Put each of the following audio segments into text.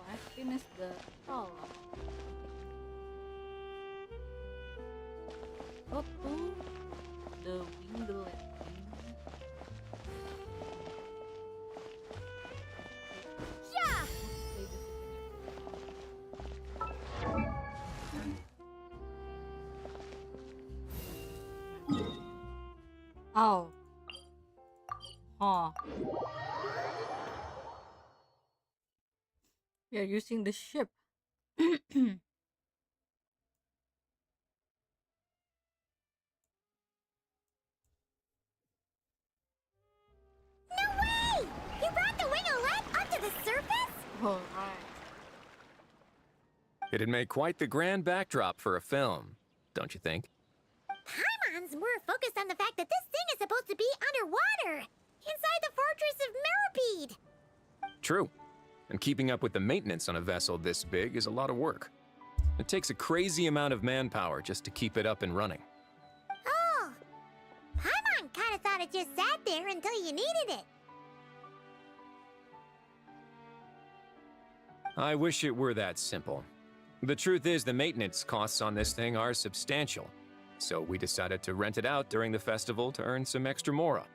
I finished the prologue. Go to the winglet. Yeah. Oh. Huh. We are using the ship. No way! You brought the winglet up to the surface? All right. It'd make quite the grand backdrop for a film, don't you think? Paimon's more focused on the fact that this thing is supposed to be underwater, inside the fortress of Meropide. True. And keeping up with the maintenance on a vessel this big is a lot of work. It takes a crazy amount of manpower just to keep it up and running. Oh, Paimon kind of thought it just sat there until you needed it. I wish it were that simple. The truth is the maintenance costs on this thing are substantial, so we decided to rent it out during the festival to earn some extra mora.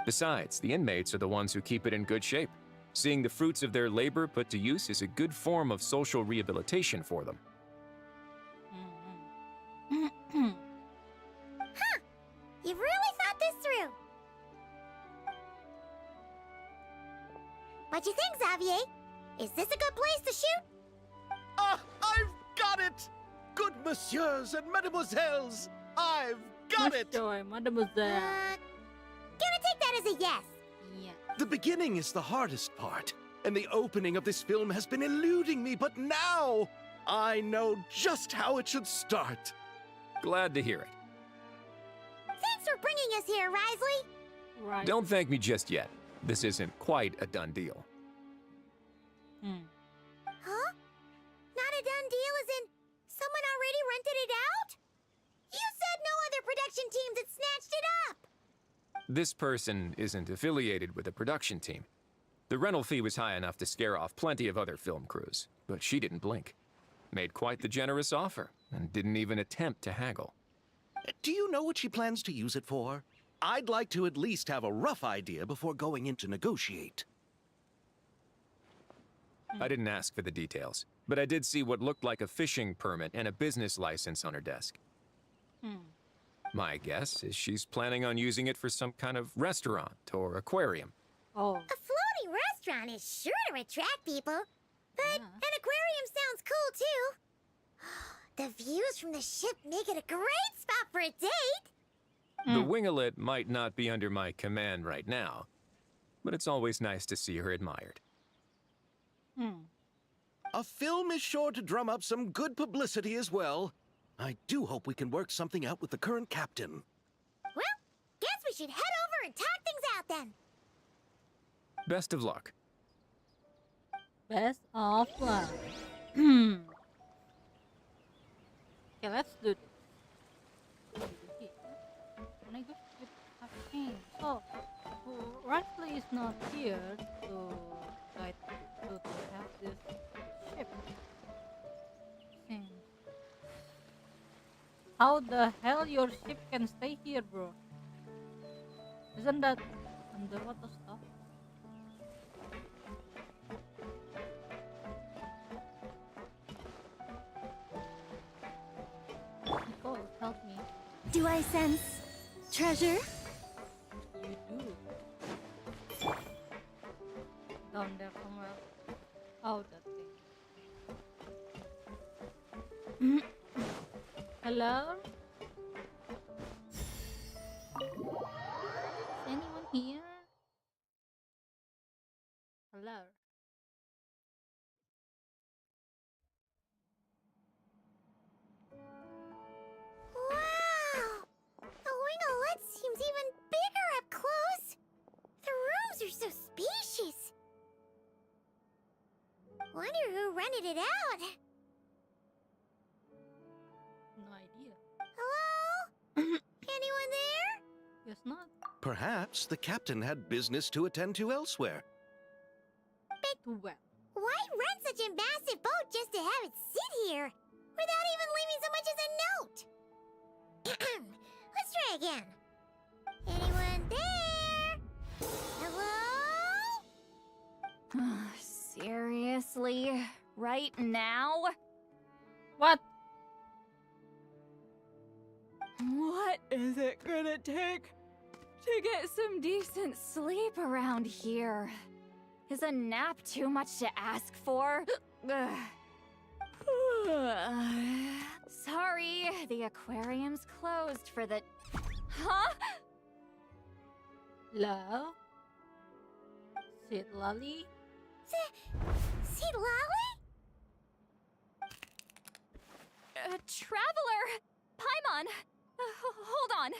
Besides, the inmates are the ones who keep it in good shape. Seeing the fruits of their labor put to use is a good form of social rehabilitation for them. Huh, you've really thought this through. What you think, Xavier? Is this a good place to shoot? Ah, I've got it! Good messieurs and mademoiselles, I've got it! Joy, mademoiselle. Gonna take that as a yes. Yeah. The beginning is the hardest part, and the opening of this film has been eluding me, but now I know just how it should start. Glad to hear it. Thanks for bringing us here, Risley. Right. Don't thank me just yet. This isn't quite a done deal. Huh? Not a done deal as in someone already rented it out? You said no other production teams had snatched it up. This person isn't affiliated with a production team. The rental fee was high enough to scare off plenty of other film crews, but she didn't blink. Made quite the generous offer, and didn't even attempt to haggle. Do you know what she plans to use it for? I'd like to at least have a rough idea before going in to negotiate. I didn't ask for the details, but I did see what looked like a fishing permit and a business license on her desk. My guess is she's planning on using it for some kind of restaurant or aquarium. Oh. A floating restaurant is sure to attract people. But Yeah. an aquarium sounds cool, too. The views from the ship make it a great spot for a date. The winglet might not be under my command right now, but it's always nice to see her admired. A film is sure to drum up some good publicity as well. I do hope we can work something out with the current captain. Well, guess we should head over and talk things out then. Best of luck. Best of luck. Okay, let's do this. Can I go with Hakim? So, Risley is not here to guide to have this ship. How the hell your ship can stay here, bro? Isn't that underwater stuff? Nicole, help me. Do I sense treasure? You do. Down there somewhere. Oh, that thing. Hello? Is anyone here? Hello? Wow! The winglet seems even bigger up close. The rooms are so spacious. Wonder who rented it out. No idea. Hello? Anyone there? Guess not. Perhaps the captain had business to attend to elsewhere. Too well. What Why rent such a massive boat just to have it sit here without even leaving so much as a note? Let's try again. Anyone there? Hello? Seriously? Right now? What? What is it gonna take to get some decent sleep around here? Is a nap too much to ask for? Sorry, the aquarium's closed for the... Huh? Hello? Sit Lolly? See Lolly? Traveler! Paimon! Hold on.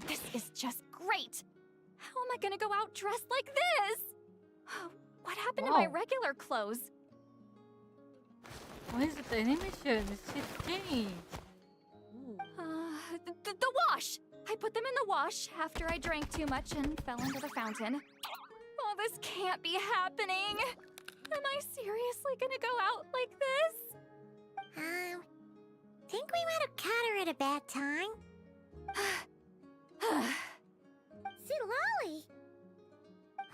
This is just great! How am I gonna go out dressed like this? What happened to my Wow. regular clothes? Why is it the animation? It's changed. Ooh. The wash! I put them in the wash after I drank too much and fell into the fountain. Oh, this can't be happening! Am I seriously gonna go out like this? Think we might have caught her at a bad time. See Lolly?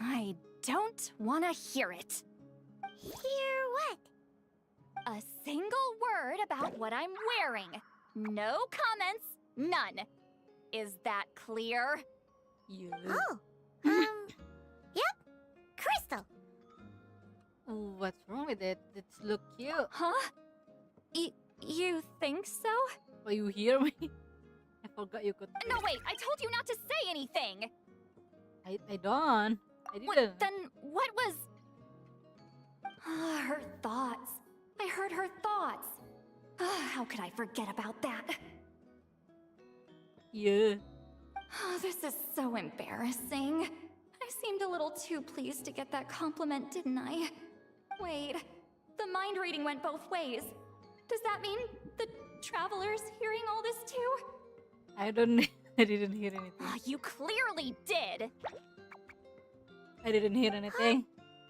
I don't want to hear it. Hear what? A single word about what I'm wearing. No comments, none. Is that clear? You. Oh, yep. Crystal. Ooh, what's wrong with it? It's look cute. Huh? You think so? Oh, you hear me? I forgot you could. No, wait, I told you not to say anything. I don't. I didn't. Then what was... Her thoughts. I heard her thoughts. How could I forget about that? Yeah. This is so embarrassing. I seemed a little too pleased to get that compliment, didn't I? Wait, the mind reading went both ways. Does that mean the traveler's hearing all this too? I don't. I didn't hear anything. You clearly did. I didn't hear anything.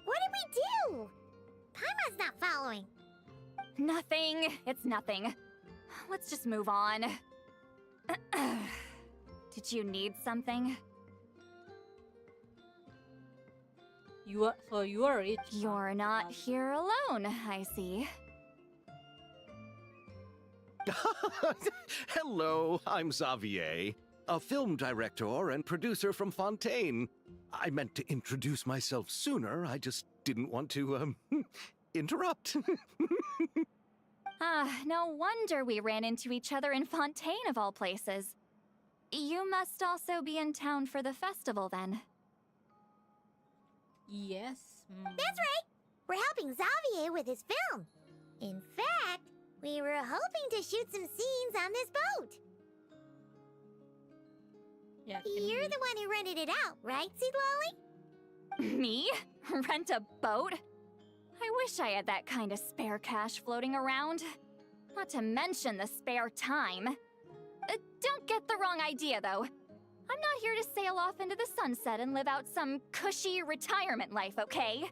What did we do? Paimon's not following. Nothing. It's nothing. Let's just move on. Did you need something? You are rich. You're not here alone, I see. Hello, I'm Xavier, a film director and producer from Fontaine. I meant to introduce myself sooner, I just didn't want to, interrupt. No wonder we ran into each other in Fontaine of all places. You must also be in town for the festival then. Yes. That's right. We're helping Xavier with his film. In fact, we were hoping to shoot some scenes on this boat. Yeah. You're the one who rented it out, right, Seed Lolly? Me? Rent a boat? I wish I had that kind of spare cash floating around. Not to mention the spare time. Don't get the wrong idea, though. I'm not here to sail off into the sunset and live out some cushy retirement life, okay?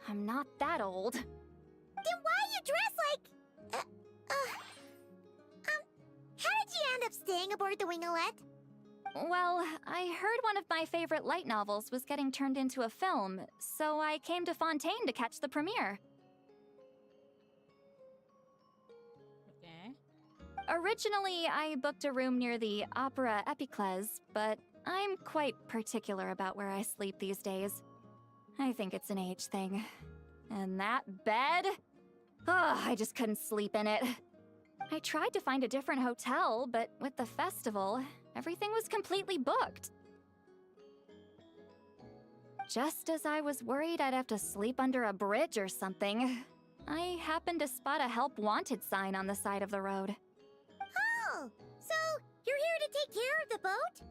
I'm not that old. Then why you dress like... how did you end up staying aboard the Winglet? Well, I heard one of my favorite light novels was getting turned into a film, so I came to Fontaine to catch the premiere. Okay. Originally, I booked a room near the Opera Epiclese, but I'm quite particular about where I sleep these days. I think it's an age thing. And that bed? Oh, I just couldn't sleep in it. I tried to find a different hotel, but with the festival, everything was completely booked. Just as I was worried I'd have to sleep under a bridge or something, I happened to spot a help wanted sign on the side of the road. Oh, so you're here to take care of the boat?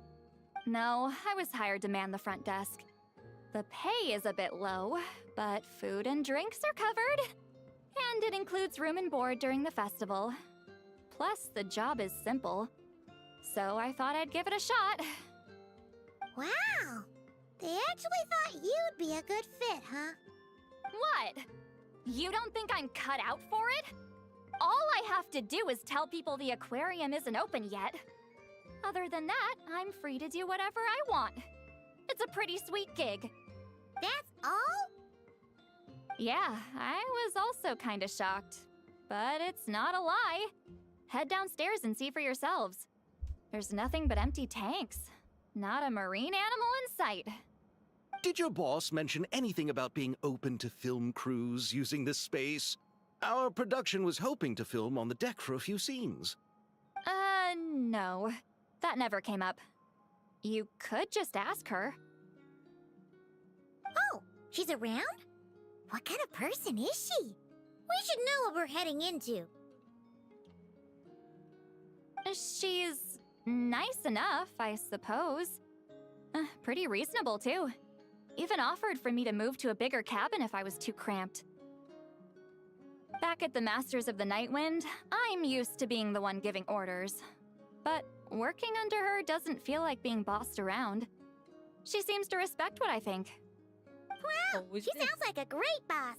No, I was hired to man the front desk. The pay is a bit low, but food and drinks are covered. And it includes room and board during the festival. Plus, the job is simple. So I thought I'd give it a shot. Wow. They actually thought you'd be a good fit, huh? What? You don't think I'm cut out for it? All I have to do is tell people the aquarium isn't open yet. Other than that, I'm free to do whatever I want. It's a pretty sweet gig. That's all? Yeah, I was also kinda shocked. But it's not a lie. Head downstairs and see for yourselves. There's nothing but empty tanks. Not a marine animal in sight. Did your boss mention anything about being open to film crews using this space? Our production was hoping to film on the deck for a few scenes. No. That never came up. You could just ask her. Oh, she's around? What kind of person is she? We should know what we're heading into. She's nice enough, I suppose. Pretty reasonable, too. Even offered for me to move to a bigger cabin if I was too cramped. Back at the Masters of the Nightwind, I'm used to being the one giving orders. But working under her doesn't feel like being bossed around. She seems to respect what I think. Wow, who's she this? sounds like a great boss.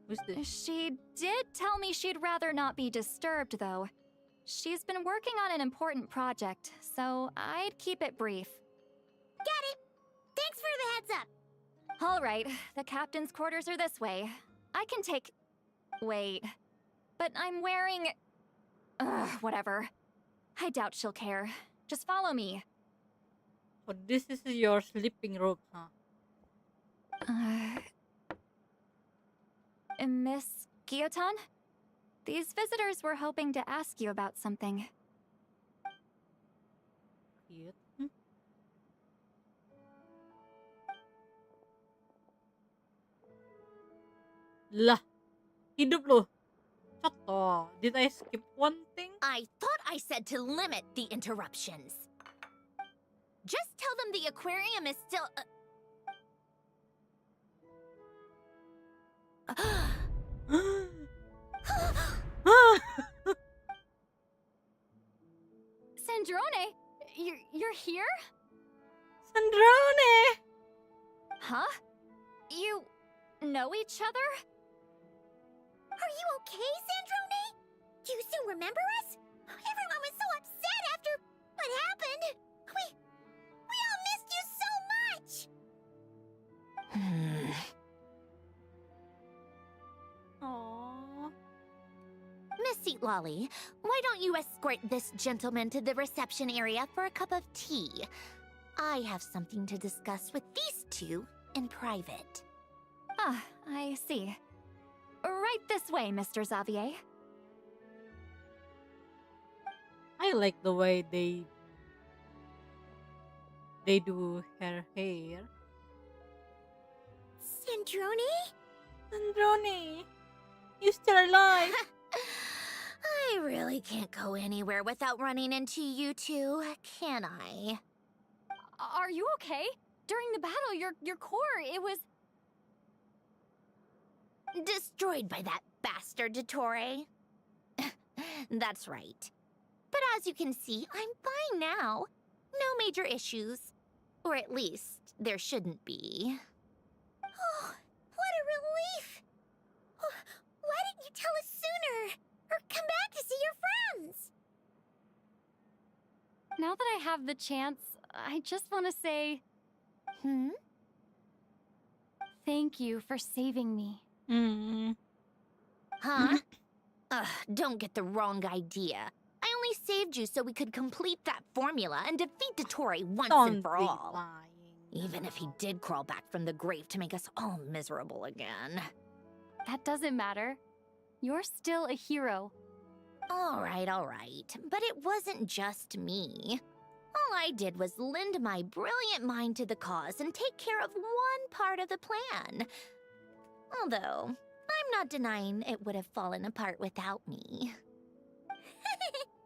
Who's this? She did tell me she'd rather not be disturbed, though. She's been working on an important project, so I'd keep it brief. Got it. Thanks for the heads up. All right, the captain's quarters are this way. I can take... Wait. But I'm wearing... Ugh, whatever. I doubt she'll care. Just follow me. Oh, this is your sleeping robe, huh? Miss Guillotin? These visitors were hoping to ask you about something. Cute. Lah, hidup lo. Choto. Did I skip one thing? I thought I said to limit the interruptions. Just tell them the aquarium is still... Sandrone, you're here? Sandrone! Huh? You know each other? Are you okay, Sandrone? Do you still remember us? Everyone was so upset after what happened. We all missed you so much. Aww. Miss Seat Lolly, why don't you escort this gentleman to the reception area for a cup of tea? I have something to discuss with these two in private. Ah, I see. Right this way, Mr. Xavier. I like the way they do her hair. Sandrone? Sandrone, you still alive? I really can't go anywhere without running into you two, can I? Are you okay? During the battle, your core, it was... Destroyed by that bastard Dottore. That's right. But as you can see, I'm fine now. No major issues. Or at least, there shouldn't be. Oh, what a relief! Why didn't you tell us sooner? Or come back to see your friends? Now that I have the chance, I just want to say thank you for saving me. Huh? Ugh, don't get the wrong idea. I only saved you so we could complete that formula and defeat Dottore once and for all. Lying. Even if he did crawl back from the grave to make us all miserable again. That doesn't matter. You're still a hero. All right. But it wasn't just me. All I did was lend my brilliant mind to the cause and take care of one part of the plan. Although, I'm not denying it would have fallen apart without me.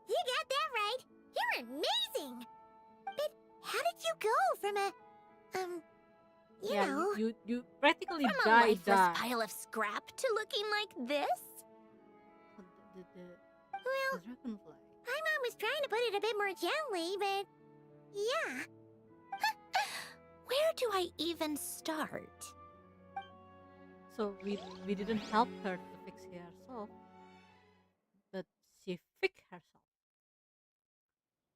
You got that right. You're amazing. But how did you go from a, you Yeah, know, you practically From a died. lifeless pile of scrap to looking like this? well, The dragonfly. my mom was trying to put it a bit more gently, but yeah. Where do I even start? So we didn't help her to fix herself, but she fixed herself.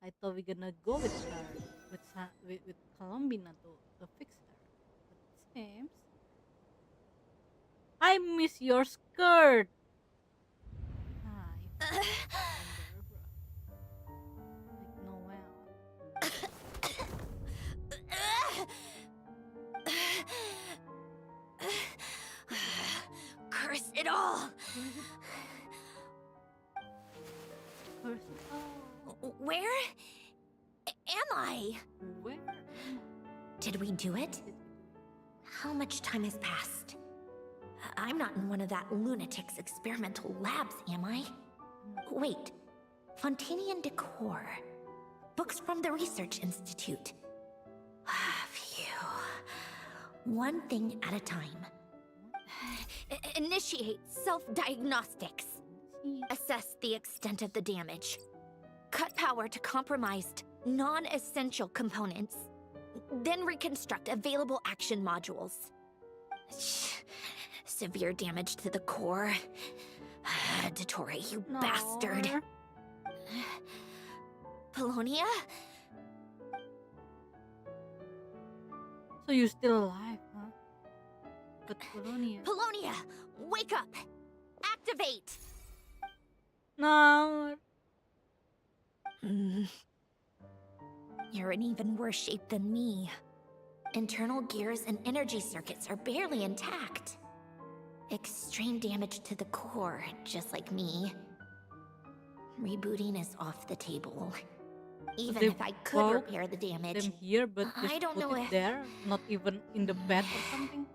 I thought we're gonna go with her, with Columbina to fix her. But it seems I miss your skirt. Ah, like Noel. Curse it all! Curse. Oh, Where am I? where? Did we do it? How much time has passed? I'm not in one of that lunatic's experimental labs, am I? Wait. Fontanian decor. Books from the Research Institute. Phew. One thing at a time. Initiate self-diagnostics. Assess the extent of the damage. Cut power to compromised, non-essential components. Then reconstruct available action modules. Severe damage to the core. Dottore, you No. bastard. Polonia? So you're still alive, huh? But Polonia. Polonia, wake up! Activate! No. You're in even worse shape than me. Internal gears and energy circuits are barely intact. Extreme damage to the core, just like me. Rebooting is off the table. Even They if I could broke repair the damage, Them here, but I just don't put know it if- there, not even in the bed or something.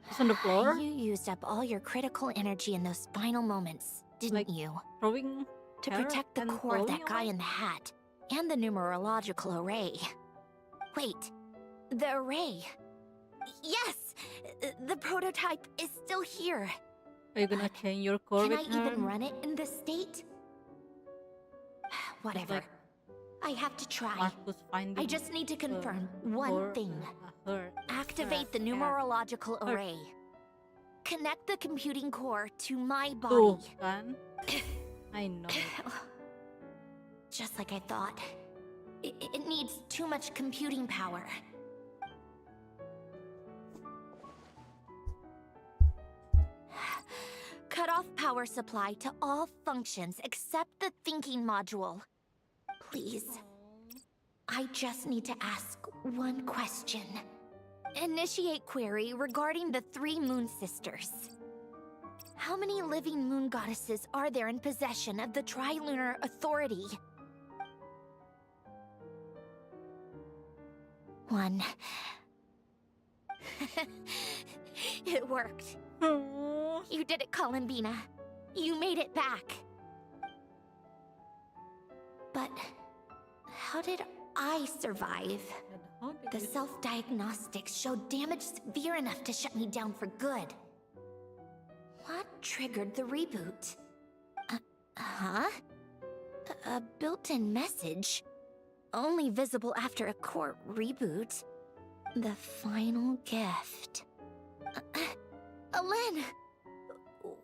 Just on the floor, you used up all your critical energy in those final moments, didn't Like- you? throwing To her protect the and core of that Polonia guy away? in the hat, and the numerological array. Wait, the array. Yes! The prototype is still here. Are you gonna change your core Can with I her? even run it in this state? Whatever. like I have to try. Marcus finding I just need to confirm core, one thing. her. Activate the her. numerological Her. array. Connect the computing core to my Tuh, body. kan? I know. Just like I thought. It needs too much computing power. Cut off power supply to all functions except the thinking module. Please, I just need to ask one question. Initiate query regarding the 3 Moon Sisters. How many living moon goddesses are there in possession of the Trilunar Authority? 1. It worked. Aw. You did it, Columbina. You made it back. But how did I survive? And how did The you- self-diagnostics showed damage severe enough to shut me down for good. What triggered the reboot? Huh? A built-in message? Only visible after a core reboot. The final gift. Alen!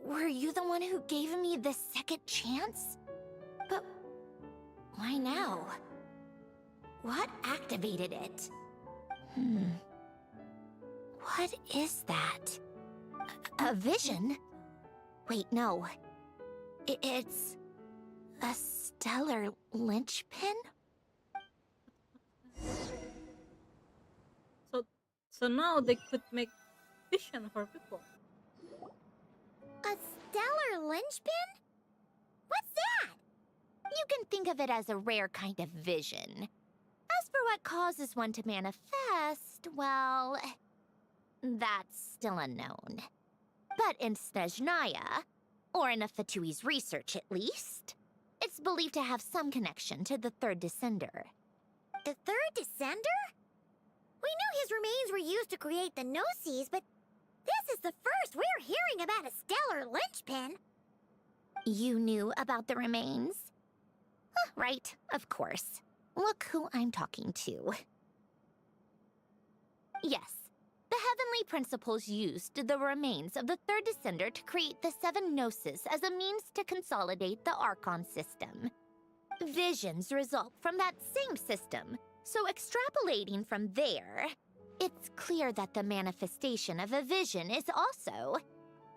Were you the one who gave me the second chance? But why now? What activated it? What is that? A vision? Wait, no. It's a stellar linchpin? So now they could make vision for people. A stellar linchpin? What's that? You can think of it as a rare kind of vision. As for what causes one to manifest, well, that's still unknown. But in Snezhnaya, or in Afatui's research at least, it's believed to have some connection to the third descender. The third descender? We knew his remains were used to create the Gnosis, but this is the first we're hearing about a stellar linchpin. You knew about the remains? Right, of course. Look who I'm talking to. Yes. The heavenly principles used the remains of the third descender to create the seven gnosis as a means to consolidate the Archon system. Visions result from that same system, so extrapolating from there, it's clear that the manifestation of a vision is also,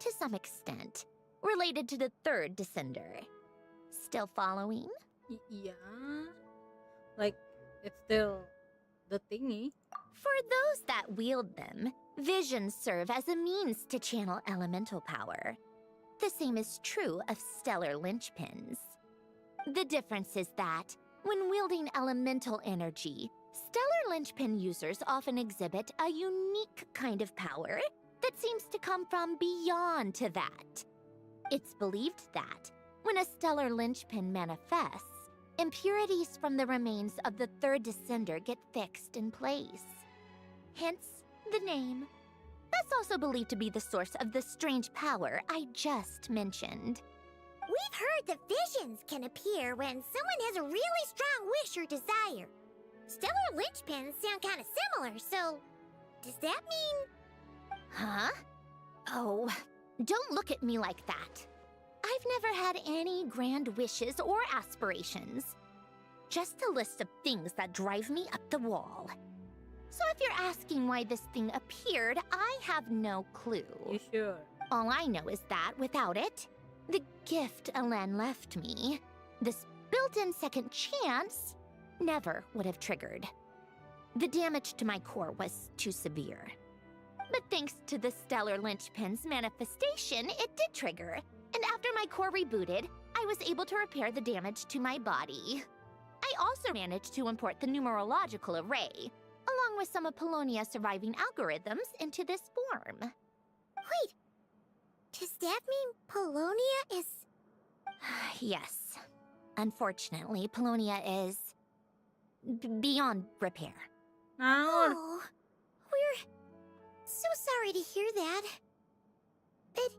to some extent, related to the third descender. Still following? Yeah. Like, it's still the thingy. For those that wield them, visions serve as a means to channel elemental power. The same is true of stellar linchpins. The difference is that, when wielding elemental energy, stellar linchpin users often exhibit a unique kind of power that seems to come from beyond to that. It's believed that, when a stellar linchpin manifests, impurities from the remains of the third descender get fixed in place. Hence, the name. That's also believed to be the source of the strange power I just mentioned. We've heard that visions can appear when someone has a really strong wish or desire. Stellar linchpins sound kind of similar, so does that mean... Huh? Oh, don't look at me like that. I've never had any grand wishes or aspirations. Just a list of things that drive me up the wall. So if you're asking why this thing appeared, I have no clue. You sure? All I know is that without it, the gift Alen left me, this built-in second chance, never would have triggered. The damage to my core was too severe. But thanks to the stellar linchpin's manifestation, it did trigger. And after my core rebooted, I was able to repair the damage to my body. I also managed to import the numerological array, along with some of Polonia's surviving algorithms, into this form. Wait, does that mean Polonia is... Yes. Unfortunately, Polonia is... beyond repair. Now, Oh, we're so sorry to hear that. But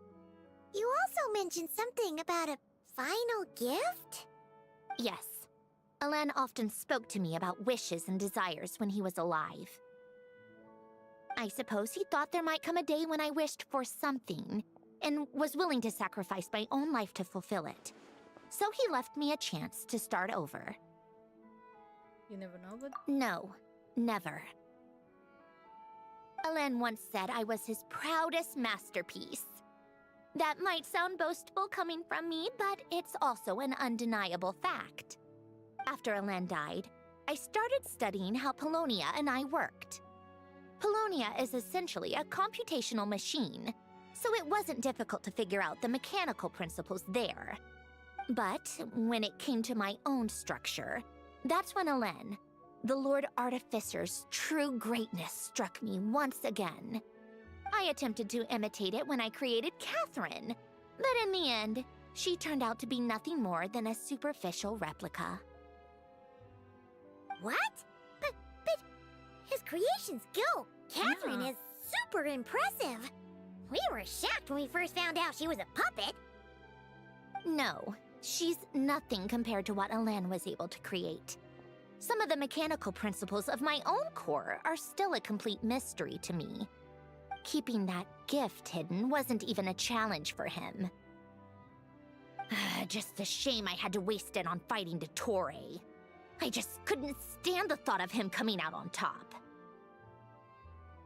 you also mentioned something about a final gift? Yes. Alen often spoke to me about wishes and desires when he was alive. I suppose he thought there might come a day when I wished for something, and was willing to sacrifice my own life to fulfill it. So he left me a chance to start over. you never know, but No, never. Alen once said I was his proudest masterpiece. That might sound boastful coming from me, but it's also an undeniable fact. After Alen died, I started studying how Polonia and I worked. Polonia is essentially a computational machine, so it wasn't difficult to figure out the mechanical principles there. But when it came to my own structure, that's when Alen, the Lord Artificer's true greatness, struck me once again. I attempted to imitate it when I created Catherine, but in the end, she turned out to be nothing more than a superficial replica. What? But his creations go. Catherine Yeah. is super impressive. We were shocked when we first found out she was a puppet. No, she's nothing compared to what Alen was able to create. Some of the mechanical principles of my own core are still a complete mystery to me. Keeping that gift hidden wasn't even a challenge for him. Just a shame I had to waste it on fighting Dottore. I just couldn't stand the thought of him coming out on top.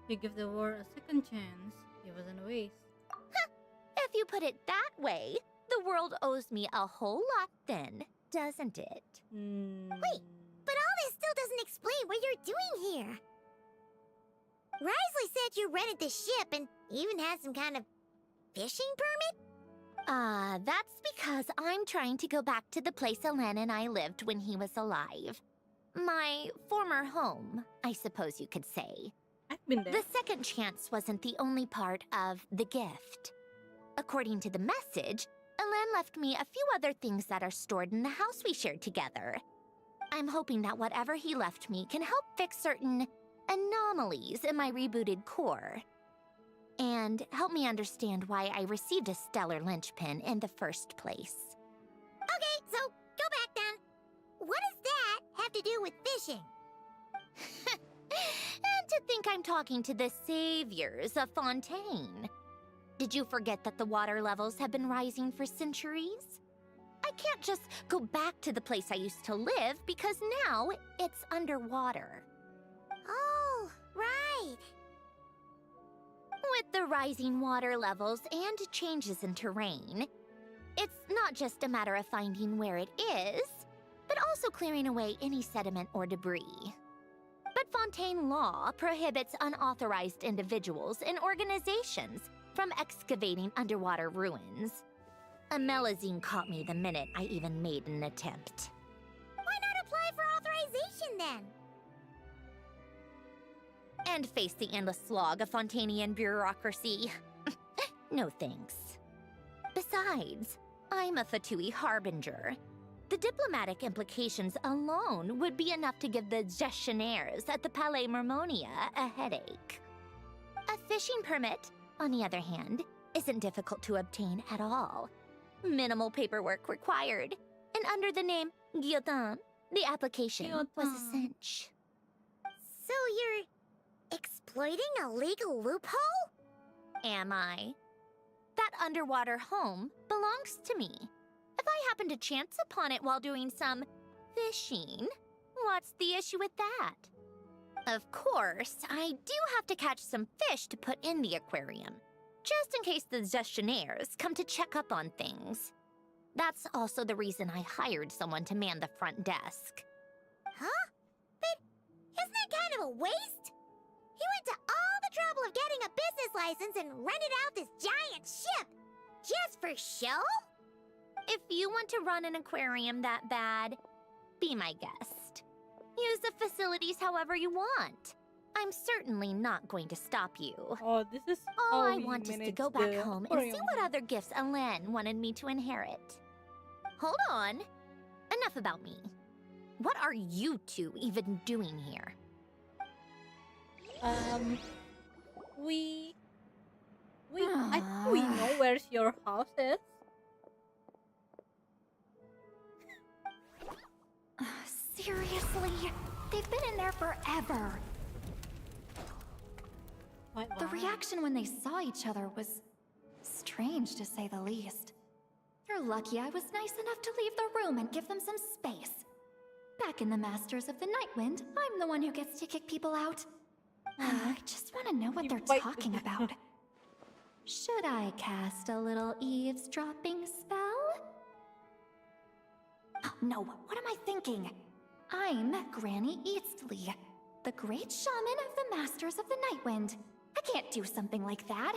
you give the war a second chance. It wasn't a waste. If you put it that way, the world owes me a whole lot then, doesn't it? Wait, but all this still doesn't explain what you're doing here. Risley said you rented the ship and even had some kind of fishing permit? That's because I'm trying to go back to the place Alen and I lived when he was alive. My former home, I suppose you could say. I've been there. The second chance wasn't the only part of the gift. According to the message, Alen left me a few other things that are stored in the house we shared together. I'm hoping that whatever he left me can help fix certain anomalies in my rebooted core. And help me understand why I received a stellar linchpin in the first place. Okay, so go back then. What does that have to do with fishing? And to think I'm talking to the saviors of Fontaine. Did you forget that the water levels have been rising for centuries? I can't just go back to the place I used to live because now it's underwater. Oh, right. With the rising water levels and changes in terrain, it's not just a matter of finding where it is, but also clearing away any sediment or debris. But Fontaine law prohibits unauthorized individuals and organizations from excavating underwater ruins. Amelazine caught me the minute I even made an attempt. Why not apply for authorization then? And face the endless slog of Fontainian bureaucracy. No thanks. Besides, I'm a Fatui harbinger. The diplomatic implications alone would be enough to give the gestionnaires at the Palais Mermonia a headache. A fishing permit, on the other hand, isn't difficult to obtain at all. Minimal paperwork required, and under the name Guillotin, the application was a cinch. So you're exploiting a legal loophole? Am I? That underwater home belongs to me. If I happen to chance upon it while doing some fishing, what's the issue with that? Of course, I do have to catch some fish to put in the aquarium, just in case the gestionnaires come to check up on things. That's also the reason I hired someone to man the front desk. Huh? But isn't that kind of a waste? He went to all the trouble of getting a business license and rented out this giant ship. Just for show? If you want to run an aquarium that bad, be my guest. Use the facilities however you want. I'm certainly not going to stop you. Oh, this is All how I we want is to manage go back the home and see aquarium. what other gifts Alain wanted me to inherit. Hold on. Enough about me. What are you two even doing here? We I think we know where's your house is. Seriously? They've been in there forever. The reaction when they saw each other was strange, to say the least. You're lucky I was nice enough to leave the room and give them some space. Back in the Masters of the Nightwind, I'm the one who gets to kick people out. I just want to know what they're Wait. talking about. Should I cast a little eavesdropping spell? Oh, no, what am I thinking? I'm Granny Eastley, the great shaman of the Masters of the Nightwind. I can't do something like that.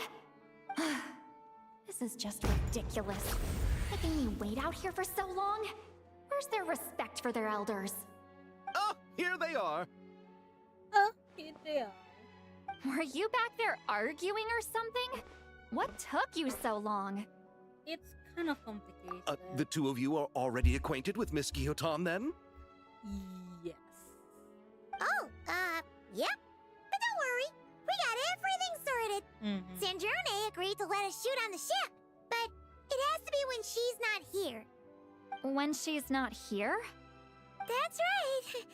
This is just ridiculous. Making me wait out here for so long? Where's their respect for their elders? Oh, here they are. Here they are. Were you back there arguing or something? What took you so long? It's kind of complicated. The two of you are already acquainted with Miss Guillotin, then? Yes. Oh, yep. But don't worry, we got everything sorted. Mhm. Sandrone agreed to let us shoot on the ship, but it has to be when she's not here. When she's not here? That's right.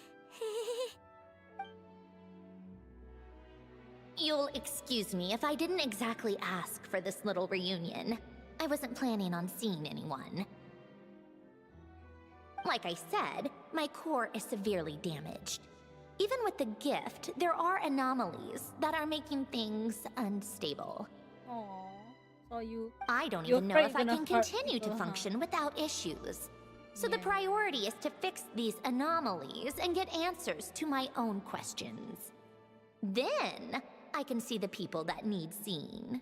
You'll excuse me if I didn't exactly ask for this little reunion. I wasn't planning on seeing anyone. Like I said, my core is severely damaged. Even with the gift, there are anomalies that are making things unstable. Aww. So you I don't You're even know afraid if I you're can gonna hurt continue to people, huh? function without issues. So the Yeah. priority is to fix these anomalies and get answers to my own questions. Then I can see the people that need seeing.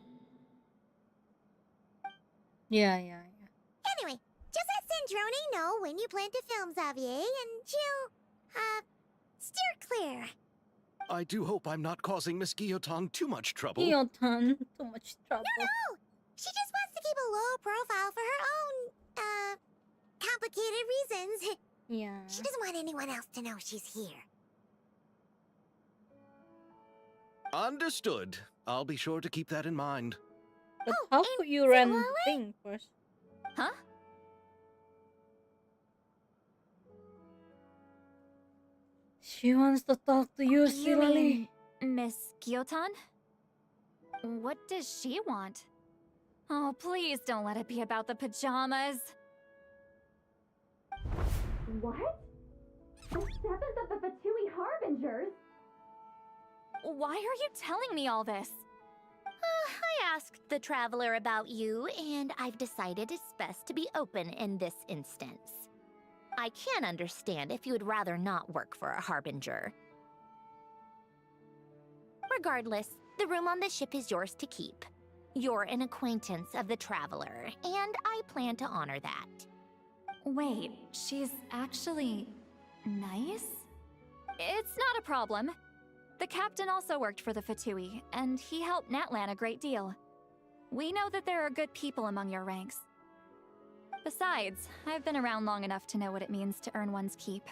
Yeah. Anyway, just let Sandrone know when you plan to film Xavier, and she'll, steer clear. I do hope I'm not causing Miss Guillotin too much trouble. Guillotin, too much trouble. No! She just wants to keep a low profile for her own, complicated reasons. Yeah. She doesn't want anyone else to know she's here. Understood. I'll be sure to keep that in mind. But Oh, how and could you run the Zalale? thing first? Huh? She wants to talk to you, You Silali. mean Miss Gyotan? What does she want? Oh, please don't let it be about the pajamas. What? The seventh of the Fatui Harbingers? Why are you telling me all this? I asked the traveler about you, and I've decided it's best to be open in this instance. I can understand if you would rather not work for a Harbinger. Regardless, the room on the ship is yours to keep. You're an acquaintance of the traveler, and I plan to honor that. Wait, she's actually nice? It's not a problem. The captain also worked for the Fatui, and he helped Natlan a great deal. We know that there are good people among your ranks. Besides, I've been around long enough to know what it means to earn one's keep.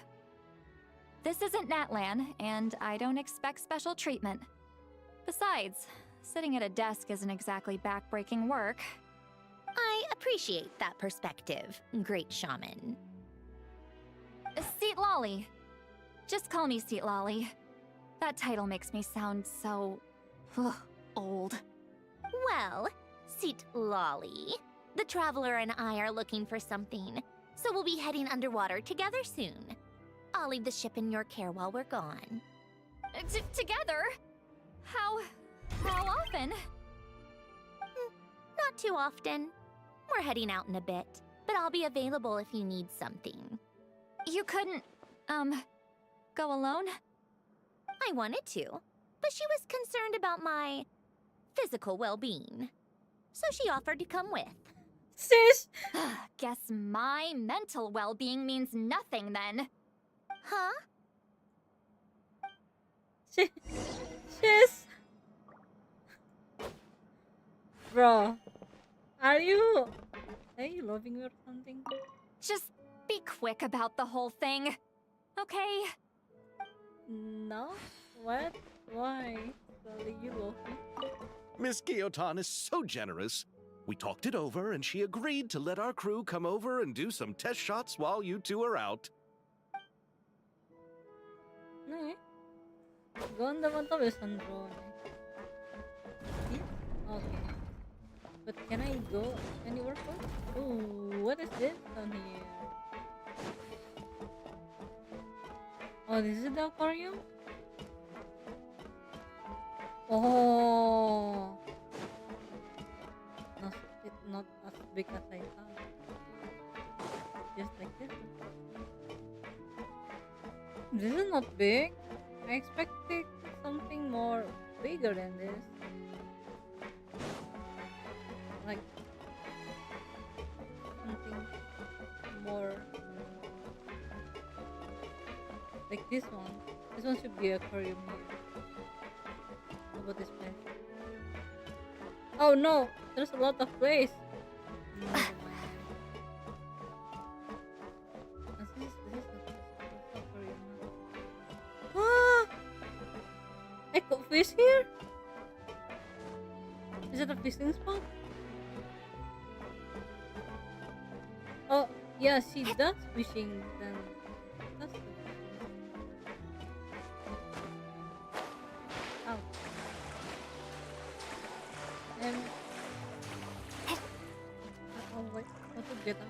This isn't Natlan, and I don't expect special treatment. Besides, sitting at a desk isn't exactly back-breaking work. I appreciate that perspective, great shaman. Seat Lolly. Just call me Seat Lolly. That title makes me sound so... old. Well, Seat Lolly, the traveler and I are looking for something, so we'll be heading underwater together soon. I'll leave the ship in your care while we're gone. Together? How often? Not too often. We're heading out in a bit, but I'll be available if you need something. You couldn't, go alone? I wanted to, but she was concerned about my physical well-being. So she offered to come with. Sis! Guess my mental well-being means nothing then. Huh? Sis! Bro, are you loving me or something? Just be quick about the whole thing, okay? No? What? Why? Silly, you love me? Miss Gyotan is so generous. We talked it over, and she agreed to let our crew come over and do some test shots while you two are out. No eh. Ganda man to, Sandro. Okay. But can I go anywhere first? Ooh, what is this down here? Oh, this is the aquarium? Oh! No, it's not as big as I thought. Just like this. This is not big. I expected something more bigger than this. Like something more like this one. This one should be an aquarium here. How about this place? Oh no! There's a lot of place. Never mind. This is not aquarium. Ah! I could fish here? Is it a fishing spot? Oh, yeah, she does fishing then. That's the fishing. Ow. Oh wait, how to get out?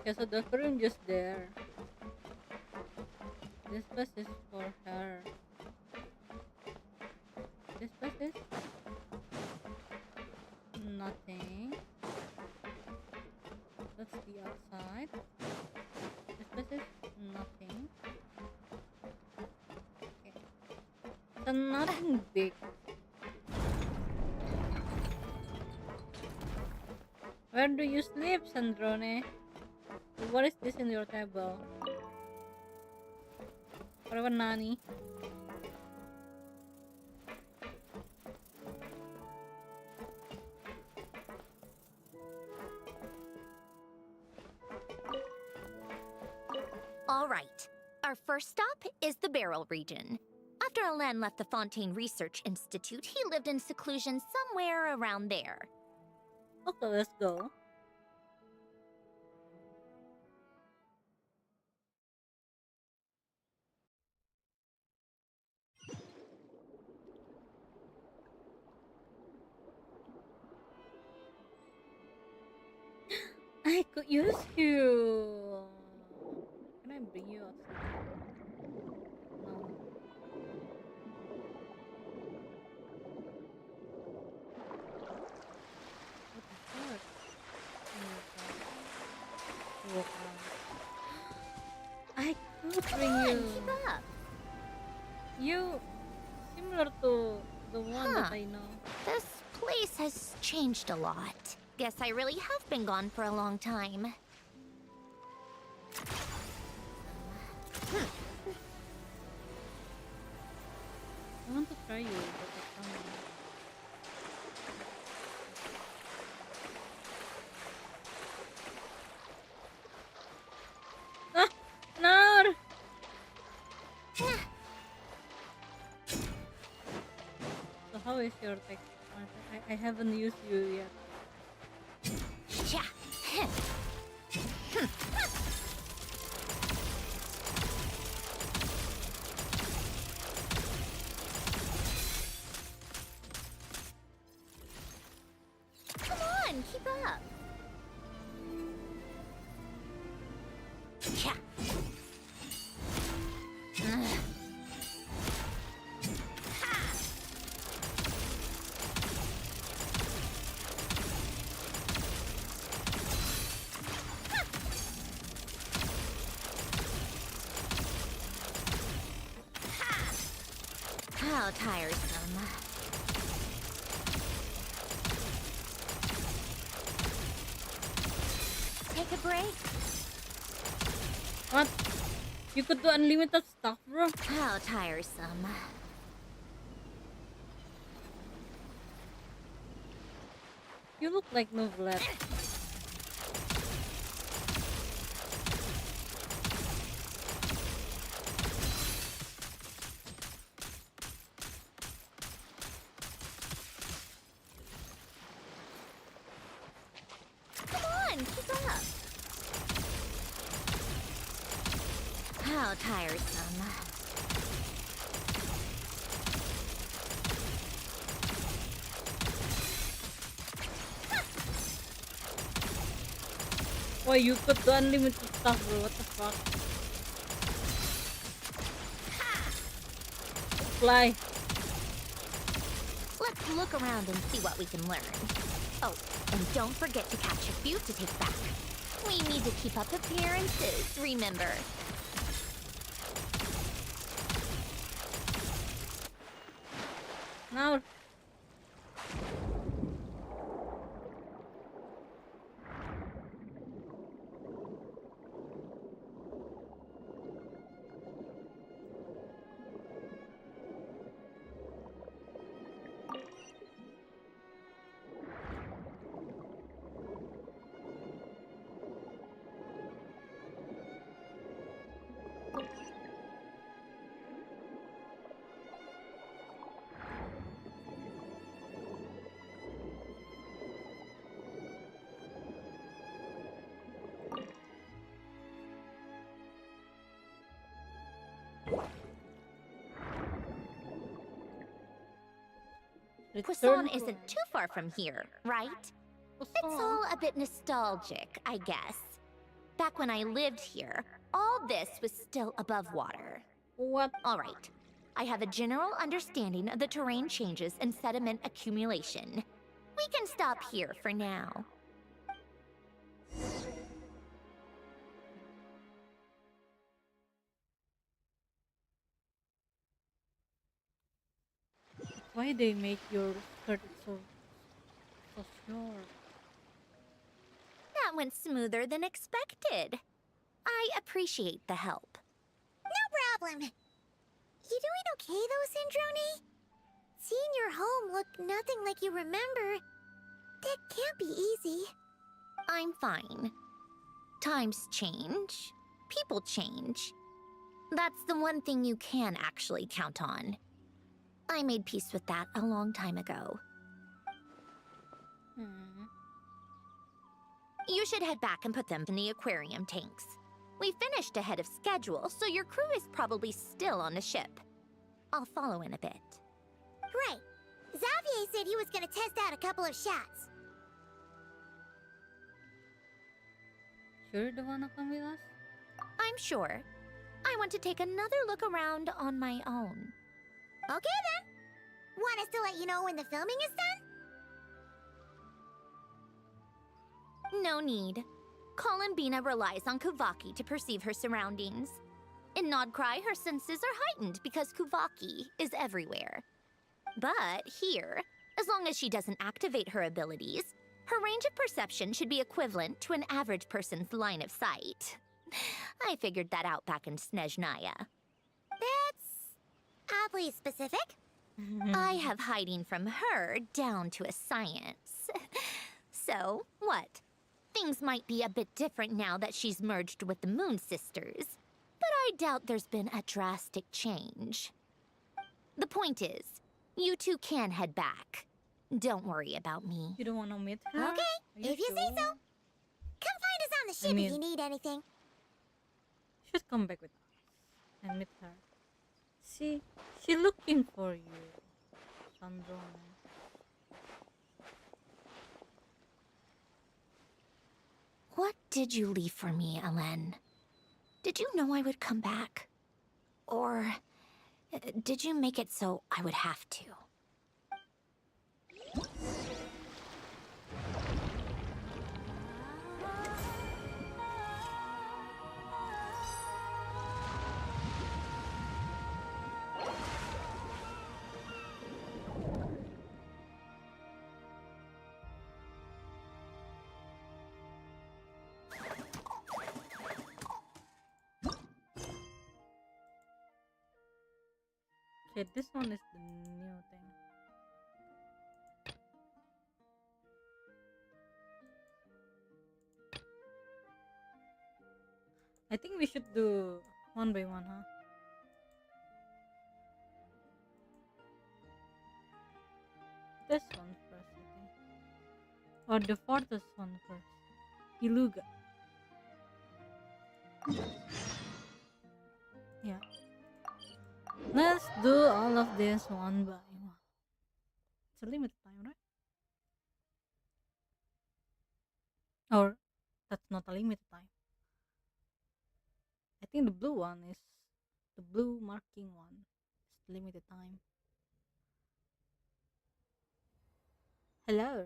Yeah, so the aquarium just there. This bus is for her. This bus is nothing. That's the outside. This bus is nothing. Okay. So nothing big. Where do you sleep, Sandrone? What is this in your table? Whatever, Nani. All right. Our first stop is Barrel region. After Alain left the Fontaine Research Institute, he lived in seclusion somewhere around there. Okay, let's go. I could use you. Can I bring you outside? No. What the fuck? Oh my god. Walk out. I could Come bring on, you. keep up. You similar to the one that Huh. I know. This place has changed a lot. Guess I really have been gone for a long time. I want to try you, but I can't. Ah! No! So how is your tech? I haven't used you yet. Yeah. Come on, keep up. Yeah. How tiresome. Take a break. What? You could do unlimited stuff, bro. How tiresome. You look like Novelet. Come on, keep up. How tiresome. Why you could do unlimited stuff, bro? What the fuck? Fly. Let's look around and see what we can learn. Oh, and don't forget to catch a few to take back. We need to keep up appearances, remember. Now. Poisson Return to isn't too far from here, right? It's Poisson. all a bit nostalgic, I guess. Back when I lived here, all this was still above water. What? All right. I have a general understanding of the terrain changes and sediment accumulation. We can stop here for now. Why they make your skirt so short? That went smoother than expected. I appreciate the help. No problem. You doing okay though, Sandrone? Seeing your home look nothing like you remember, that can't be easy. I'm fine. Times change. People change. That's the one thing you can actually count on. I made peace with that a long time ago. Hmm. You should head back and put them in the aquarium tanks. We finished ahead of schedule, so your crew is probably still on the ship. I'll follow in a bit. Right. Xavier said he was gonna test out a couple of shots. Sure, the wanna come with us? I'm sure. I want to take another look around on my own. Okay then. Want us to let you know when the filming is done? No need. Columbina relies on Kuvaki to perceive her surroundings. In Nodcry, her senses are heightened because Kuvaki is everywhere. But here, as long as she doesn't activate her abilities, her range of perception should be equivalent to an average person's line of sight. I figured that out back in Snezhnaya. That's oddly specific. I have hiding from her down to a science. So, what? Things might be a bit different now that she's merged with the Moon Sisters, but I doubt there's been a drastic change. The point is, you two can head back. Don't worry about me. You don't wanna meet her? Okay, Are if you say sure? so. Come find us on the ship mean- if you need anything. Should come back with us and meet her. See, she looking for you, Sandrone. What did you leave for me, Alen? Did you know I would come back? Or did you make it so I would have to? Okay, this one is the new thing. I think we should do one by one, huh? This one first, I think. Or the farthest one first. Iluga. Yeah. Let's do all of this one by one. It's a limited time, right? Or that's not a limited time. I think the blue one is the blue marking one. It's limited time. Hello.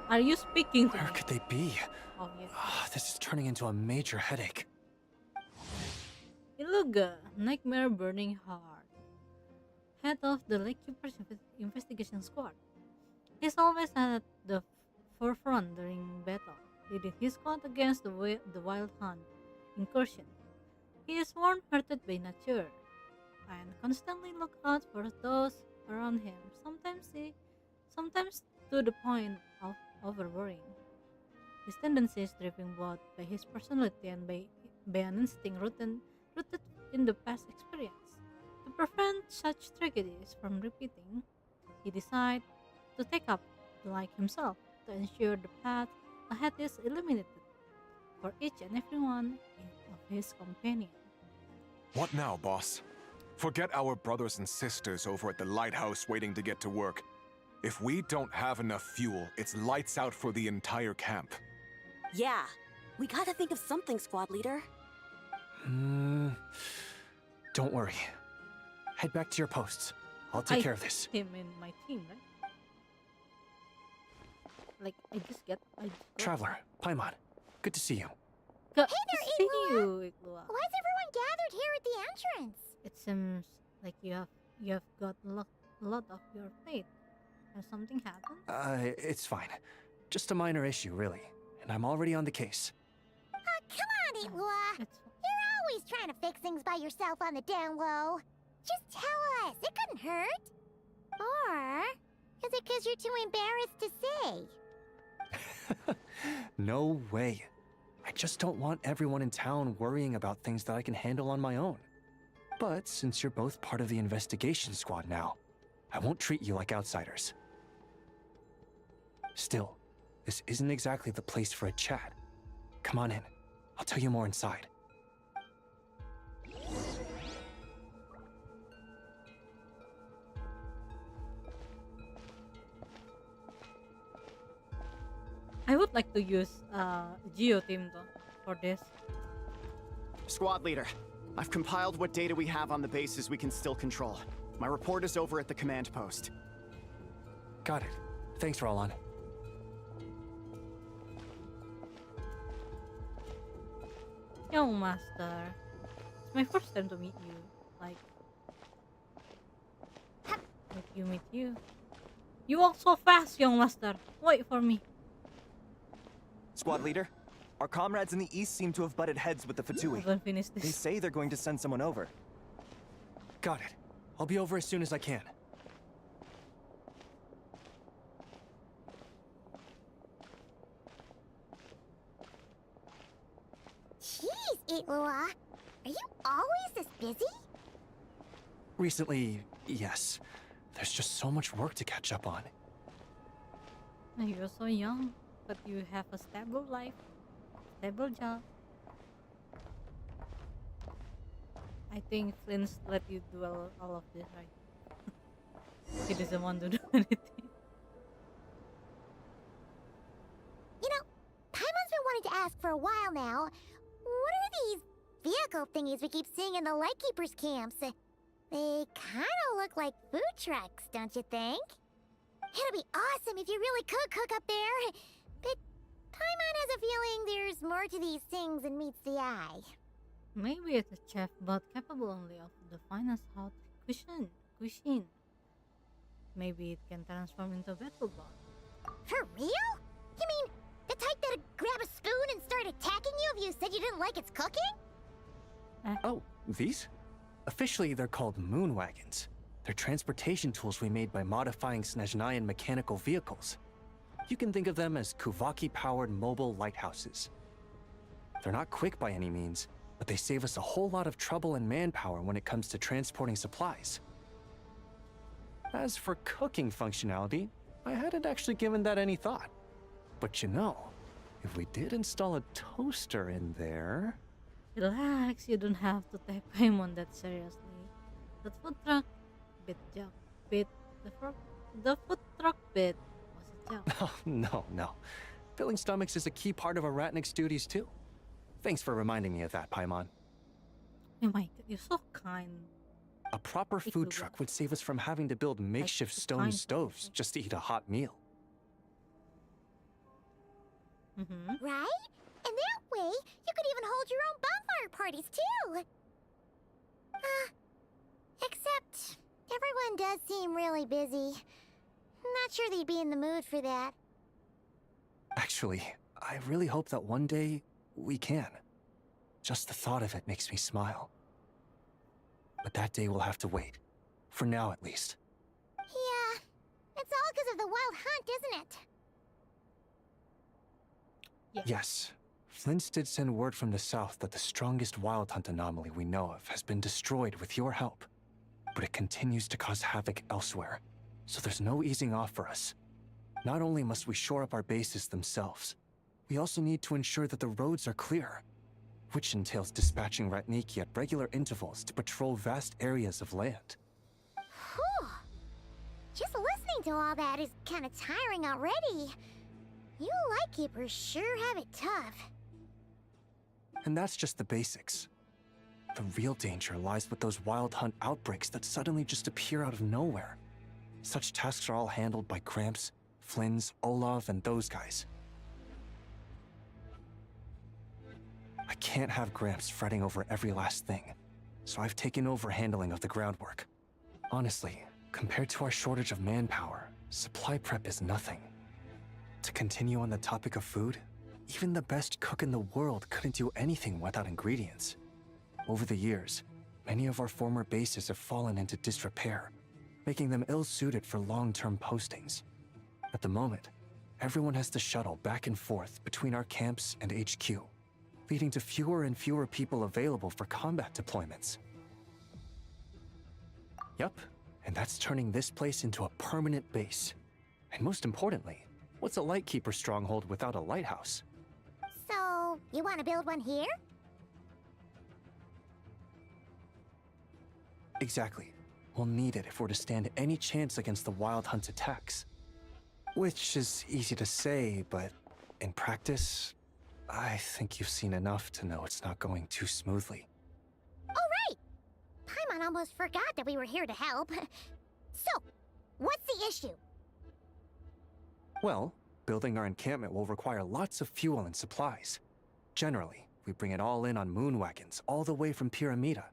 Are you speaking to Where me? could they be? Oh yes. This is turning into a major headache. Iluga, Nightmare Burning Heart, head of the Lakekeepers Investigation Squad. He's always at the forefront during battle, leading his squad against the Wild Hunt incursion. He is warm-hearted by nature, and constantly look out for those around him, sometimes to the point of overworrying. His tendency is driven both by his personality and by an instinct rooted in the past experience. To prevent such tragedies from repeating, he decides to take up the like himself to ensure the path ahead is illuminated for each and every one of his companions. What now, boss? Forget our brothers and sisters over at the lighthouse waiting to get to work. If we don't have enough fuel, it's lights out for the entire camp. Yeah, we gotta think of something, squad leader. Don't worry. Head back to your posts. I'll take care of this. Him in my team, right? Like I just got Traveler, Paimon, good to see you. Hey there, see Iglua. you, Iglua. Why is everyone gathered here at the entrance? It seems like you have got a lot of your fate. Has something happened? It's fine. Just a minor issue, really. And I'm already on the case. Come on, Iglua. It's You're always trying to fix things by yourself on the down low. Just tell us. It couldn't hurt. Or is it because you're too embarrassed to say? No way. I just don't want everyone in town worrying about things that I can handle on my own. But since you're both part of the investigation squad now, I won't treat you like outsiders. Still, this isn't exactly the place for a chat. Come on in. I'll tell you more inside. I would like to use Geo team though for this. Squad leader, I've compiled what data we have on the bases we can still control. My report is over at the command post. Got it. Thanks, Roland. Young master, it's my first time to meet you. Like meet you. You walk so fast, young master. Wait for me. Squad leader, our comrades in the east seem to have butted heads with the Fatui. Haven't finished They this. say they're going to send someone over. Got it. I'll be over as soon as I can. Jeez, Itlua. Are you always this busy? Recently, yes. There's just so much work to catch up on. You're so young, but you have a stable life, stable job. I think Flint's let you do all of this, right? He doesn't want to do anything. You know, Paimon's been wanting to ask for a while now. What are these vehicle thingies we keep seeing in the Lightkeepers camps? They kind of look like food trucks, don't you think? It'll be awesome if you really could cook up there. But Paimon has a feeling there's more to these things than meets the eye. Maybe it's a chef, but capable only of the finest hot cuisine. Maybe it can transform into a battle bot. For real? You mean the type that'd grab a spoon and start attacking you if you said you didn't like its cooking? Oh, these? Officially, they're called moon wagons. They're transportation tools we made by modifying Snezhnayan mechanical vehicles. You can think of them as Kuvaki-powered mobile lighthouses. They're not quick by any means, but they save us a whole lot of trouble and manpower when it comes to transporting supplies. As for cooking functionality, I hadn't actually given that any thought. But you know, if we did install a toaster in there... Relax, you don't have to take Paimon that seriously. That food truck bit joke. The food truck bit was a joke. Oh, no. Filling stomachs is a key part of a Ratnik's duties too. Thanks for reminding me of that, Paimon. Oh my god, you're so kind. A proper food truck would save us from having to build makeshift stone stoves just to eat a hot meal. Right? And that way, you could even hold your own bonfire parties too! Except, everyone does seem really busy. Not sure they'd be in the mood for that. Actually, I really hope that one day we can. Just the thought of it makes me smile. But that day will have to wait. For now, at least. Yeah, it's all because of the wild hunt, isn't it? Yes. Flint did send word from the south that the strongest wild hunt anomaly we know of has been destroyed with your help. But it continues to cause havoc elsewhere, so there's no easing off for us. Not only must we shore up our bases themselves, we also need to ensure that the roads are clear, which entails dispatching Ratniki at regular intervals to patrol vast areas of land. Whew. Just listening to all that is kind of tiring already. You Lightkeepers sure have it tough. And that's just the basics. The real danger lies with those wild hunt outbreaks that suddenly just appear out of nowhere. Such tasks are all handled by Gramps, Flynn's, Olav, and those guys. I can't have Gramps fretting over every last thing, so I've taken over handling of the groundwork. Honestly, compared to our shortage of manpower, supply prep is nothing. To continue on the topic of food, even the best cook in the world couldn't do anything without ingredients. Over the years, many of our former bases have fallen into disrepair, making them ill-suited for long-term postings. At the moment, everyone has to shuttle back and forth between our camps and HQ, leading to fewer and fewer people available for combat deployments. Yup, and that's turning this place into a permanent base. And most importantly, what's a Lightkeeper stronghold without a lighthouse? So, you want to build one here? Exactly. We'll need it if we're to stand any chance against the Wild Hunt's attacks. Which is easy to say, but in practice, I think you've seen enough to know it's not going too smoothly. Oh, right! Paimon almost forgot that we were here to help. So, what's the issue? Well, building our encampment will require lots of fuel and supplies. Generally, we bring it all in on moon wagons, all the way from Pyramida.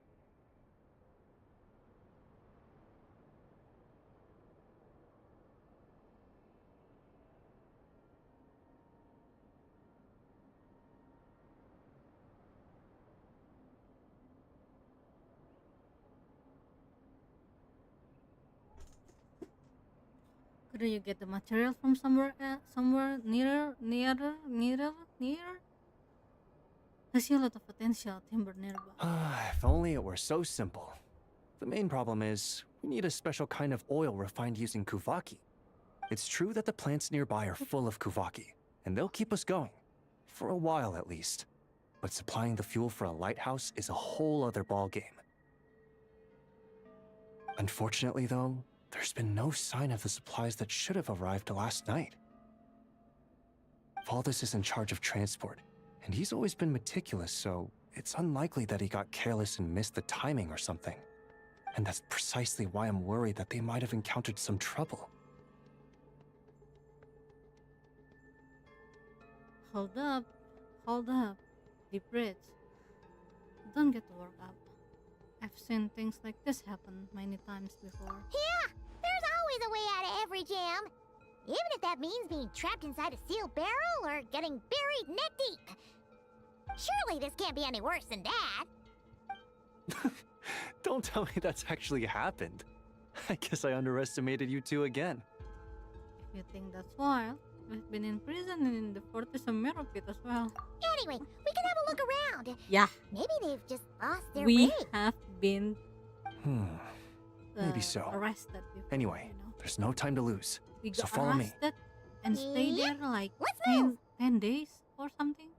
Couldn't you get the material from somewhere nearer? I see a lot of potential timber nearby. If only it were so simple. The main problem is, we need a special kind of oil refined using Kuvaki. It's true that the plants nearby are full of Kuvaki, and they'll keep us going. For a while, at least. But supplying the fuel for a lighthouse is a whole other ballgame. Unfortunately, though, there's been no sign of the supplies that should have arrived last night. Valdez is in charge of transport, and he's always been meticulous, so it's unlikely that he got careless and missed the timing or something. And that's precisely why I'm worried that they might have encountered some trouble. Hold up. Deep breaths. Don't get worked up. I've seen things like this happen many times before. Yeah, there's always a way out of every jam. Even if that means being trapped inside a sealed barrel or getting buried neck deep. Surely this can't be any worse than that. Don't tell me that's actually happened. I guess I underestimated you two again. If you think that's wild, we've been in prison and in the Fortress of Mero Pit as well. Anyway, we can have a look around. Yeah, Maybe they've just lost their we way. have been Maybe so. arrested before, Anyway, you know. there's no time to lose. We So got follow me. arrested and stayed Yep. there like Let's 10 days or something.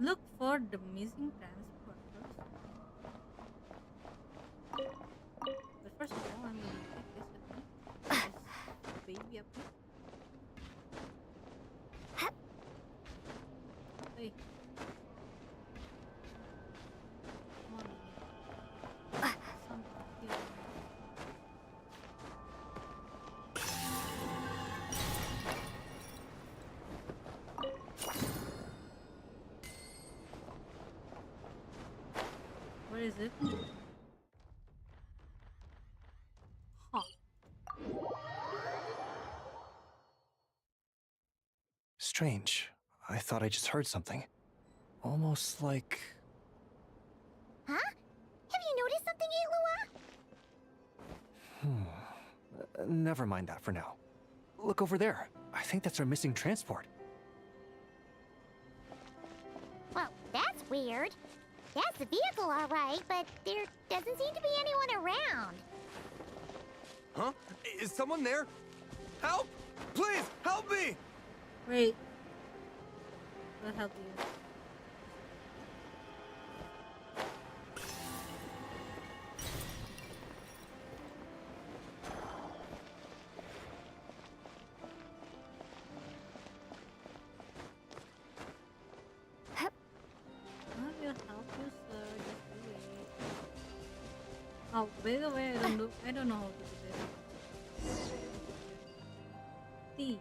Look for the missing transporters. But first of all, I'm gonna take this with me. This baby up here. Hey. Come on. Something here. Where is it? Huh. Strange. I thought I just heard something. Almost like... Huh? Have you noticed something, Ilua? Never mind that for now. Look over there. I think that's our missing transport. Well, that's weird. That's the vehicle, all right, but there doesn't seem to be anyone around. Huh? Is someone there? Help! Please, help me! Wait. What help you? I will help you, sir. Just wait. Oh, by the way, I don't know how to do this. T.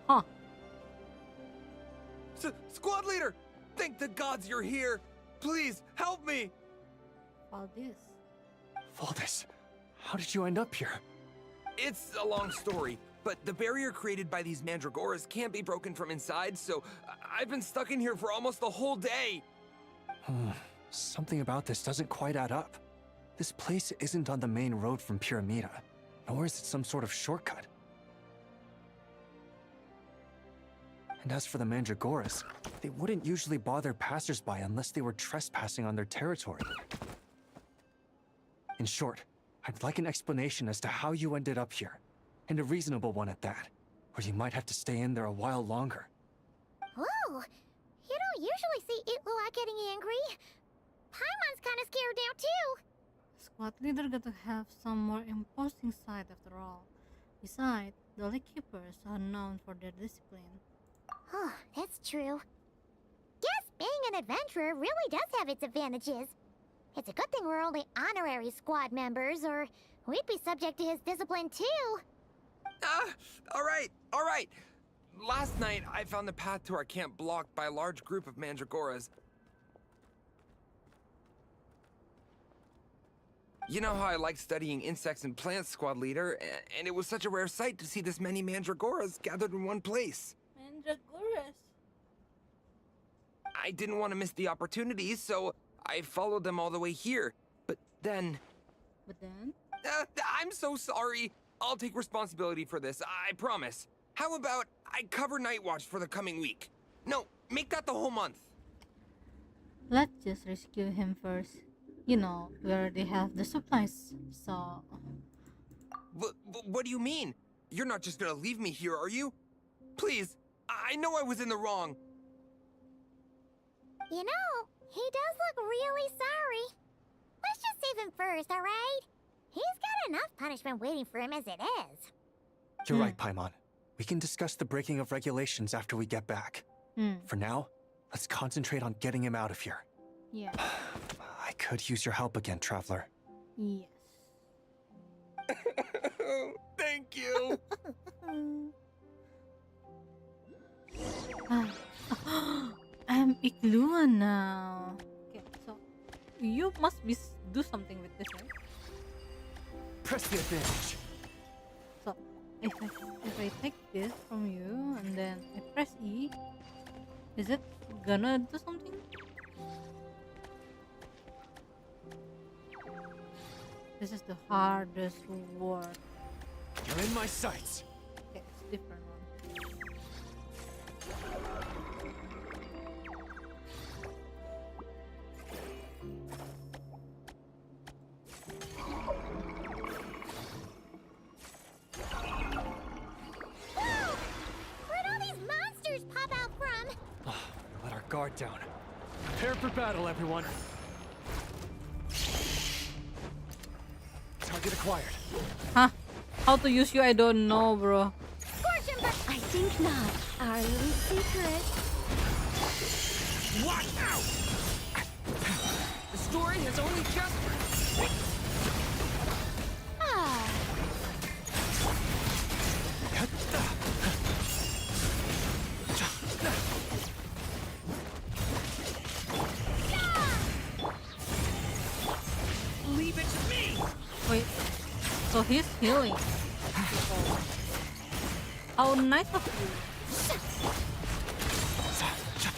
Huh. Squad leader! Thank the gods you're here! Please, help me! All this. Valdez, how did you end up here? It's a long story, but the barrier created by these mandragoras can't be broken from inside, so I've been stuck in here for almost the whole day. Something about this doesn't quite add up. This place isn't on the main road from Pyramida, nor is it some sort of shortcut. And as for the Mandragoras, they wouldn't usually bother passersby unless they were trespassing on their territory. In short, I'd like an explanation as to how you ended up here, and a reasonable one at that, or you might have to stay in there a while longer. Whoa! You don't usually see Itlua getting angry. Paimon's kind of scared now, too. Squad leader got to have some more imposing side after all. Besides, the Lake Keepers are known for their discipline. Oh, that's true. Guess being an adventurer really does have its advantages. It's a good thing we're only honorary squad members, or we'd be subject to his discipline too. All right. Last night, I found the path to our camp blocked by a large group of Mandragoras. You know how I like studying insects and plants, Squad Leader, and it was such a rare sight to see this many Mandragoras gathered in one place. Mandragoras? I didn't want to miss the opportunity, so I followed them all the way here. But then... I'm so sorry. I'll take responsibility for this, I promise. How about I cover Night Watch for the coming week? No, make that the whole month. Let's just rescue him first. You know, we already have the supplies, so... What do you mean? You're not just gonna leave me here, are you? Please, I know I was in the wrong. You know, he does look really sorry. Let's just save him first, alright? He's got enough punishment waiting for him as it is. You're right, Paimon. We can discuss the breaking of regulations after we get back. For now, let's concentrate on getting him out of here. Yeah. I could use your help again, Traveler. Yes. Thank you. I'm Iglua now. Okay, so you must do something with this, right? Press the advantage. So if I take this from you and then I press E, is it gonna do something? This is the hardest word. You're in my sights. Okay, it's different one. Where'd all these monsters pop out from? Let our guard down. Prepare for battle, everyone. Target acquired. Huh? How to use you? I don't know, bro. Scorch him, but I think not. Our little secret. Watch out! The story has only just... ah. Leave it to me! Wait. So he's healing. How nice of you.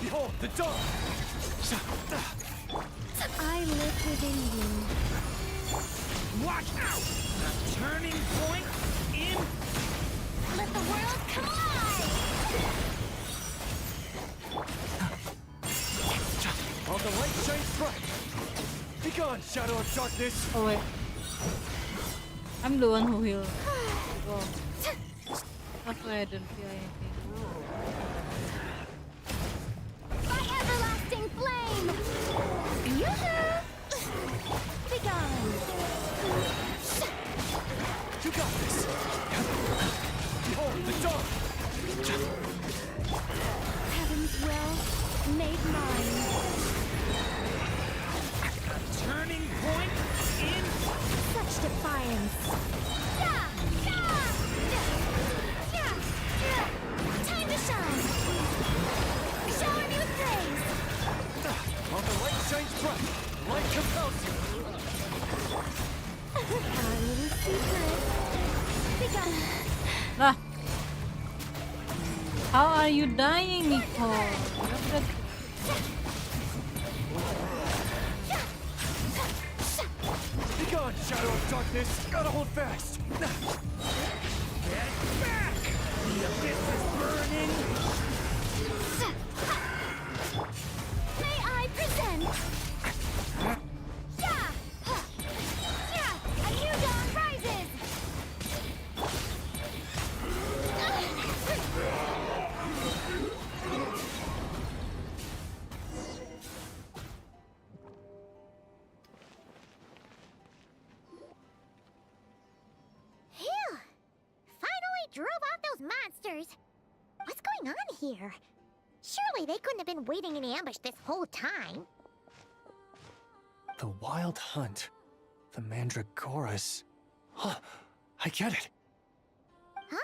Behold, the dawn! I live within you. Watch out! The turning point in... Let the world collide! While the light shines bright. Begone, shadow of darkness! Oh wait. I'm the one who healed. Oh. That's why I didn't feel anything. My everlasting flame! Yoo-hoo! Begone! You got this! Behold, the dawn! Heaven's will made mine. Turning point in... Such defiance. Time to shine! Shower me with praise! While the light shines bright, light compels you! Our little secret. Begone! Ah. How are you dying, Nicole? shadow of darkness, gotta hold fast. Get back! The abyss is burning! May I present? Yeah! Yeah! A new dawn rises! Phew! Finally drove off those monsters! What's going on here? Surely they couldn't have been waiting in ambush this whole time. The Wild Hunt. The Mandragoras. Huh, I get it. Huh?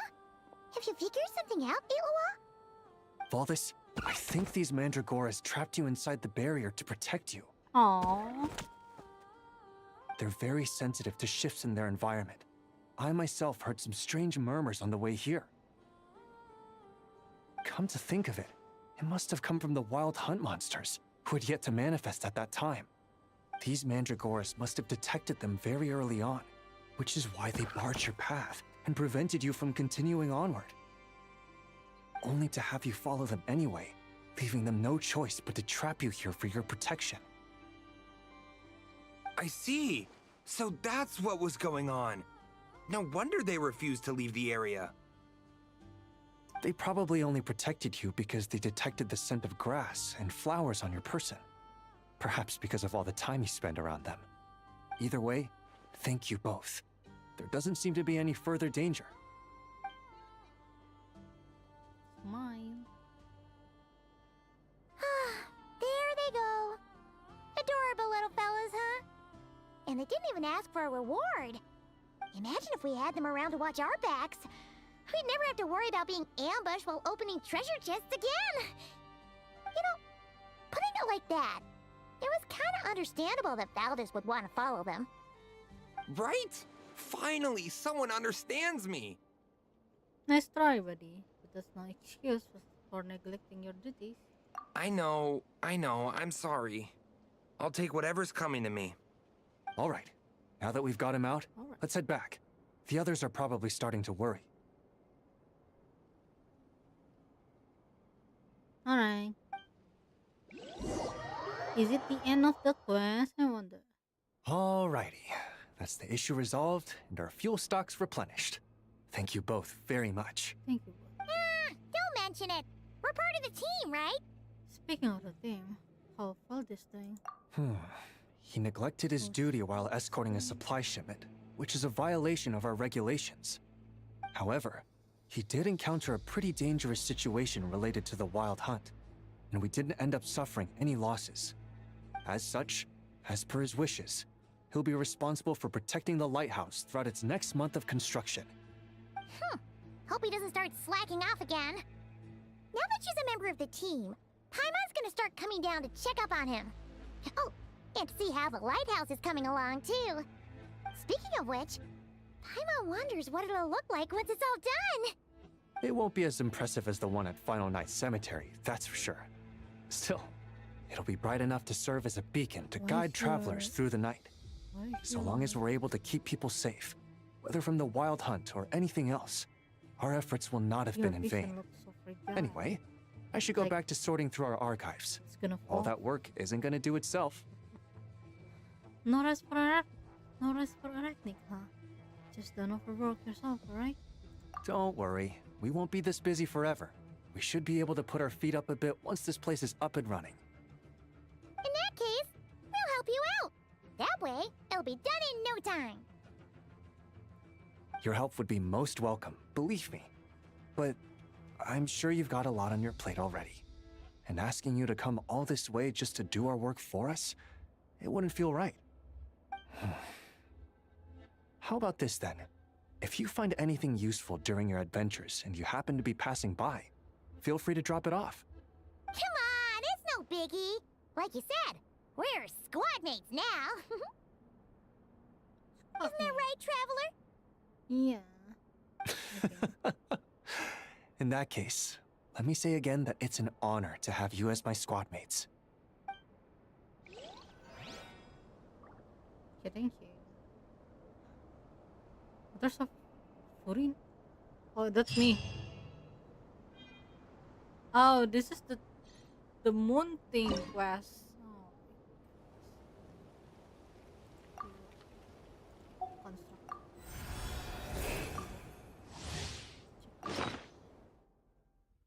Have you figured something out, Iloa? Valdis, I think these Mandragoras trapped you inside the barrier to protect you. Aww. They're very sensitive to shifts in their environment. I myself heard some strange murmurs on the way here. Come to think of it, it must have come from the Wild Hunt monsters, who had yet to manifest at that time. These Mandragoras must have detected them very early on, which is why they barred your path and prevented you from continuing onward. Only to have you follow them anyway, leaving them no choice but to trap you here for your protection. I see. So that's what was going on. No wonder they refused to leave the area. They probably only protected you because they detected the scent of grass and flowers on your person. Perhaps because of all the time you spend around them. Either way, thank you both. There doesn't seem to be any further danger. Mine. There they go. Adorable little fellas, huh? And they didn't even ask for a reward. Imagine if we had them around to watch our backs. We'd never have to worry about being ambushed while opening treasure chests again. You know, putting it like that, it was kind of understandable that Valdis would want to follow them. Right? Finally, someone understands me. Nice try, buddy. But that's no excuse for neglecting your duties. I know. I'm sorry. I'll take whatever's coming to me. All right. Now that we've got him out, Alright. let's head back. The others are probably starting to worry. Alright. Is it the end of the quest? I wonder. Alrighty. That's the issue resolved and our fuel stocks replenished. Thank you both very much. Thank you. Don't mention it. We're part of the team, right? Speaking of the team, how felt this thing? He neglected his duty while escorting a supply shipment, which is a violation of our regulations. However, he did encounter a pretty dangerous situation related to the Wild Hunt, and we didn't end up suffering any losses. As such, as per his wishes, he'll be responsible for protecting the lighthouse throughout its next month of construction. Hope he doesn't start slacking off again. Now that she's a member of the team, Paimon's gonna start coming down to check up on him. Oh, and to see how the lighthouse is coming along, too. Speaking of which, Paimon wonders what it'll look like once it's all done. It won't be as impressive as the one at Final Night Cemetery, that's for sure. Still, it'll be bright enough to serve as a beacon to guide travelers through the night. So long as we're able to keep people safe, whether from the Wild Hunt or anything else, our efforts will not have been in vain. Anyway, I should go back to sorting through our archives. It's gonna All fall. that work isn't gonna do itself. No rest for Arachnic, huh? Just don't overwork yourself, alright? Don't worry, we won't be this busy forever. We should be able to put our feet up a bit once this place is up and running. In that case, we'll help you out. That way, it'll be done in no time. Your help would be most welcome, believe me. But I'm sure you've got a lot on your plate already. And asking you to come all this way just to do our work for us, it wouldn't feel right. How about this then? If you find anything useful during your adventures and you happen to be passing by, feel free to drop it off. Come on, it's no biggie. Like you said, we're squad mates now. Isn't that right, Traveler? Yeah. In that case, let me say again that it's an honor to have you as my squad mates. Okay, thank you. There's a Furin. Oh, that's me. Oh, this is the moon thing quest. Oh my goodness. Construct.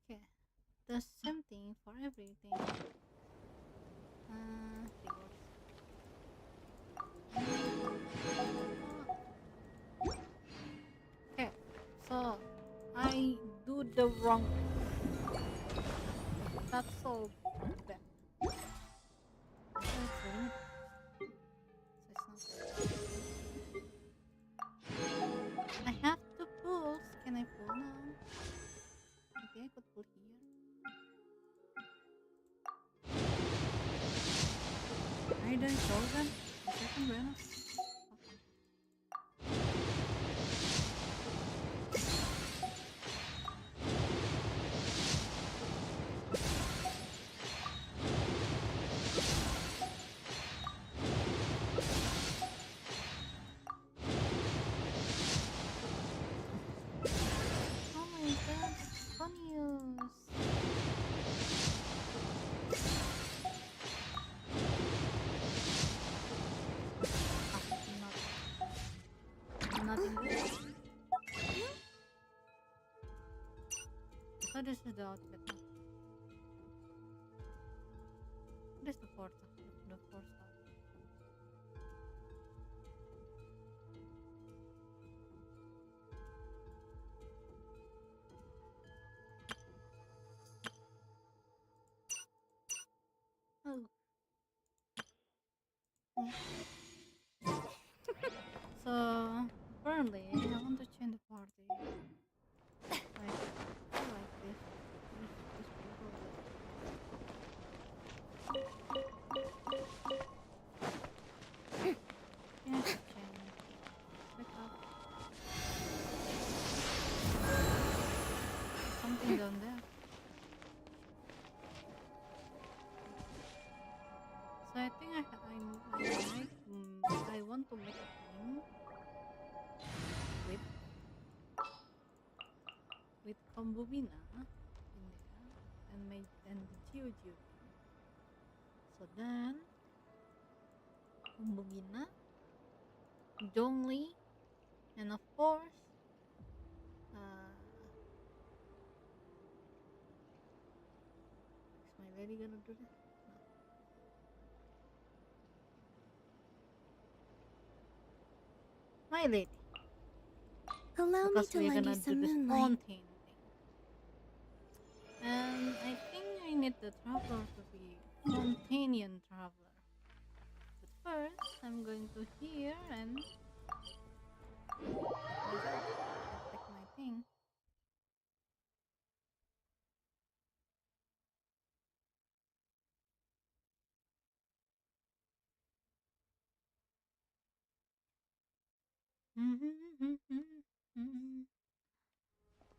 Okay, the same thing for everything. Rewards. Okay, so I do the wrong thing. That's so bad. That's really so it's not. I have two pulls. Can I pull now? I think I could pull here. Are you done show them? The second bueno? Oh my god, it's fun news. Nothing good. So this is the outfit. What is the fourth? The fourth star. Oh. So apparently I want to change the party. Like I like this. This people. Yeah, change. Pick up. Something down there. So I think I want to make a team with Kombubina in there and the Jiu team. So then Kombubina, Zhongli, and of course is my lady gonna do this? No. My lady. Allow me Because to we're lend you gonna do some the moonlight. Fontaine thing. And I think I need the traveler to be Fontainian traveler. But first, I'm going to here and take my thing.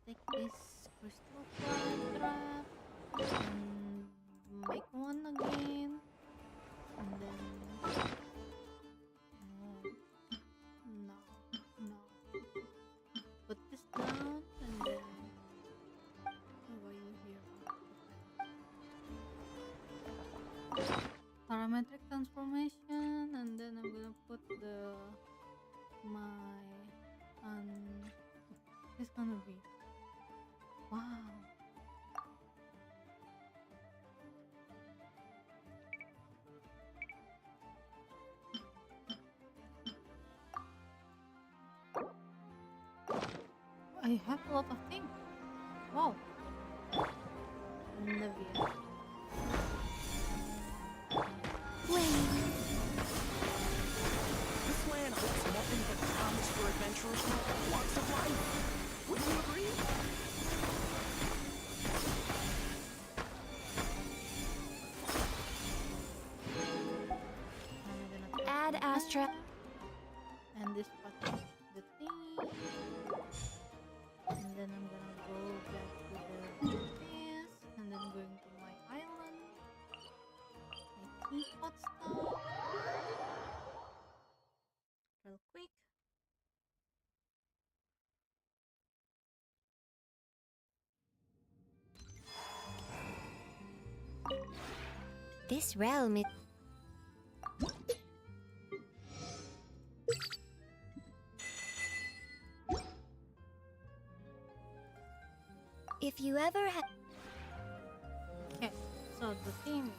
Take this crystal trap and make one again, and then no, no. Put this down and then why are you here? Parametric transformation, and then I'm gonna put my it's gonna be wow. I have a lot of things. Wow. Navia. This land holds nothing but promise for adventurers who walks of life. Wouldn't you agree? Add Astra. And this part is the thing. And then I'm gonna go back to the this, and then going to my island. My teapot stuff. Real quick. This realm is... If you ever have... Okay, so the theme.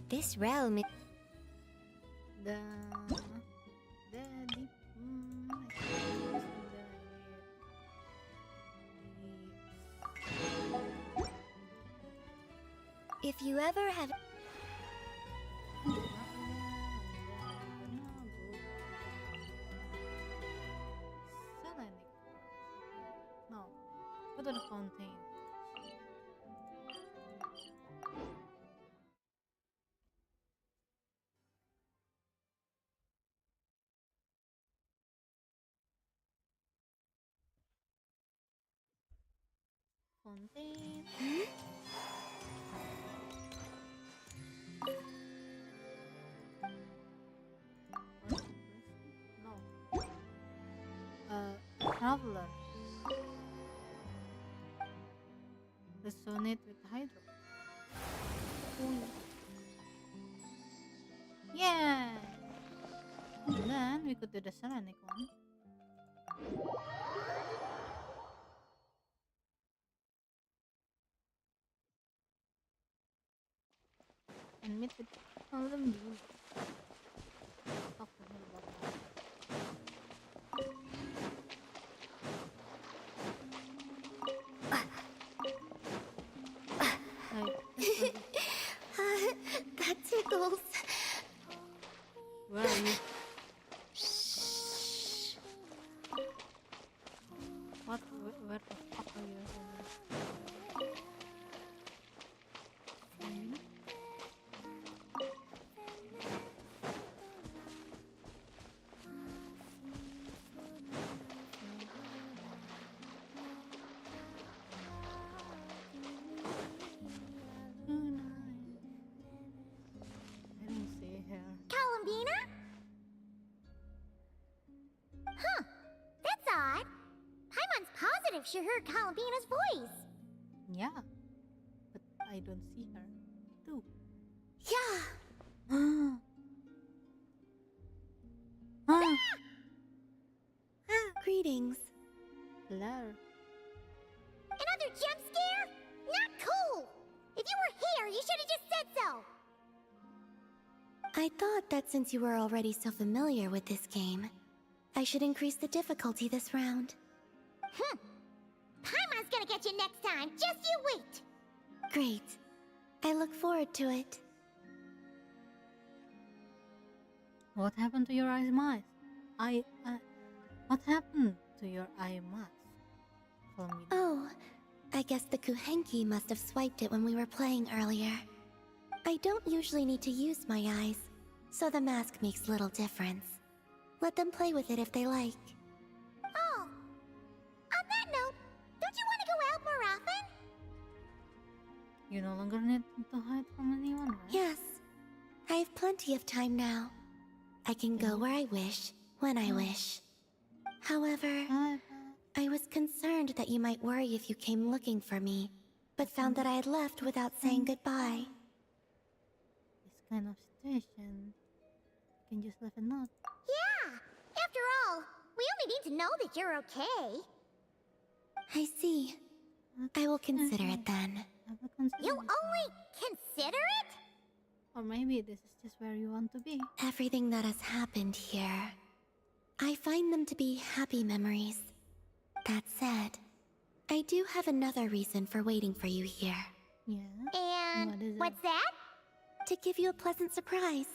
This realm is... The deep. If you ever have... No, go to the fountain. Fountain. What? No. Traveler. Resonate with Hydro. Ooh. Yeah. And then we could do the Serenic one. And meet with all of them. Talk to him about that. Like, that tickles. where are you? What? Where the fuck are you? Hmm? I don't see her. Columbina? Huh. That's odd. Paimon's positive she heard Columbina's voice. Yeah, but I don't see her too. Yeah. Ah, Greetings. hello. Another jump scare? Not cool! If you were here, you should have just said so! I thought that since you were already so familiar with this game, I should increase the difficulty this round. Paimon's gonna get you next time, just you wait! Great. I look forward to it. What happened to your eye mask? What happened to your eye mask? Columbina. Oh, I guess the Kuhenki must have swiped it when we were playing earlier. I don't usually need to use my eyes, so the mask makes little difference. Let them play with it if they like. Oh, on that note, don't you want to go out more often? You no longer need to hide from anyone, right? Yes, I have plenty of time now. I can go where I wish, when I wish. However, I was concerned that you might worry if you came looking for me, but found that I had left without saying goodbye. This kind of situation, you can just leave a note. Yeah! After all, we only need to know that you're okay. I see. I will consider it then. You only consider it? Or maybe this is just where you want to be. Everything that has happened here, I find them to be happy memories. That said, I do have another reason for waiting for you here. Yeah? And What is it? what's that? To give you a pleasant surprise.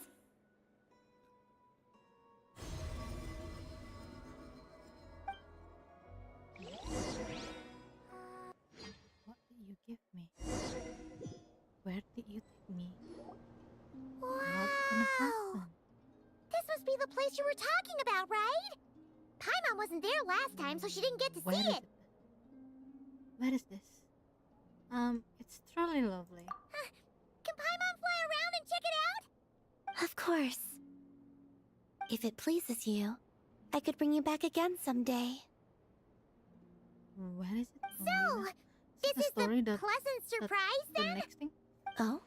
What did you give me? Where did you take me? Wow! What's gonna happen? This must be the place you were talking about, right? Paimon wasn't there last time, so she didn't get to Where see is it. it? Where is this? It's truly lovely. Can Paimon fly around and check it out? Of course. If it pleases you, I could bring you back again someday. Where is it? So, this the is story the that pleasant surprise the then? next thing? Oh?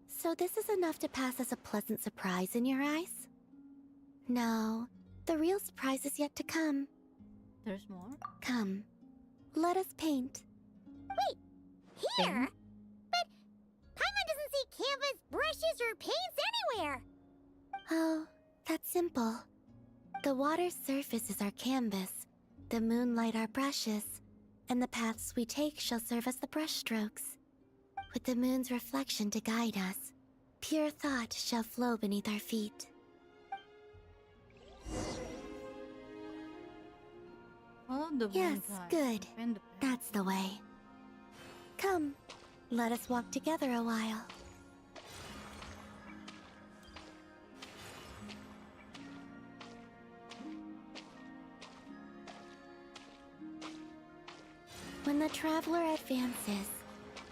So this is enough to pass as a pleasant surprise in your eyes? No, the real surprise is yet to come. There's more? Come, let us paint. Wait, here? Paint? But Paimon doesn't see canvas, brushes, or paints anywhere. Oh, that's simple. The water's surface is our canvas, the moonlight our brushes, and the paths we take shall serve as the brushstrokes. With the moon's reflection to guide us, pure thought shall flow beneath our feet. Follow the moon Yes, guide good. and find the path. That's the way. Come, let us walk together a while. When the traveler advances,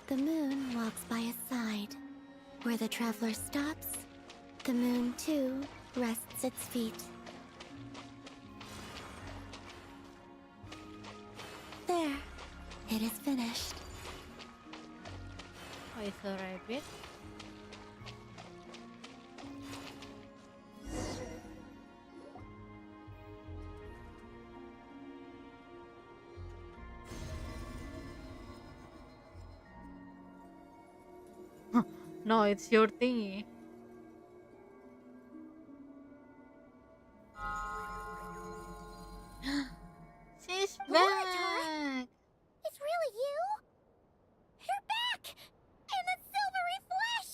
the moon walks by his side. Where the traveler stops, the moon too rests its feet. There, it is finished. Oh, it's a rabbit? No, it's your thingy. She's back! It's really you? You're back! In the silvery flesh!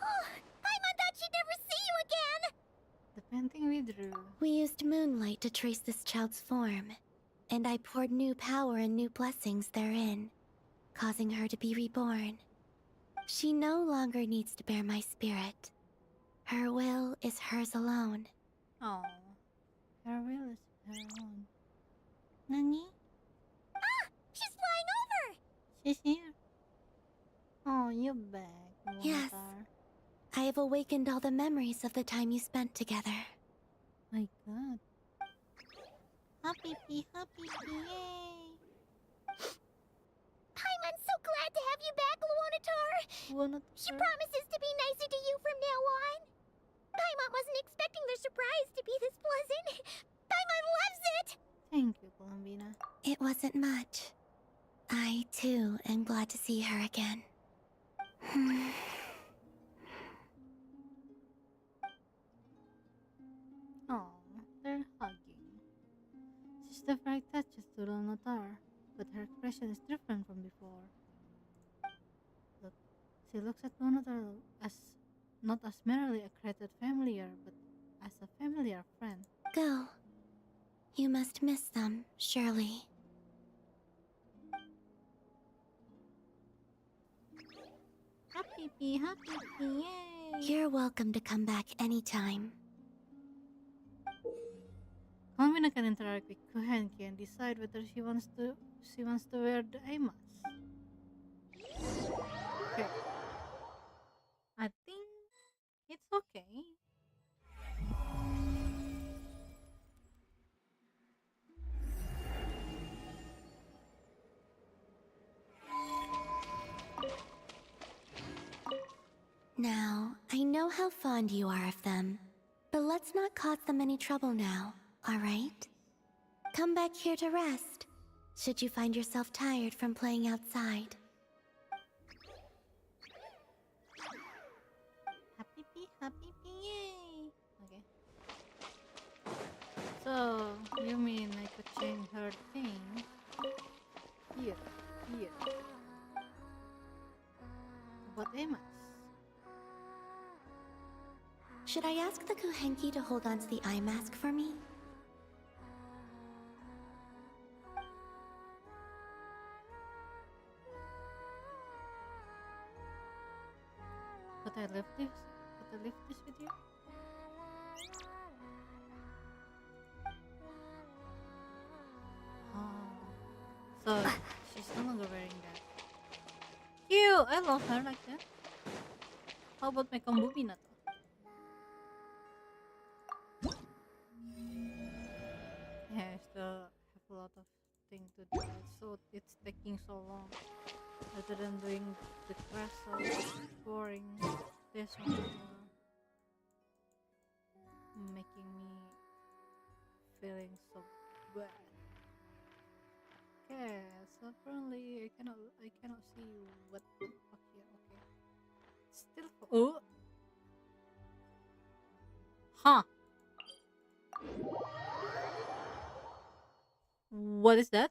Oh, Paimon thought she'd never see you again! The painting we drew. We used moonlight to trace this child's form, and I poured new power and new blessings therein, causing her to be reborn. She no longer needs to bear my spirit. Her will is hers alone. Oh, her will is her own. Nani? Ah! She's flying over! She's here. Oh, you're back, Yes. Monotar. I have awakened all the memories of the time you spent together. My god. Happy pee, yay! Paimon's so glad to have you back, Luonatar! She promises to be nicer to you from now on. Paimon wasn't expecting the surprise to be this pleasant. Paimon loves it! Thank you, Columbina. It wasn't much. I, too, am glad to see her again. Oh, they're hugging. She's the right touches to Lonatar, but her expression is different from before. Look, she looks at Lonatar as not as merely a created familiar, but as a familiar friend. Go. You must miss them, surely. Happy pee, yay! You're welcome to come back anytime. Columbina can interact with Kuhenki and decide whether she wants to wear the eye mask. Okay. I think it's okay. Now, I know how fond you are of them, but let's not cause them any trouble now, alright? Come back here to rest, should you find yourself tired from playing outside. Happy pee, yay! Okay. So, you mean I could change her thing? Here. What am I? Should I ask the Kuhenki to hold on to the eye mask for me? Could I lift this? Could I lift this with you? Oh. So, she's no longer wearing that. Cute! I love her like that. How about my Kambubina to? have a lot of things to do, so it's taking so long. Rather than doing the quest, so boring. This one is making me feeling so bad. Okay, so apparently I cannot see what the fuck here. Okay, still oh, huh? What is that?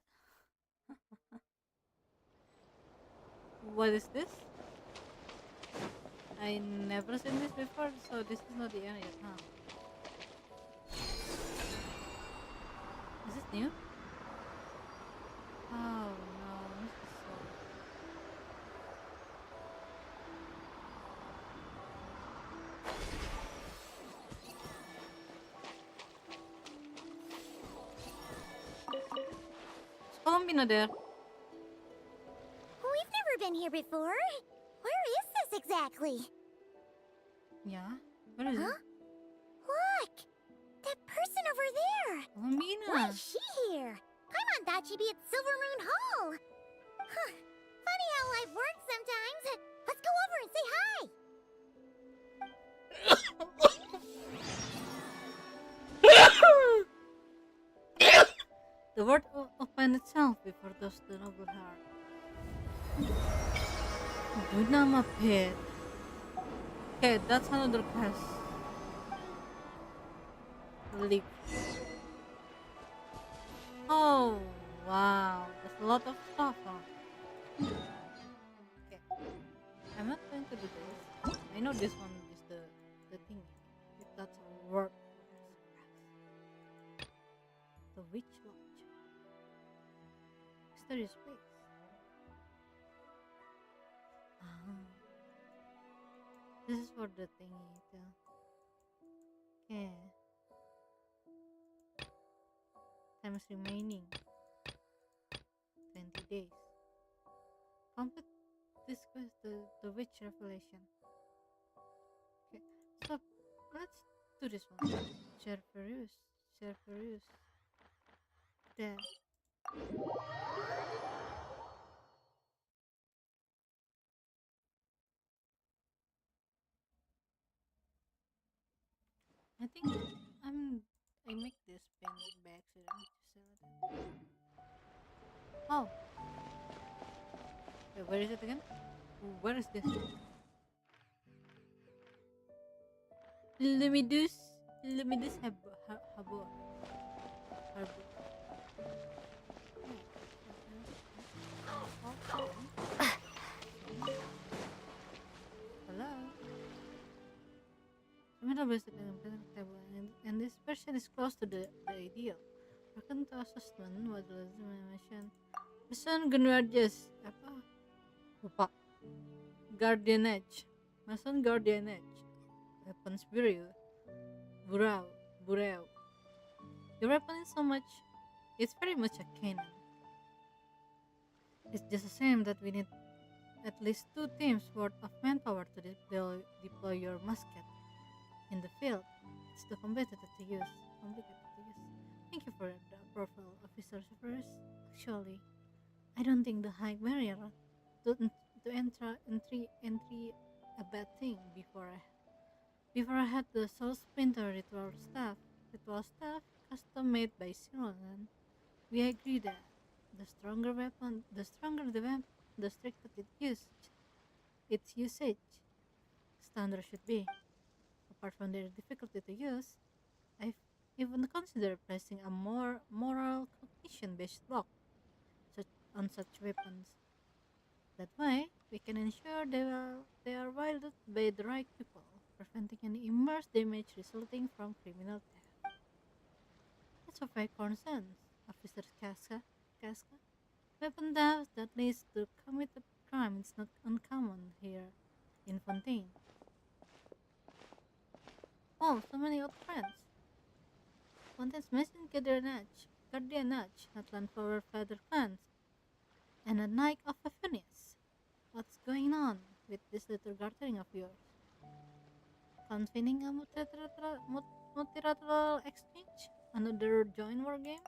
What is this? I never seen this before, so this is not the end yet, huh? Is this new? Oh no, this is so. Is Columbina there? We've never been here before. Where is this exactly? Yeah. Where is Huh? it? Look! That person over there! Why Columbina. is she here? I thought she'd be at Silver Moon Hall. Huh. Funny how life works sometimes. Let's go over and say hi. The world opened itself before those the noble heart. Dunama Pit. Okay, that's another quest. Leap. Oh wow, there's a lot of stuff. Huh? Okay, I'm not going to do this. I know this one is the thing. If that's a word. The Witch Lodge. Mysterious place. Ah, this is for the thingy. Okay. Time is remaining. 20 days. Complete this quest, the Witch Revelation. Okay, so let's do this one. Cerberus. Cerberus. There. I think I make this pen by accident. Just say like that. Oh, wait, where is it again? Where is this? Lumidus, Lumidus Harbor. Harbor. Hello. Middle basic and table, and this version is close to the ideal. According to assessment, what was mentioned? Mission Gunwardius apa? Lupa. Guardianage. Mason Guardianage. Weapons Bureau. Burao. Burao. Your weapon is so much. It's very much a cannon. It's just a shame that we need at least 2 teams worth of manpower to deploy your musket in the field. It's too complicated to use. Thank you for the approval, Officer Severus. Actually, I don't think the high barrier to entry a bad thing before I had the Soul Splinter ritual staff custom made by Silonan. We agree that the stronger the weapon, the stricter its usage standard should be. Apart from their difficulty to use, I've even considered placing a more moral cognition-based lock on such weapons. That way, we can ensure they are wielded by the right people, preventing any immense damage resulting from criminal theft. That's of my concerns, Officer Casca. Weapon theft that leads to committed crime is not uncommon here in Fontaine. Oh, so many old friends. Fontaine's missing Guardianage, not Landflower Feather clans, and a Knight of Phineas. What's going on with this little gathering of yours? Convening a multilateral exchange? Another joint war game?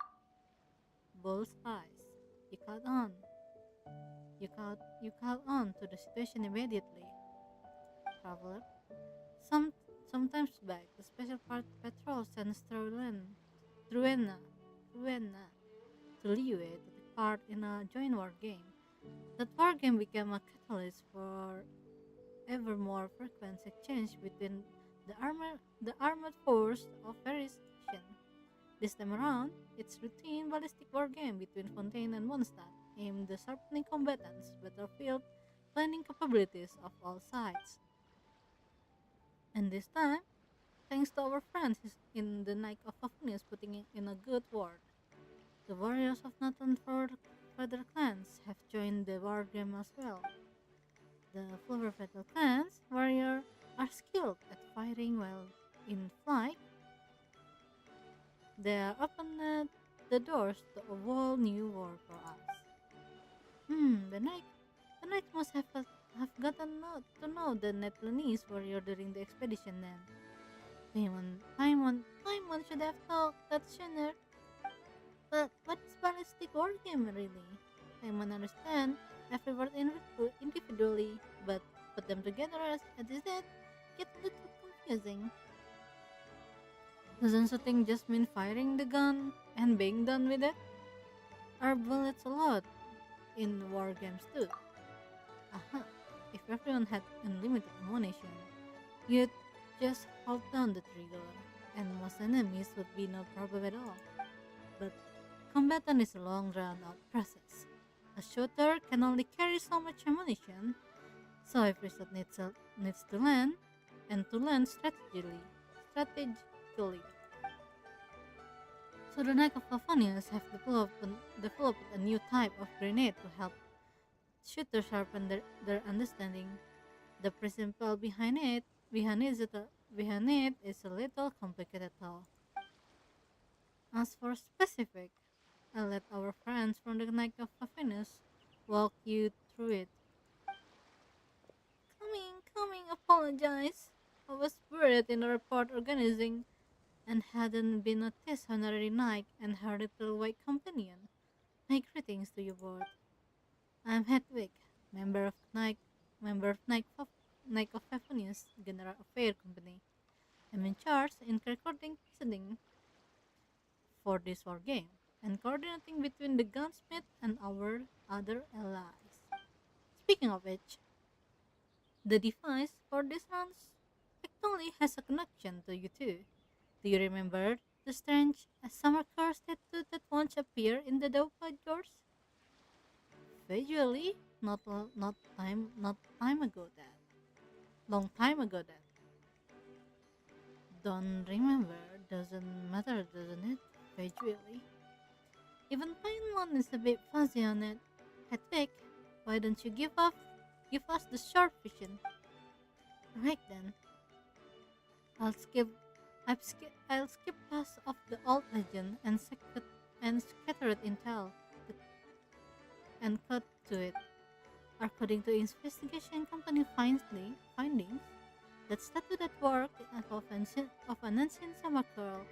bullseyes. You caught on to the situation immediately, traveler. Some sometimes back, the special part patrol sends Truena, Truena to Liyue to take part in a joint war game. That war game became a catalyst for ever more frequent exchange between the armored force of various nations. This time around, it's routine ballistic war game between Fontaine and Mondstadt, aimed at sharpening combatants' battlefield planning capabilities of all sides. And this time, thanks to our friends in the Night of Favonius putting in a good word, the warriors of Nathan Feather clans have joined the war game as well. The Flower Petal clans warrior are skilled at fighting while in flight. They are opened the doors to a whole new world for us. The knight must have gotten to know the Netherlands warrior during the expedition then. Paimon should have thought that sooner. But what is ballistic war game really? Paimon understand every word individually, but put them together as is that get a little confusing. Doesn't shooting just mean firing the gun and being done with it? Are bullets allowed in war games too? Aha! If everyone had unlimited ammunition, you'd just hold down the trigger, and most enemies would be no problem at all. But combatant is a long drawn out process. A shooter can only carry so much ammunition, so every shot needs to land, and to land strategically. So the Knight of Favonius have developed a new type of grenade to help shooters sharpen their understanding. The principle behind it is a little complicated though. As for specific, I'll let our friends from the Knight of Favonius walk you through it. Coming, apologize. I was buried in a report organizing and hadn't been noticed honorary knight and her little white companion. My greetings to you both. I'm Hedwig, member of Knight, member of Knight of Favonius General Affair Company. I'm in charge in recording proceeding for this war game and coordinating between the gunsmith and our other allies. Speaking of which, the device for this rounds actually has a connection to you too. Do you remember the strange summer curse tattoo that once appeared in the Dovepad doors? Visually, not time ago that. Long time ago that. Don't remember, doesn't matter, doesn't it? Visually. Even Paimon is a bit fuzzy on it. Hedwig, why don't you give us the short vision? Right then. I'll skip I'll skip past of the old legend and scattered intel and cut to it. According to investigation company findings, that statue that worked of an ancient Samakal,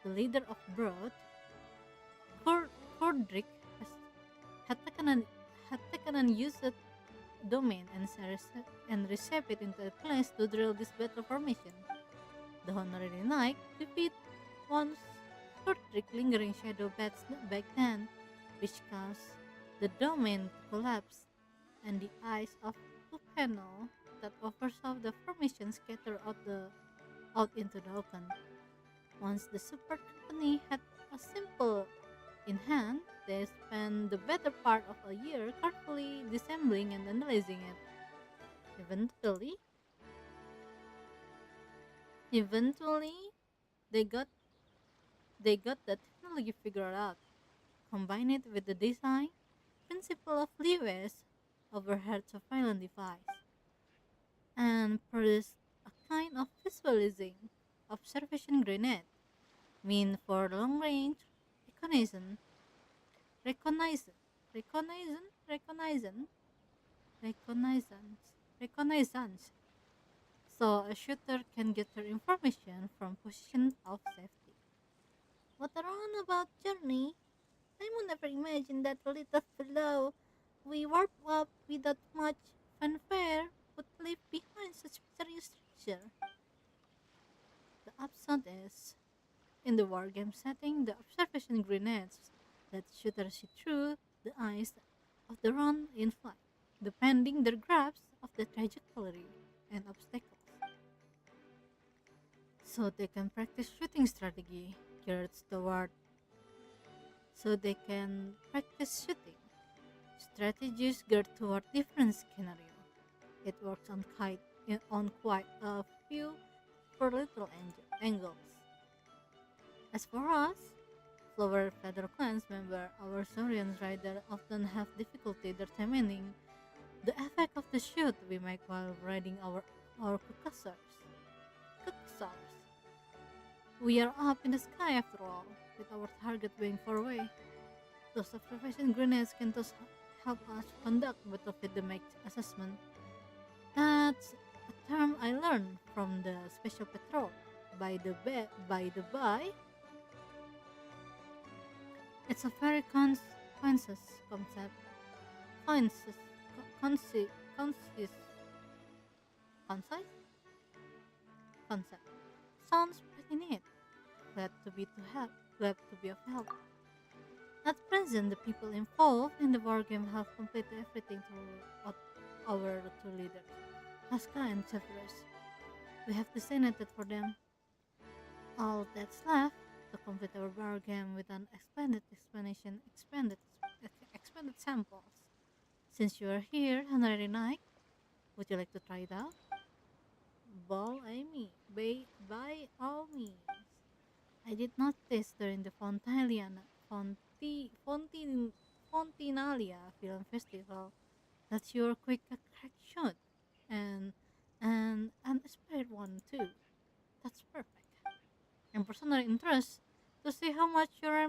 the leader of Broad, Kordrik had taken an used domain and reshaped it into a place to drill this battle formation. The honorary knight defeat once Kordrik lingering shadow bats back then, which caused the domain to collapse, and the eyes of the panel that oversaw the formation scattered out into the open. Once the support company had a simple in hand, they spent the better part of a year carefully disassembling and analyzing it. Eventually, eventually, they got the technology figured out, combine it with the design principle of Lewis overhead surveillance device, and produced a kind of visualizing observation grenade meant for long range reconnaissance, reconnaissance, reconnaissance, reconnaissance, reconnaissance, reconnaissance, so a shooter can get their information from position of safety. What a roundabout journey! I would never imagine that the little fellow we warp up without much fanfare would leave behind such mysterious treasure. The upside is, in the wargame setting, the observation grenades let shooters see through the eyes of the run in flight, depending their grasp of the trajectory and obstacles. So they can practice shooting strategy geared toward so they can practice shooting strategies geared toward different scenario. It works on quite a few per little angles. As for us, Flower Feather Clans member, our Saurian rider often have difficulty determining the effect of the shoot we make while riding our Cucussars. We are up in the sky after all, with our target being far away. Those observation grenades can thus help us conduct battlefield damage assessment. That's a term I learned from the Special Patrol. By the by, it's a very conscious concept. Conscious, concise, concise, concise concept. Sounds pretty neat. Glad to be to help. Glad to be of help. At present, the people involved in the war game have completed everything to our two leaders, Haska and Severus. We have designated for them. All that's left to complete our war game with an expanded samples. Since you are here, Honorary Knight, would you like to try it out? By all means. I did notice during the Fontinalia Film Festival that you're quick at crack shot and an inspired one too. That's perfect. And personal interest to see how much your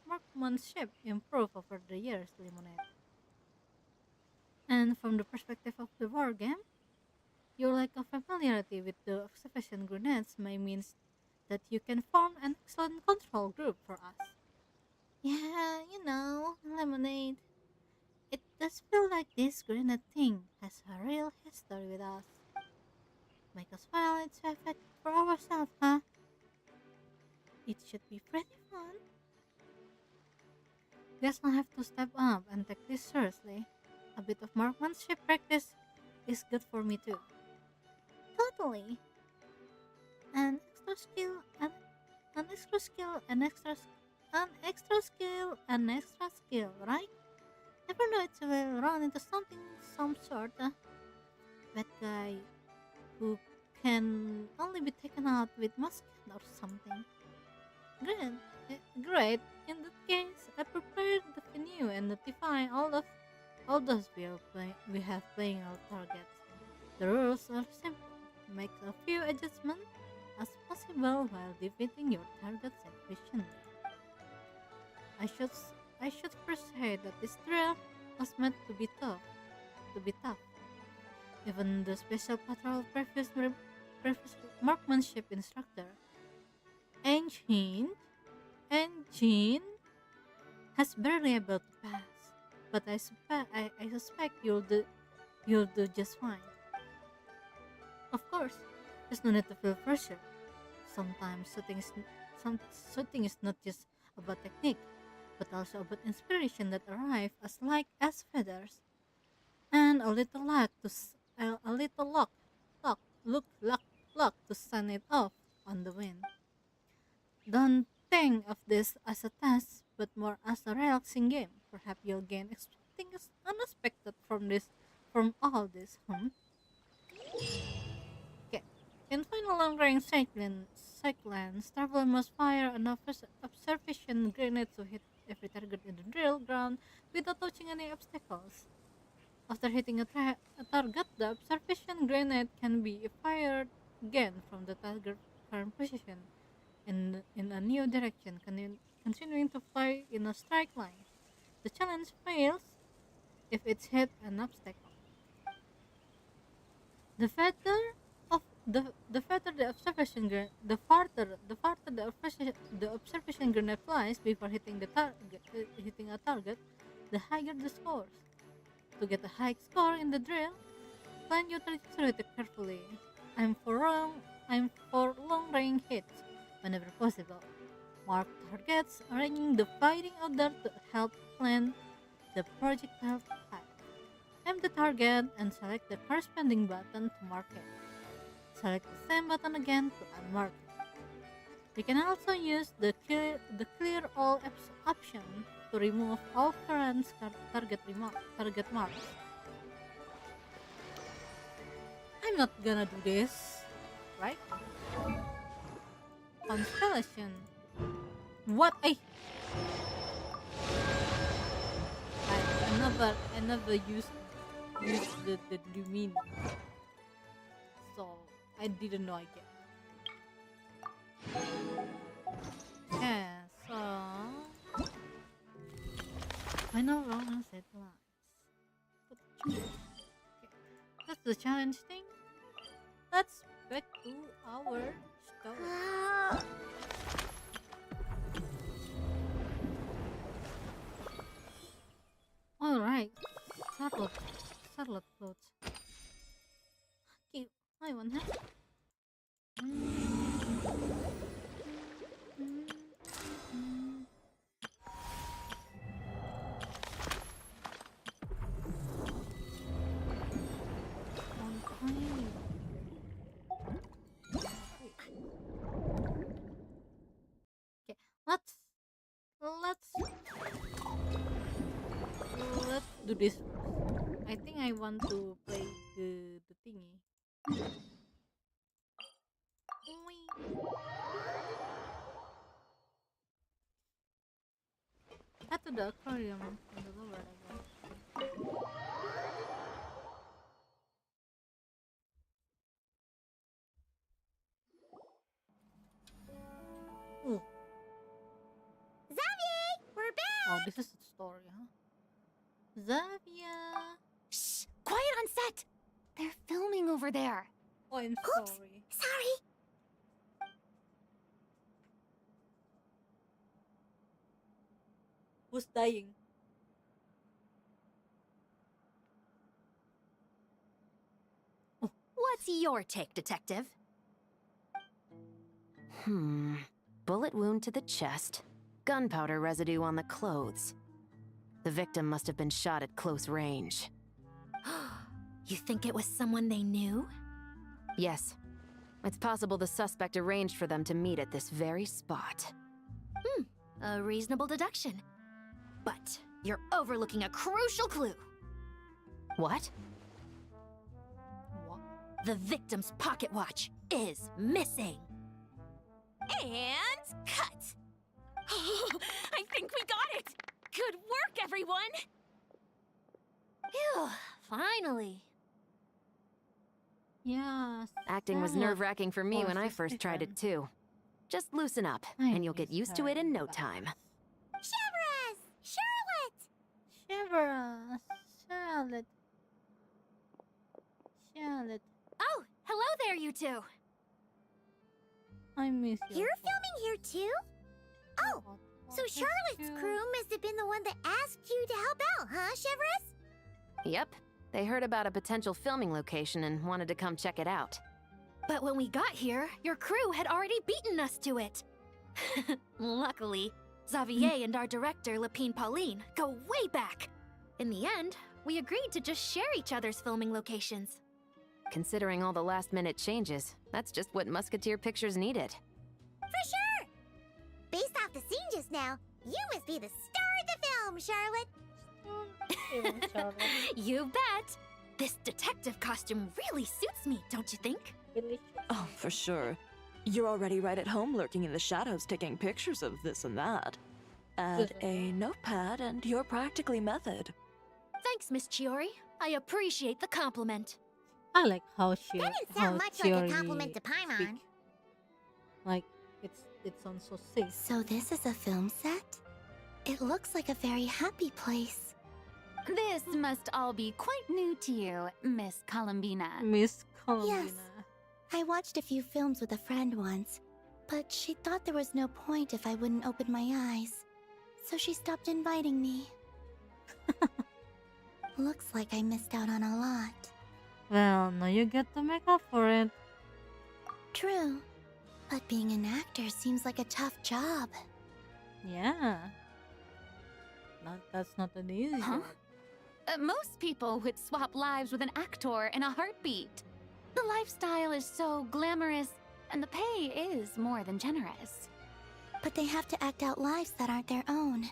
marksmanship improved over the years, Limonette. And from the perspective of the war game, your lack of familiarity with the observation grenades may means that you can form an excellent control group for us. Yeah, Lemonade. It does feel like this grenade thing has a real history with us. Make us file its effect for ourselves, huh? It should be pretty fun. Guess I'll have to step up and take this seriously. A bit of marksmanship practice is good for me too. Totally. An extra skill, an extra skill, an extra skill, right? Never know it will run into some sort of bad guy who can only be taken out with musket or something. Great, great. In that case, I prepared the venue and notify all those we have playing our targets. The rules are simple. Make a few adjustments as possible while defeating your targets efficiently. I should I should first say that this drill was meant to be tough. Even the special patrol previous marksmanship instructor, Engine, Engine, has barely able to pass. But I suspect you'll do just fine. Of course, there's no need to feel pressure. Sometimes shooting is not just about technique, but also about inspiration that arrive as light as feathers, and a little luck a little luck, look, luck to send it off on the wind. Don't think of this as a test, but more as a relaxing game. Perhaps you'll gain something unexpected from all this, hmm? Okay. In final long-range cyclone, Traveler must fire an observation grenade to hit every target in the drill ground without touching any obstacles. After hitting a target, the observation grenade can be fired again from the target current position in a new direction, continuing to fly in a straight line. The challenge fails if it's hit an obstacle. The feather the fatter the observation the observation grenade flies before hitting hitting a target, the higher the scores. To get a high score in the drill, plan your trajectory carefully. I'm for long range hits whenever possible. Mark targets, arranging the fighting order to help plan the projectile path. Aim the target and select the corresponding button to mark it. Select the same button again to unmark it. You can also use the clear all option to remove all current target marks. I'm not gonna do this, right? Constellation. What I never used the Lumine, so I didn't know I get. Yeah, so I know wrong satellites. Okay, that's the challenge thing. Let's back to our story. Alright, satellite floats. Okay, I want that. Okay, let's do this first. I think I want to play the thingy. Head to the aquarium on the lower level. Oh. Xavier, we're back! Oh, this is the story, huh? Xavier! Shh! Quiet on set! They're filming over there. Oh, I'm Oops, sorry. sorry. Who's dying? What's your take, Detective? Bullet wound to the chest. Gunpowder residue on the clothes. The victim must have been shot at close range. You think it was someone they knew? Yes. It's possible the suspect arranged for them to meet at this very spot. A reasonable deduction. But you're overlooking a crucial clue. What? What? The victim's pocket watch is missing. And cut! I think we got it! Good work, everyone! Phew, finally. Yeah. Acting was nerve-wracking for me when I first tried it too. Just loosen up, and you'll get used to it in no time. Shivers! Charlotte! Charlotte. Oh, hello there, you two. I miss you. You're filming here too? Oh, so Charlotte's crew must have been the one that asked you to help out, huh, Shivers? Yep. They heard about a potential filming location and wanted to come check it out. But when we got here, your crew had already beaten us to it. Luckily, Xavier and our director, Lapine Pauline, go way back. In the end, we agreed to just share each other's filming locations. Considering all the last-minute changes, that's just what Musketeer Pictures needed. For sure! Based off the scene just now, you must be the star of the film, Charlotte! You bet! This detective costume really suits me, don't you think? Oh, for sure. You're already right at home lurking in the shadows taking pictures of this and that. Add a notepad and you're practically method. Thanks, Miss Chiori. I appreciate the compliment. I like how she. That didn't sound much like a compliment to Paimon. Like it sounds so safe. So this is a film set? It looks like a very happy place. This must all be quite new to you, Miss Columbina. Miss Columbina. Yes. I watched a few films with a friend once, but she thought there was no point if I wouldn't open my eyes. So she stopped inviting me. Looks like I missed out on a lot. Well, now you get to make up for it. True. But being an actor seems like a tough job. Yeah. That's not an easy job. Most people would swap lives with an actor in a heartbeat. The lifestyle is so glamorous, and the pay is more than generous. But they have to act out lives that aren't their own,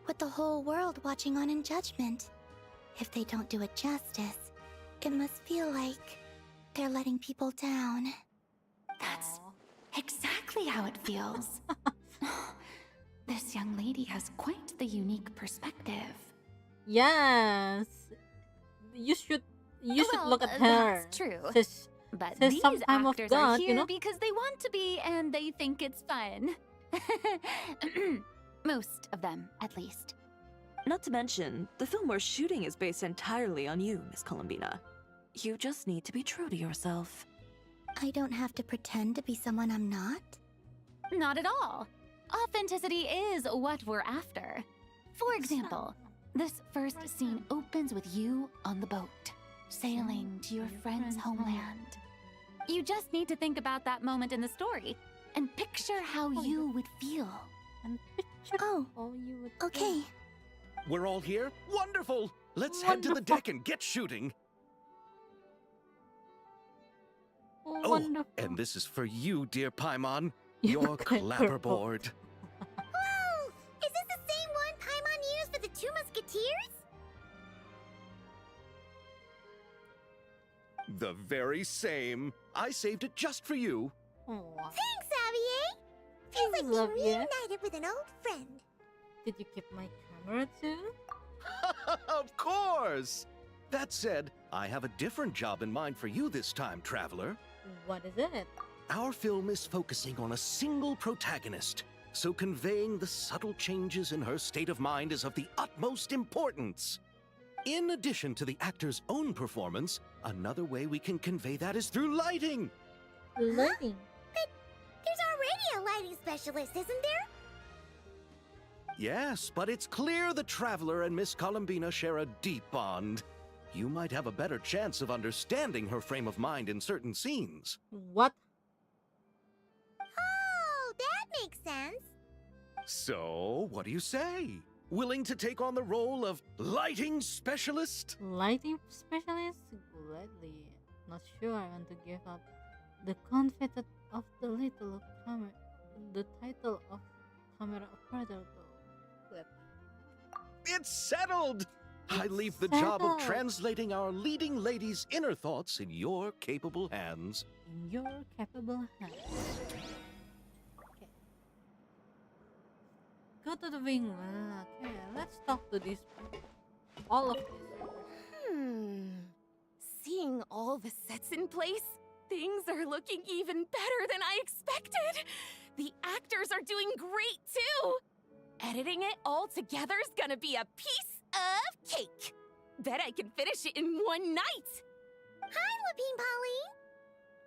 with the whole world watching on in judgment. If they don't do it justice, it must feel like they're letting people down. That's exactly how it feels. This young lady has quite the unique perspective. Yes. You should look at her. That's true. She's But There's these some time of actors God, are here you know? because they want to be and they think it's fun. Most of them, at least. Not to mention, the film we're shooting is based entirely on you, Miss Columbina. You just need to be true to yourself. I don't have to pretend to be someone I'm not? Not at all. Authenticity is what we're after. For example, this first scene opens with you on the boat, sailing to your friend's homeland. You just need to think about that moment in the story and picture how you would feel. And picture Oh, how you would okay. We're all here? Wonderful! Let's head to the deck and get shooting. Oh, Wonderful. and this is for you, dear Paimon. Your Your clapperboard. Whoa! Is this the same one Paimon used for the Two Musketeers? The very same. I saved it just for you. Aw. Thanks, Xavier! Feels like Love being ya. reunited with an old friend. Did you keep my camera too? Of course! That said, I have a different job in mind for you this time, Traveler. What is it? Our film is focusing on a single protagonist, so conveying the subtle changes in her state of mind is of the utmost importance. In addition to the actor's own performance, another way we can convey that is through lighting. Lighting. But there's already a lighting specialist, isn't there? Yes, but it's clear the Traveler and Miss Columbina share a deep bond. You might have a better chance of understanding her frame of mind in certain scenes. What? Oh, that makes sense. So, what do you say? Willing to take on the role of lighting specialist? Lighting specialist? Gladly. Not sure I want to give up the confidant of the little camera. The title of camera operator though. Gladly. It's settled! I leave the job of translating our leading lady's inner thoughts in your capable hands. In your capable hands. Okay. Go to the wing. Okay, let's talk to these people. All of this. Seeing all the sets in place, things are looking even better than I expected. The actors are doing great too. Editing it all together is gonna be a piece of cake. Bet I can finish it in one night. Hi,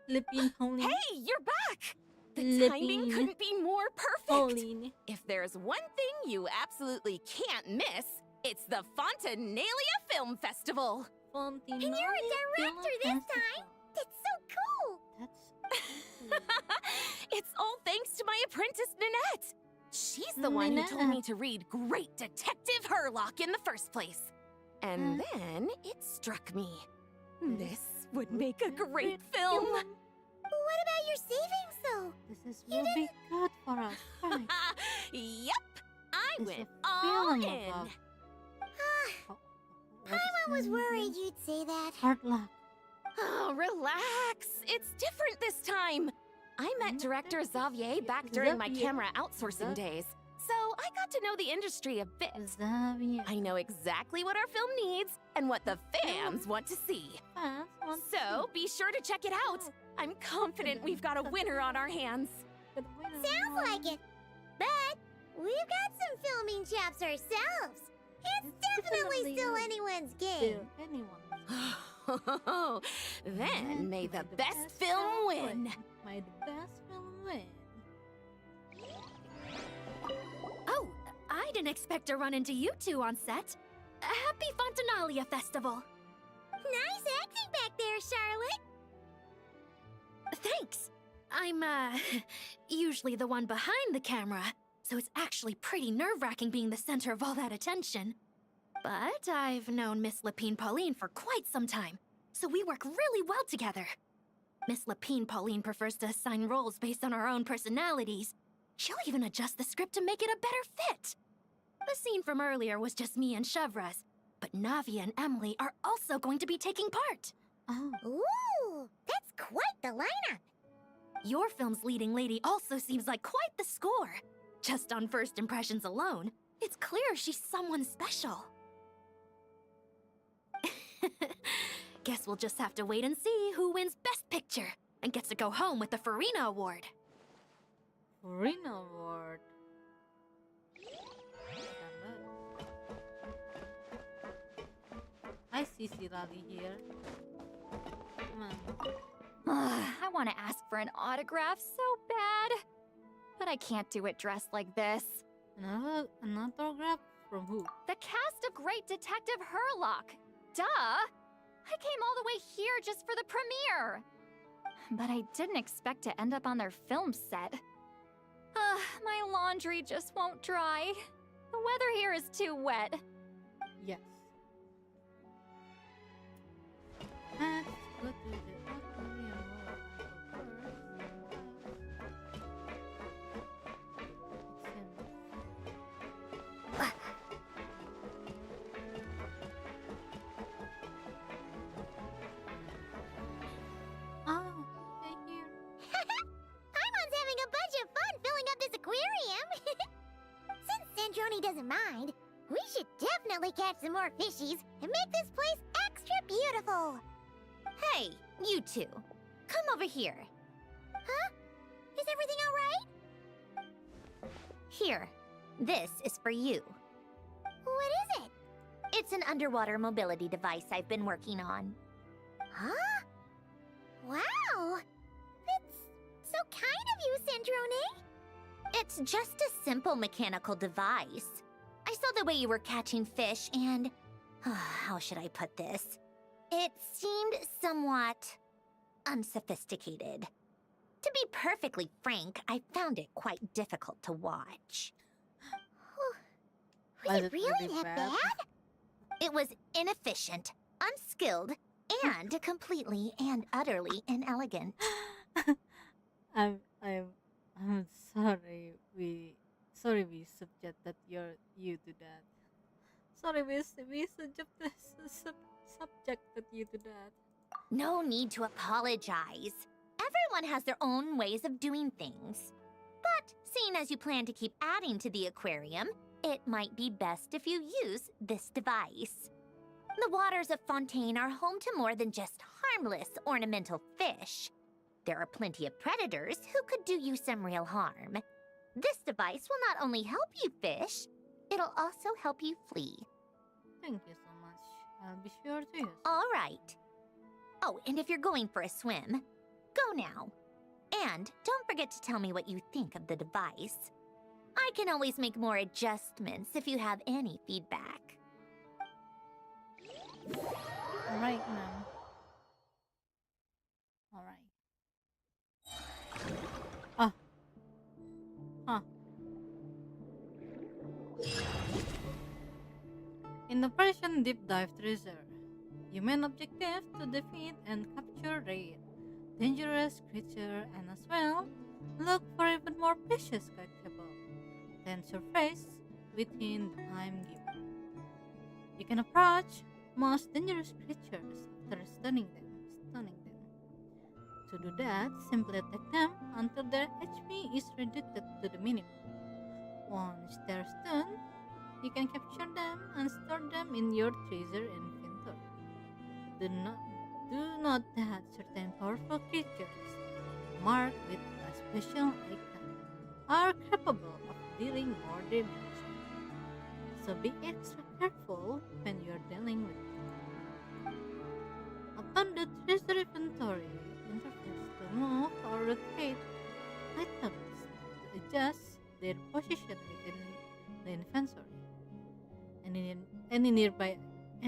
Lippin Pauline. Hey, you're back. The Lippin' timing couldn't be more perfect. Pauline. If there's one thing you absolutely can't miss, it's the Fontanelia Film Festival. And you're a director this time. That's so cool. That's It's all thanks to my apprentice, Nanette. She's the one who told me to read Great Detective Herlock in the first place. And then it struck me. This would make a great film. What about your savings, though? This is will be good for us. Right. Yep, I It's went a all film in. about- Paimon was worried you'd say that. Hard luck. Oh, relax. It's different this time. I met director Xavier back during my Xavier. camera outsourcing days, so I got to know the industry a bit. Xavier. I know exactly what our film needs and what the fans want to see. Fans want to So be sure to check it out. I'm confident we've got a winner on our hands. see. Sounds like it. But we've got some filming chops ourselves. It's definitely still anyone's game. Still anyone. Oh, then may the best film win. May the best film win. Oh, I didn't expect to run into you two on set. Happy Fontanalia Festival. Nice acting back there, Charlotte. Thanks. I'm, usually the one behind the camera, so it's actually pretty nerve-wracking being the center of all that attention. But I've known Miss Lapine Pauline for quite some time, so we work really well together. Miss Lapine Pauline prefers to assign roles based on our own personalities. She'll even adjust the script to make it a better fit. The scene from earlier was just me and Chevres, but Navi and Emily are also going to be taking part. Oh. Ooh, that's quite the lineup. Your film's leading lady also seems like quite the score. Just on first impressions alone, it's clear she's someone special. Guess we'll just have to wait and see who wins Best Picture and gets to go home with the Farina Award. Farina Award. I see Silali here. Come on. I want to ask for an autograph so bad. But I can't do it dressed like this. An autograph from who? The cast of Great Detective Herlock. Duh! I came all the way here just for the premiere. But I didn't expect to end up on their film set. My laundry just won't dry. The weather here is too wet. Yes. Let's go to the aquarium Oh, thank you. Paimon's having a bunch of fun filling up this aquarium. Since Sandrone doesn't mind, we should definitely catch some more fishies and make this place extra beautiful. Hey, you two. Come over here. Huh? Is everything all right? Here. This is for you. What is it? It's an underwater mobility device I've been working on. Huh? Wow! That's so kind of you, Sandrone. It's just a simple mechanical device. I saw the way you were catching fish and... how should I put this? It seemed somewhat... unsophisticated. To be perfectly frank, I found it quite difficult to watch. Was it really that bad? It was inefficient, unskilled, and completely and utterly inelegant. I'm sorry. We subjected you to that. Sorry, we subjected you to that. No need to apologize. Everyone has their own ways of doing things. But seeing as you plan to keep adding to the aquarium, it might be best if you use this device. The waters of Fontaine are home to more than just harmless ornamental fish. There are plenty of predators who could do you some real harm. This device will not only help you fish, it'll also help you flee. Thank you so much. I'll be sure to use it. All right. Oh, and if you're going for a swim, go now. And don't forget to tell me what you think of the device. I can always make more adjustments if you have any feedback. Alright, ma'am. Alright. Huh. In Operation Deep Dive Treasure, your main objective to defeat and capture Raid, dangerous creature, and as well, look for even more precious collectible, then surface within the time given. You can approach most dangerous creatures after stunning them. To do that, simply attack them until their HP is reduced to the minimum. Once they're stunned, you can capture them and store them in your treasure inventory. Do note that certain powerful creatures, marked with a special icon, are capable of dealing more damage. So be extra careful when you're dealing with them. Open the treasure inventory interface to move or rotate items to adjust their position within the inventory. Any, any nearby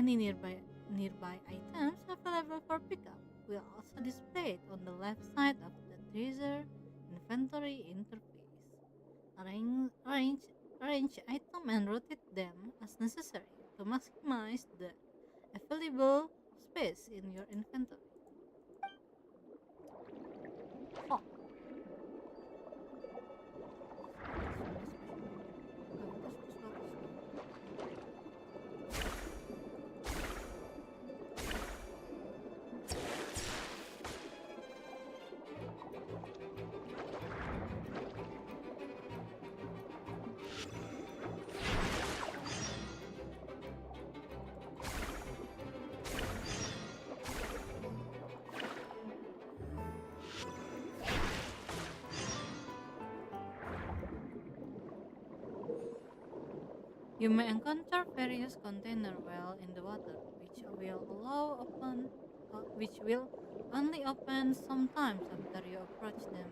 nearby items available for pickup will also display it on the left side of the treasure inventory interface. Arrange, arrange items and rotate them as necessary to maximize the available space in your inventory. Oh, you may encounter various container well in the water, which will only open sometimes after you approach them.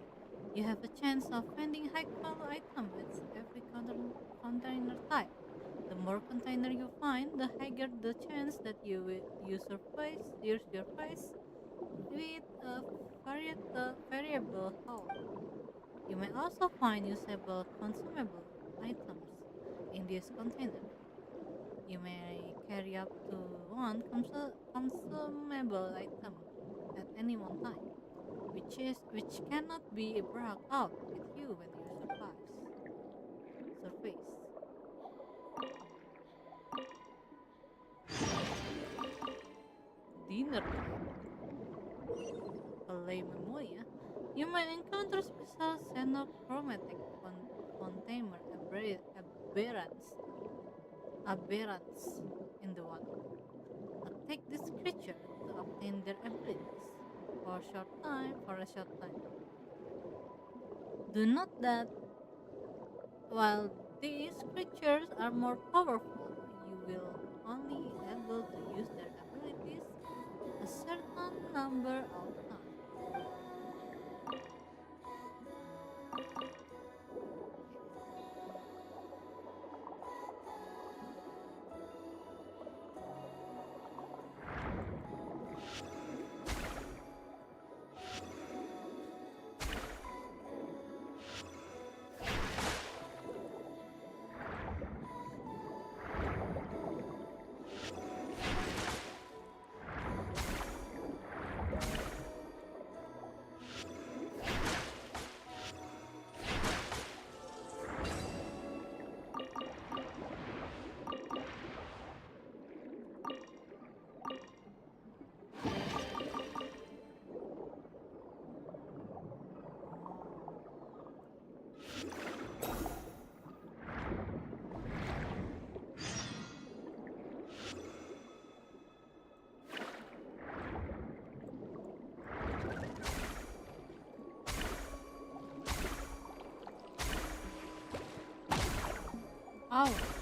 You have a chance of finding high-value items with every container type. The more container you find, the higher the chance that you will use your face with a variable haul. You may also find usable consumable items in this container. You may carry up to one consumable item at any one time, which cannot be brought out with you when you surface. Dinner time. Play Memoria. You may encounter special xenochromatic container aberrants in the water. Attack this creature to obtain their abilities for a short time. Do note that while these creatures are more powerful, you will only able to use their abilities a certain number of times. Oh.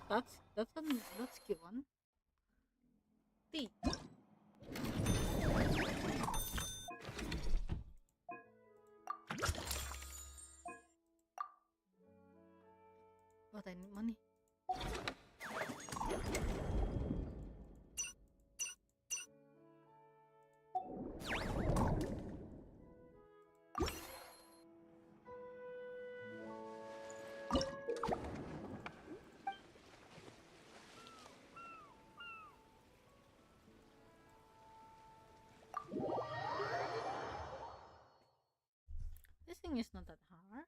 That's cute one. Tea. But I need money. This thing is not that hard.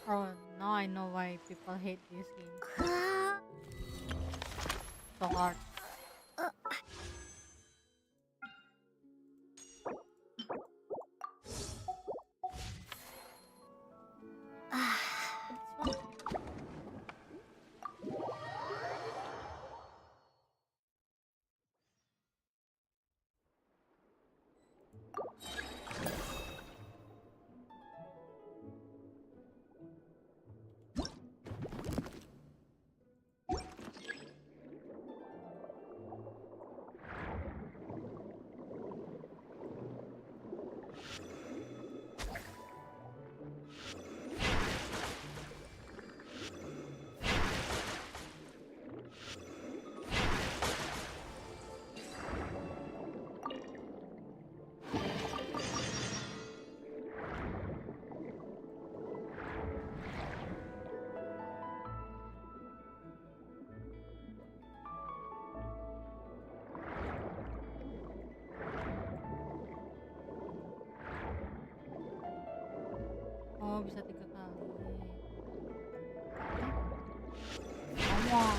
Oh, now I know why people hate this game. So hard. Oh, bisa 3 kali. Ngomong.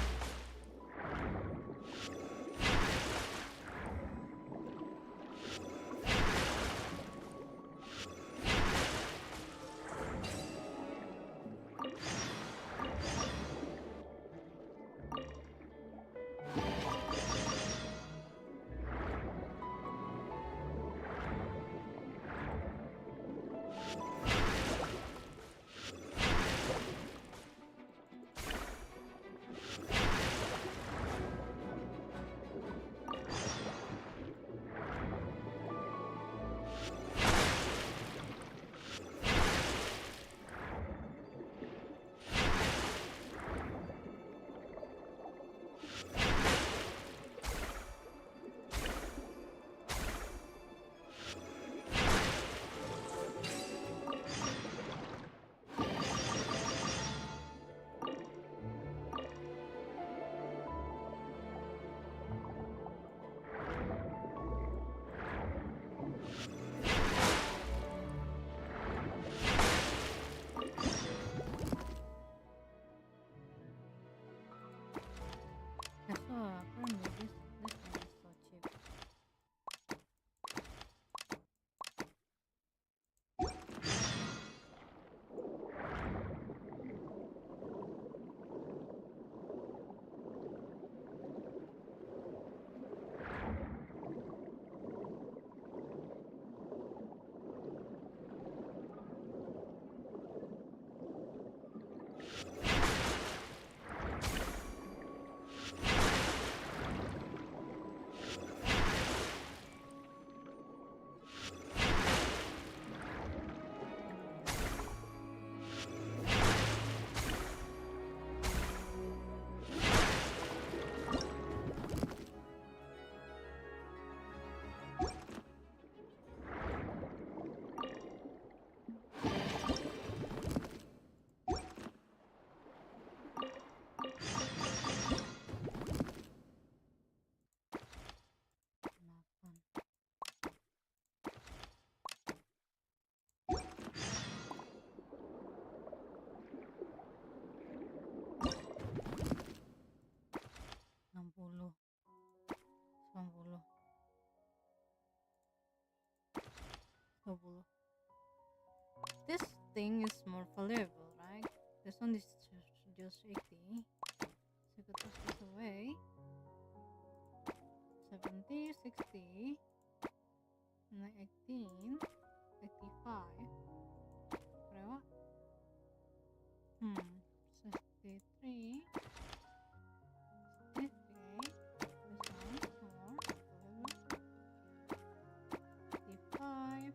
That's so apparently this one is so cheap. Delapan. 60, 90, 20. This thing is more valuable, right? This one is just 80. So I could toss this away. 70, 60, and then 18, 85. Berapa? 63. 68. This one more. 55.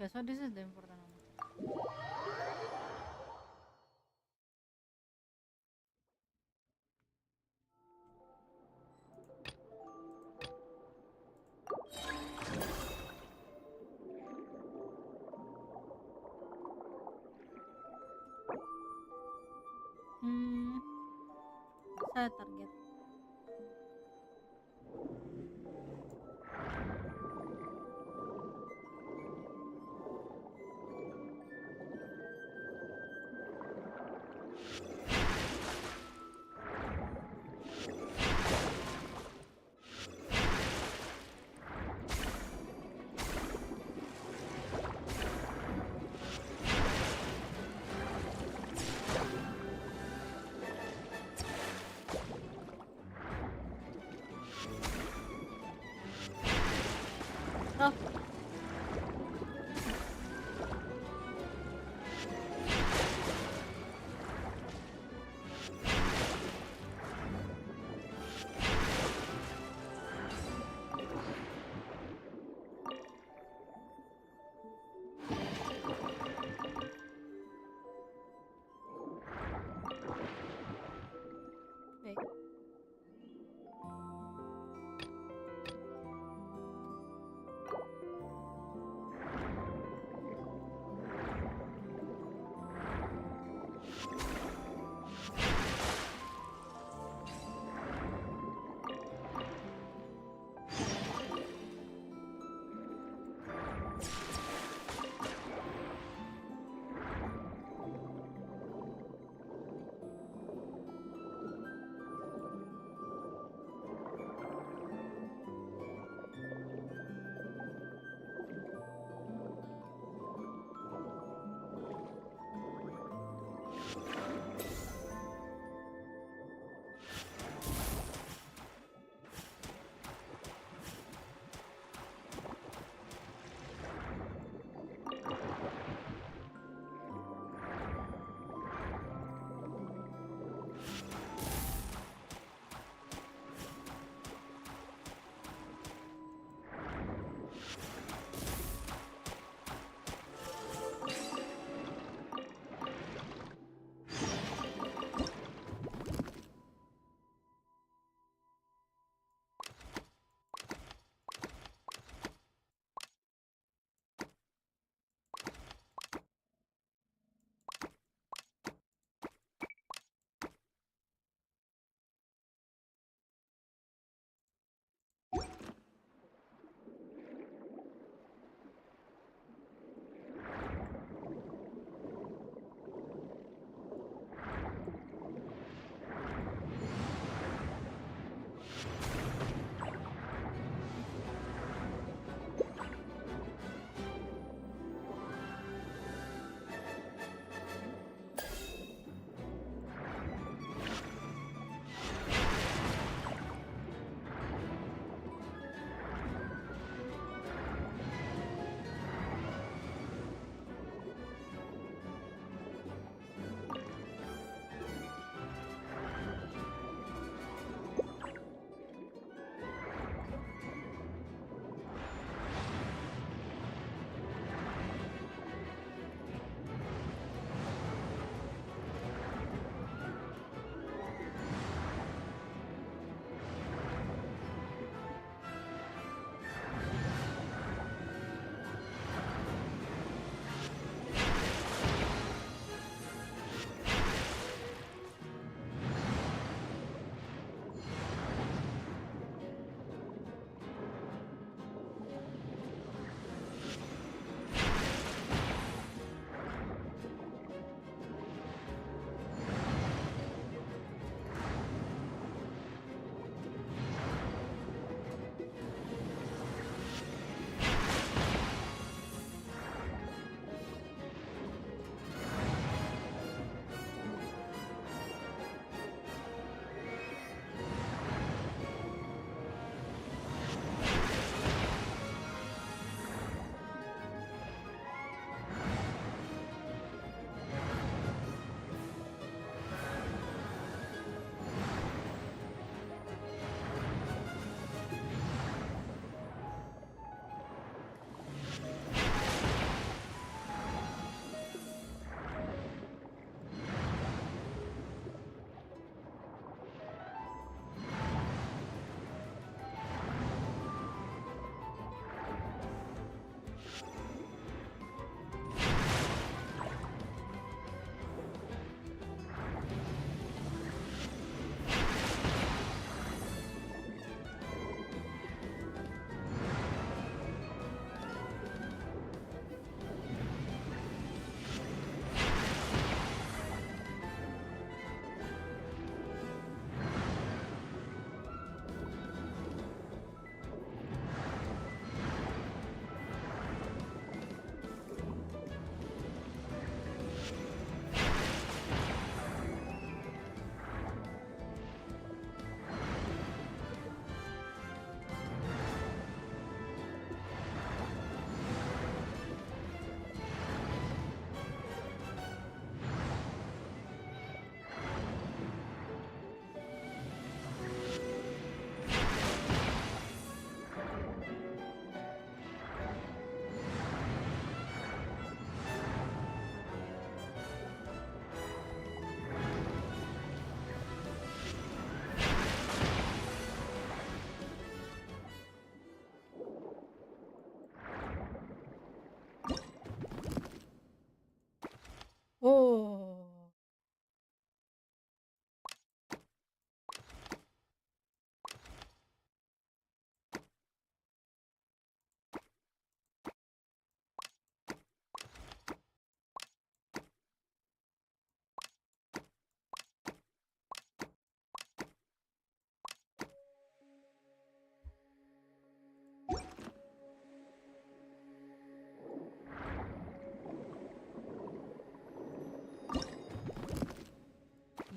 Okay, so this is the important one. Hmm, set target.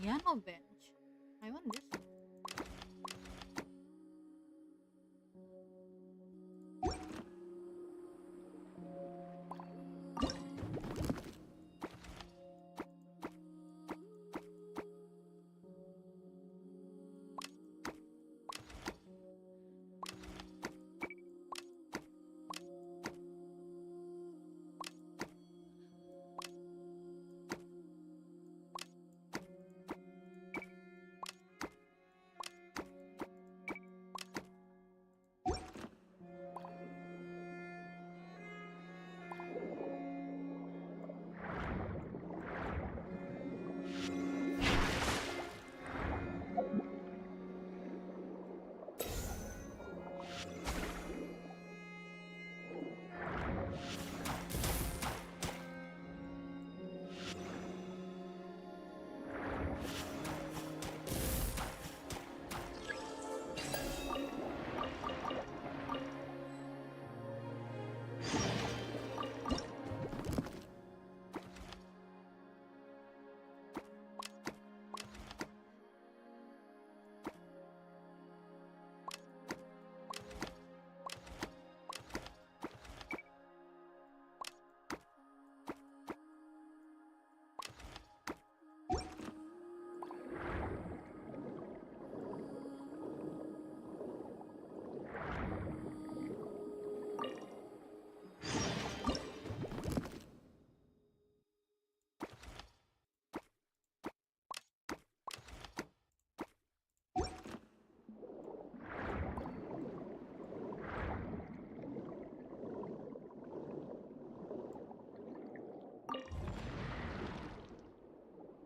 Piano bench. I want this.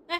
Eh,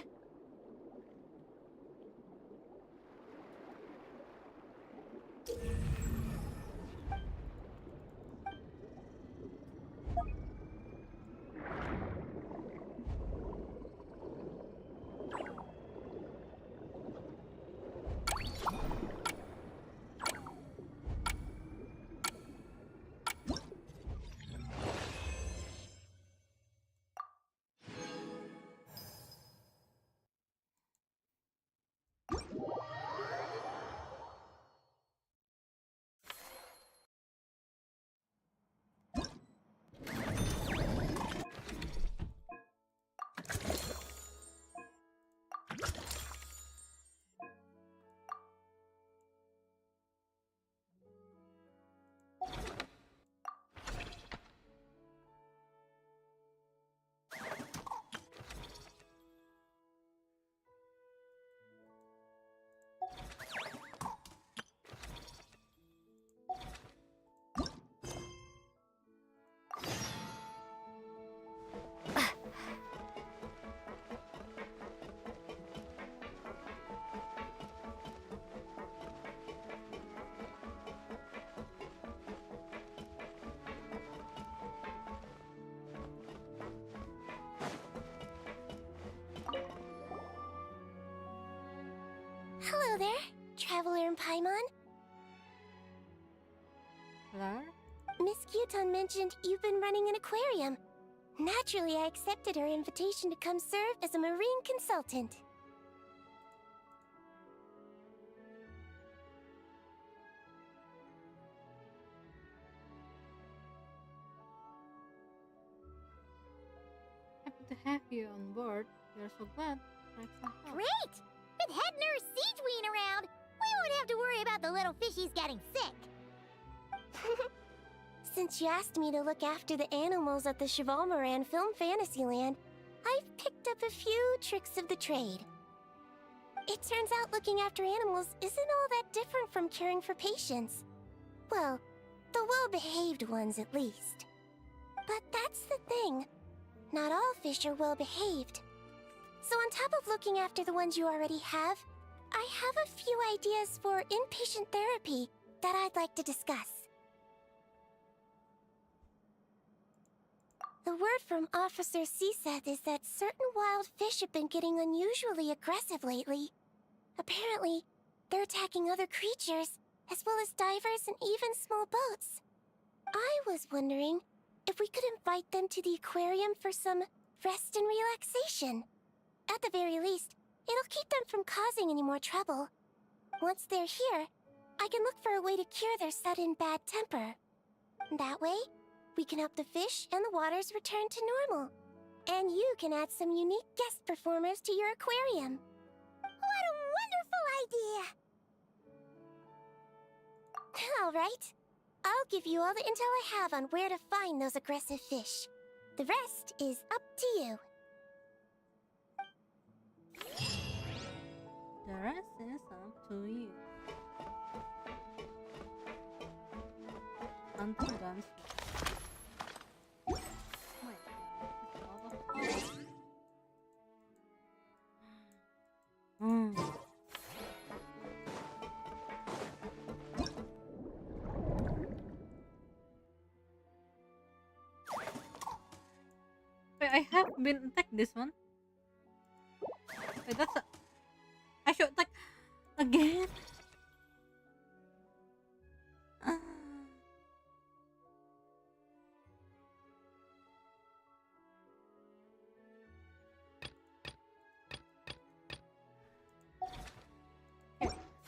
Hello there, Traveler in Paimon. Claire? Miss Kyuton mentioned you've been running an aquarium. Naturally, I accepted her invitation to come serve as a marine consultant. Happy to have you on board. We are so glad. Thanks for help. Great! With head nurse Siegeween around, we won't have to worry about the little fishies getting sick. Since you asked me to look after the animals at the Chevalmoran Film Fantasyland, I've picked up a few tricks of the trade. It turns out looking after animals isn't all that different from caring for patients. Well, the well-behaved ones at least. But that's the thing. Not all fish are well-behaved. So on top of looking after the ones you already have, I have a few ideas for inpatient therapy that I'd like to discuss. The word from Officer Ceseth is that certain wild fish have been getting unusually aggressive lately. Apparently, they're attacking other creatures, as well as divers and even small boats. I was wondering if we could invite them to the aquarium for some rest and relaxation. At the very least, It'll keep them from causing any more trouble. Once they're here, I can look for a way to cure their sudden bad temper. That way, we can help the fish and the waters return to normal. And you can add some unique guest performers to your aquarium. What a wonderful idea! All right. I'll give you all the intel I have on where to find those aggressive fish. The rest is up to you. The rest is up to you. Hunting guns. Oh my god, it's a lot of fun. Wait, I have been attacked this one. Wait, that's a... I should attack again.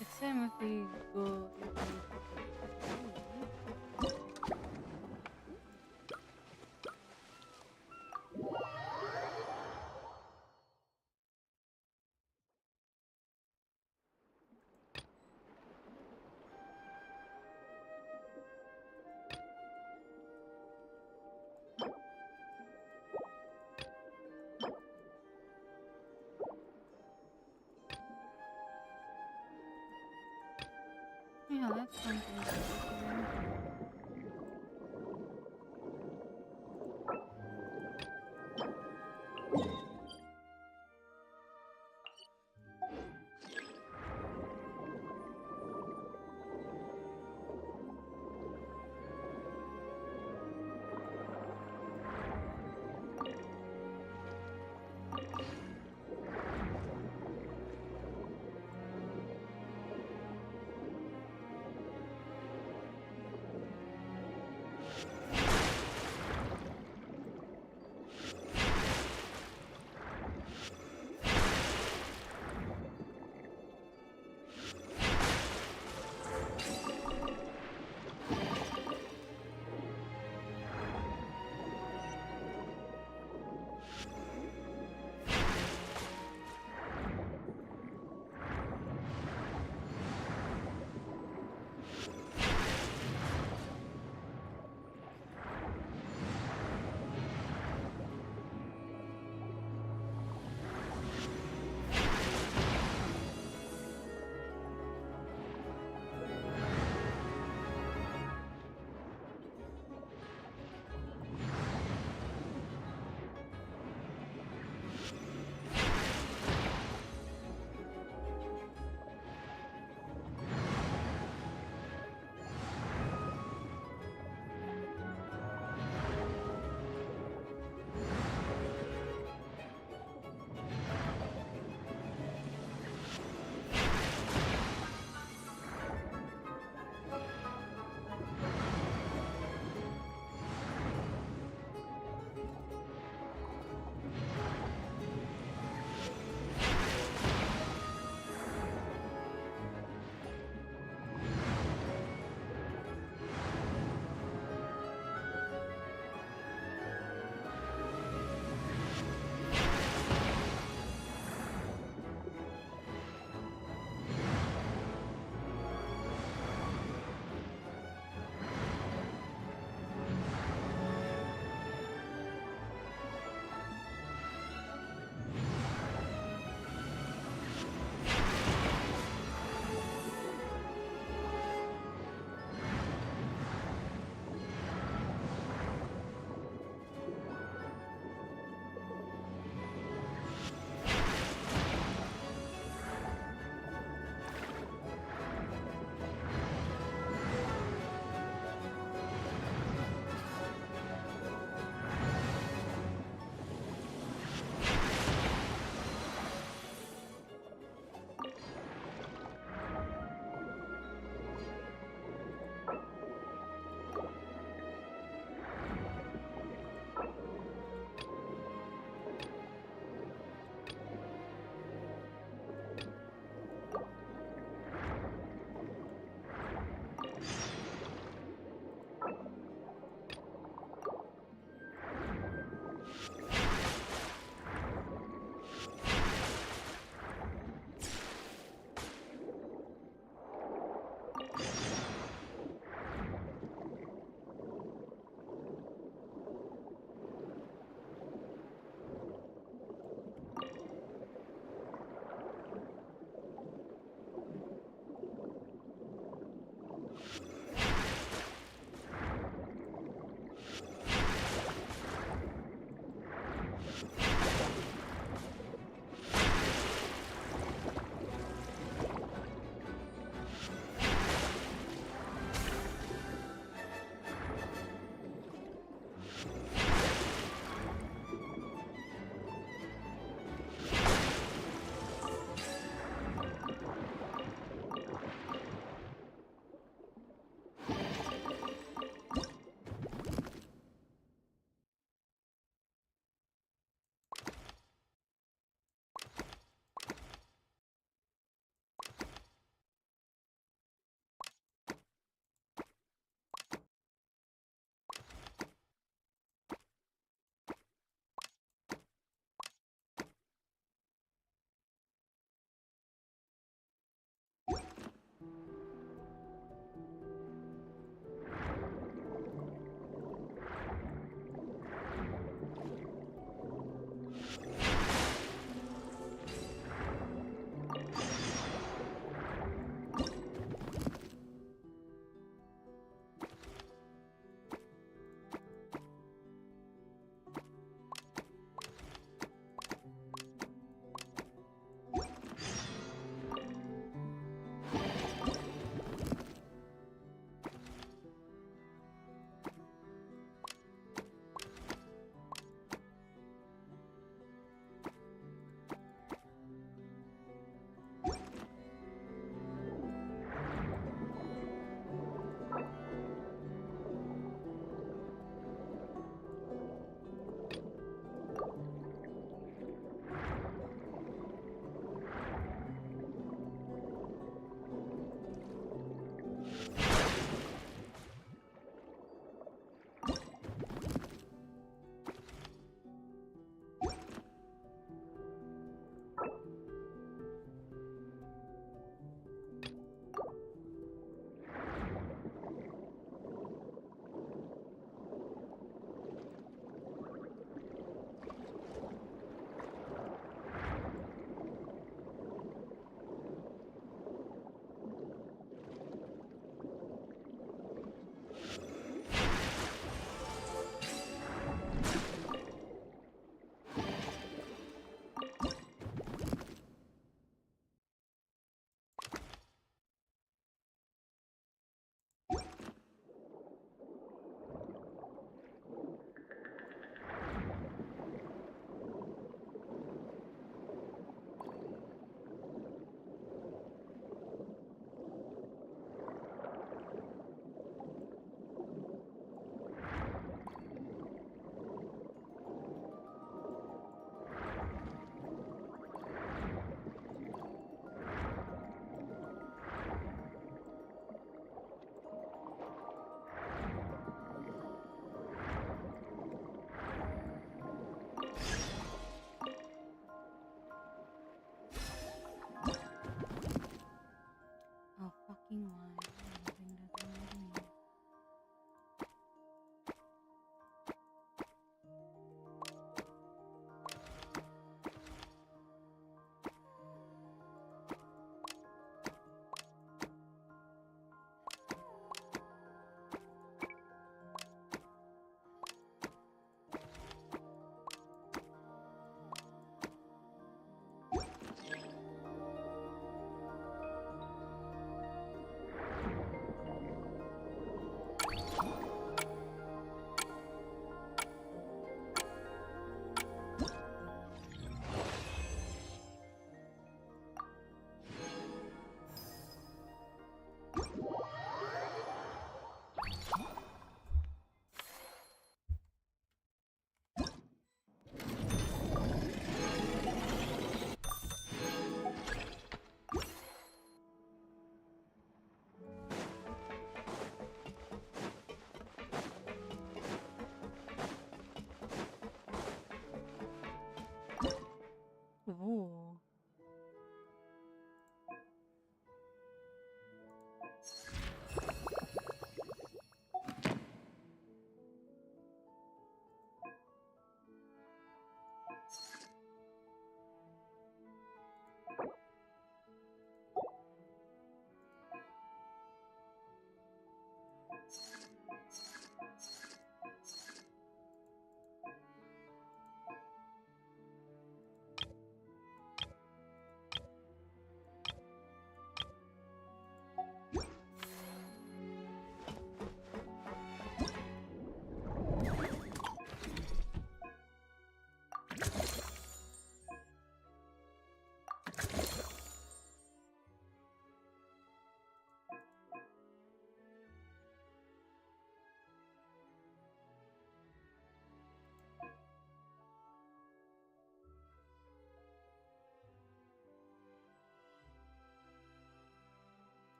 It's same if we go. Yeah, that's something.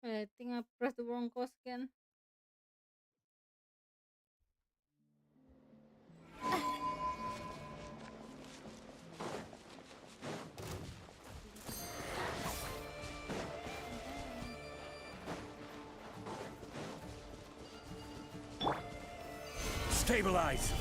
Wait, I think I pressed the wrong course again. Stabilize!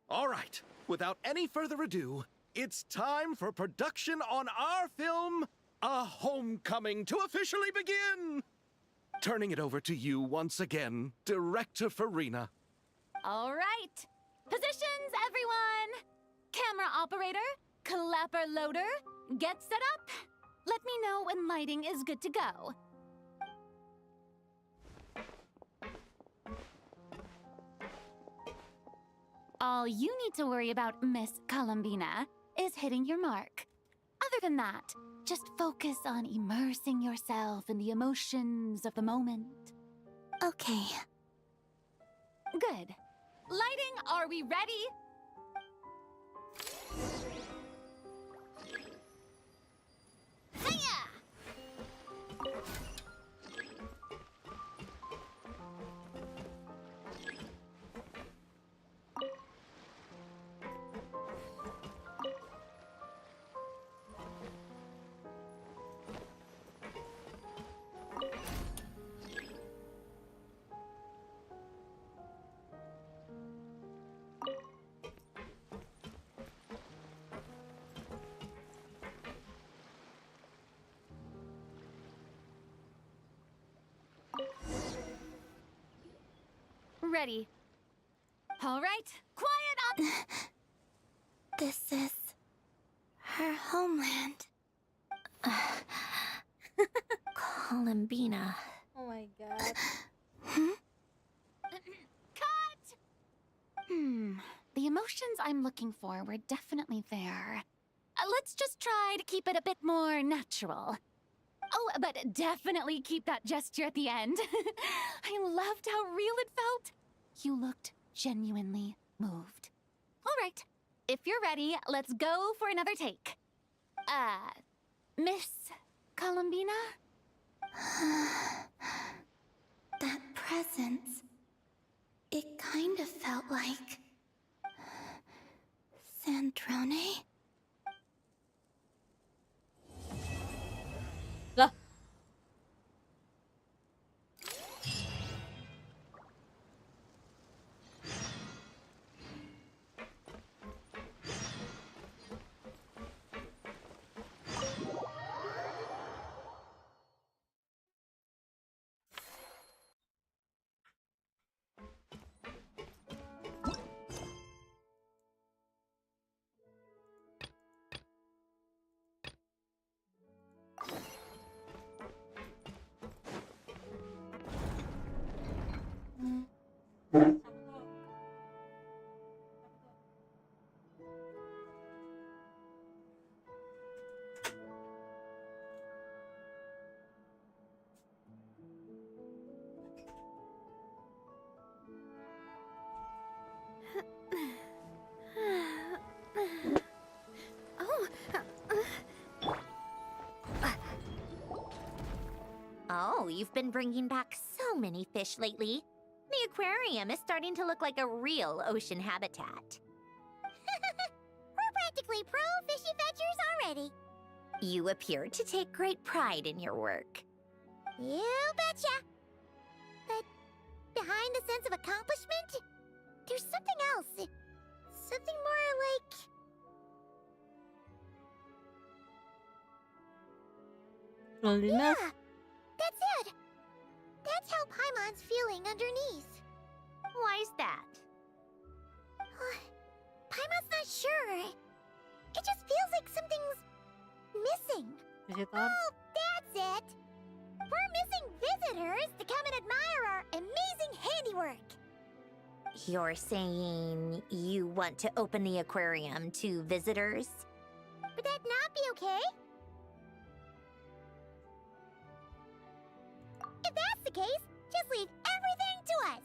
All right, without any further ado, it's time for production on our film, A Homecoming, to officially begin! Turning it over to you once again, Director Farina. All right. Positions, everyone. Camera operator, clapper loader, get set up. Let me know when lighting is good to go. All you need to worry about, Miss Columbina, is hitting your mark. Other than that, just focus on immersing yourself in the emotions of the moment. Okay. Good. Lighting, are we ready? Hiya! Ready. All right, quiet up! This is her homeland. Columbina. Oh my god. Cut! The emotions I'm looking for were definitely there. Let's just try to keep it a bit more natural. Oh, but definitely keep that gesture at the end. I loved how real it felt. You looked genuinely moved. All right, if you're ready, let's go for another take. Miss Columbina? That presence. It kind of felt like... Sandrone? Lah. Oh, you've been bringing back so many fish lately. The aquarium is starting to look like a real ocean habitat. We're practically pro fishy fetchers already. You appear to take great pride in your work. You betcha. But behind the sense of accomplishment, there's something else. Something more like... Loneliness? Yeah, that's it. That's how Paimon's feeling underneath. Why's that? Paimon's not sure. It just feels like something's missing. Visitor? Oh, that's it. We're missing visitors to come and admire our amazing handiwork. You're saying you want to open the aquarium to visitors? Would that not be okay? If that's the case, just leave everything to us.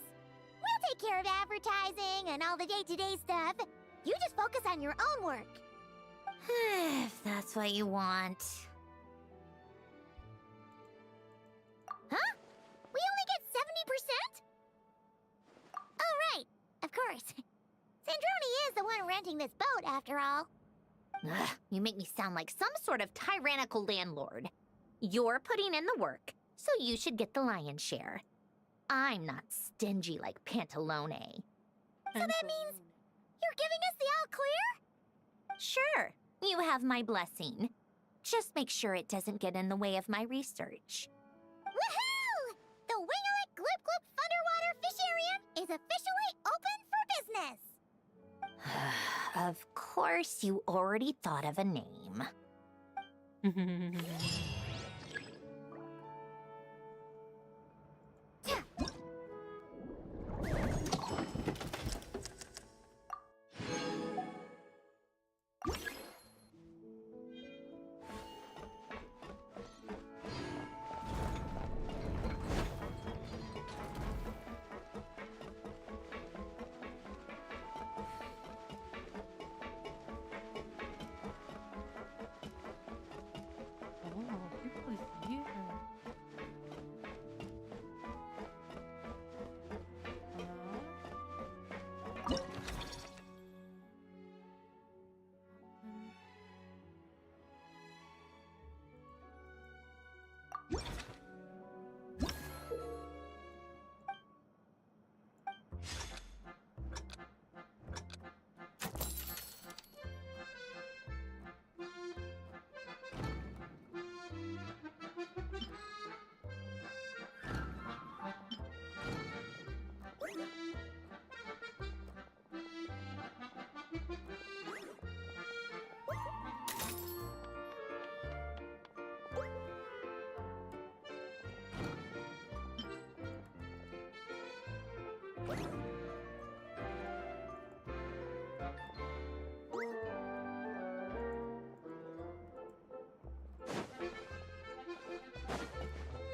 We'll take care of advertising and all the day-to-day stuff. You just focus on your own work. If that's what you want. Huh? We only get 70%? Oh, right. Of course. Sandroneeee is the one renting this boat, after all. Ugh, you make me sound like some sort of tyrannical landlord. You're putting in the work, so you should get the lion's share. I'm not stingy like Pantalone. So that means you're giving us the all clear? Sure, you have my blessing. Just make sure it doesn't get in the way of my research. Woohoo! The Wingalik Gloop Gloop Underwater Fisharium is officially open for business. Of course, you already thought of a name. People is here.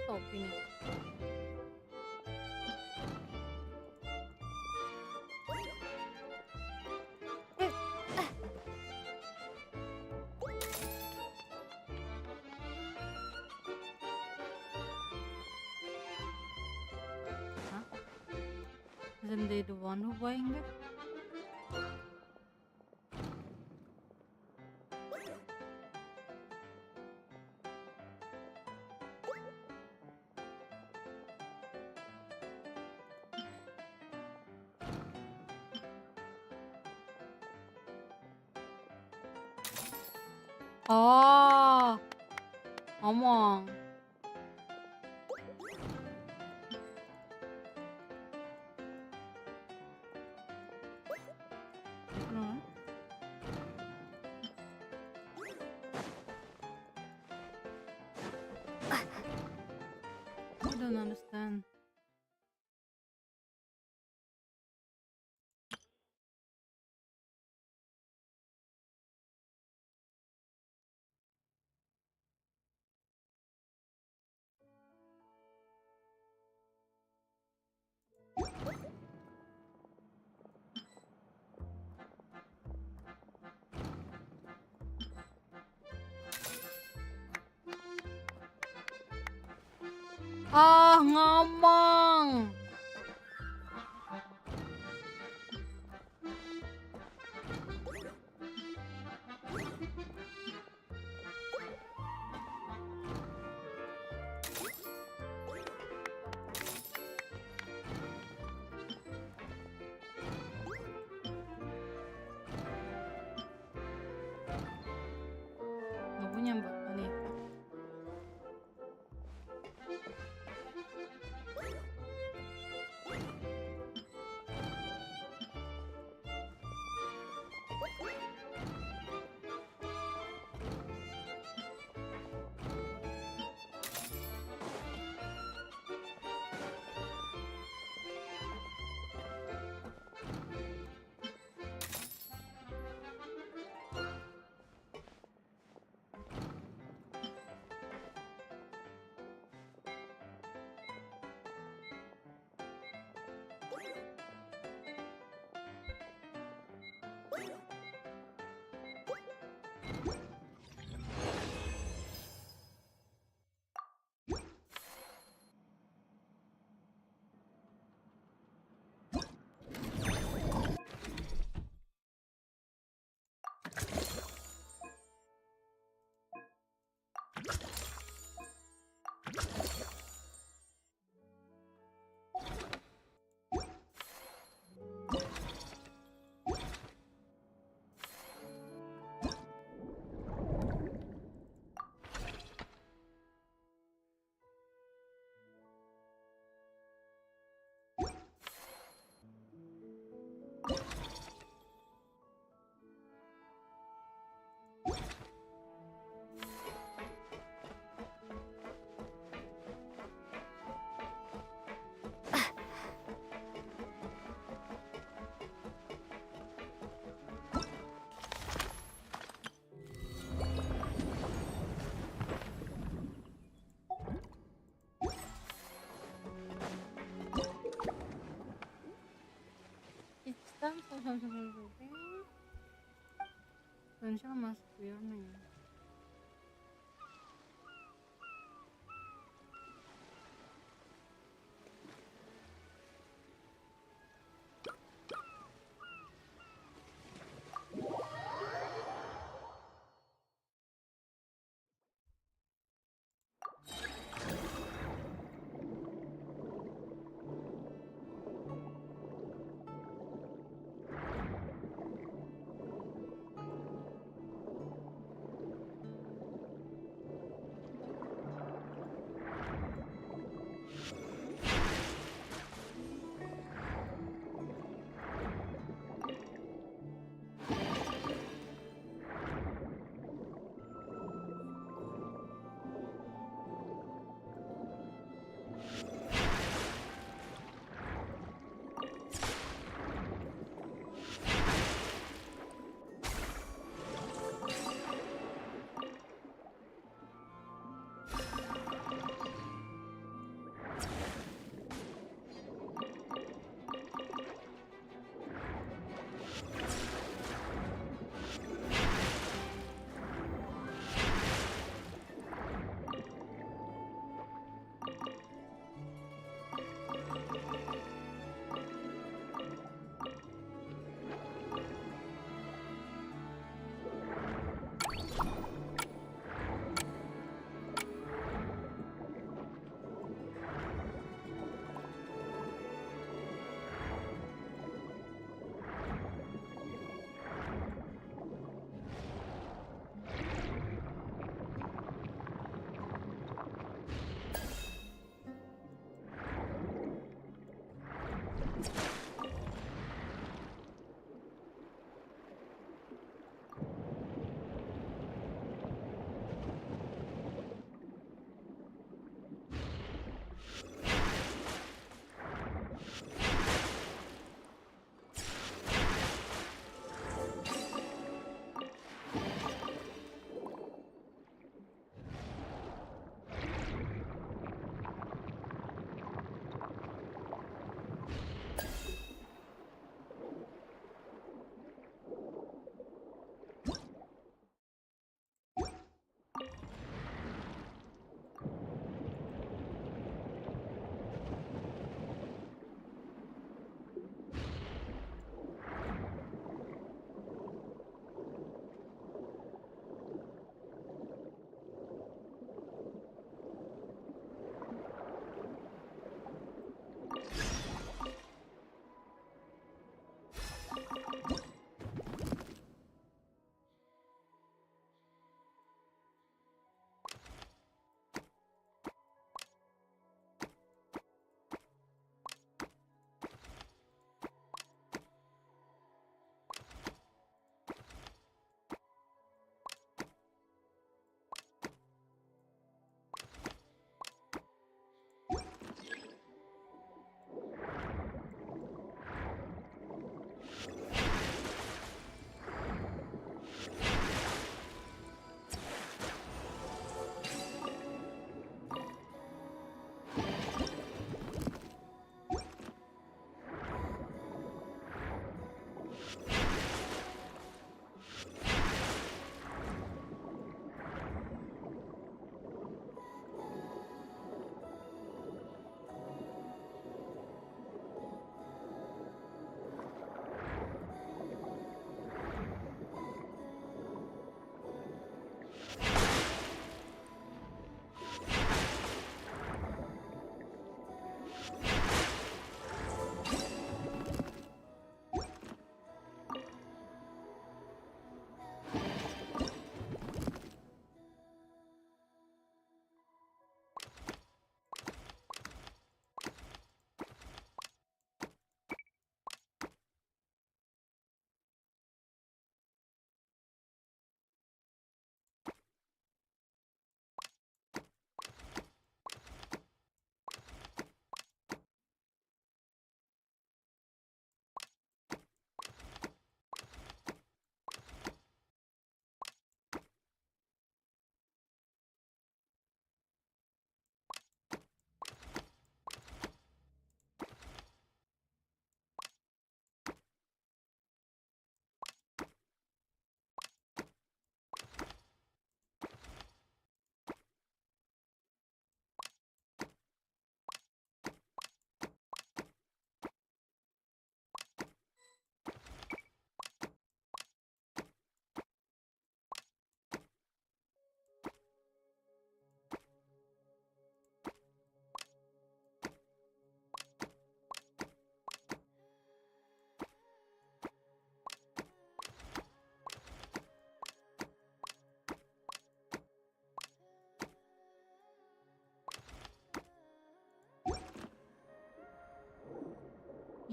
Oh, Pini. Huh? Isn't they the one who buying it? Oh, ngomong. Hmm. I don't understand. Ah, ngomong. Pencil masuk your name.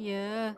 Yeah.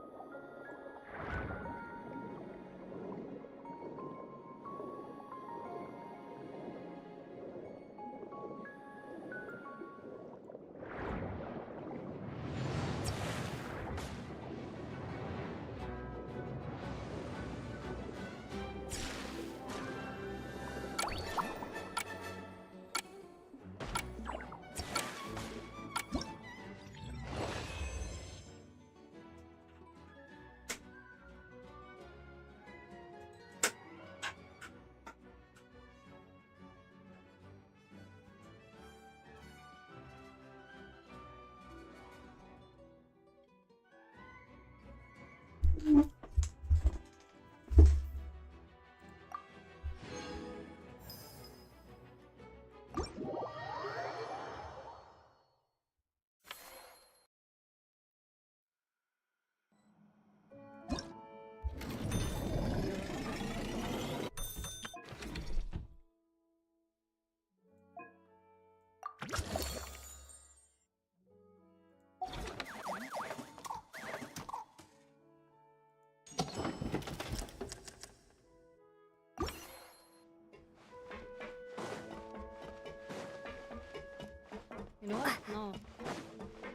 You know what? No.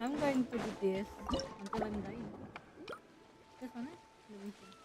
I'm going to do this until I'm dying. This one, eh? Let me see.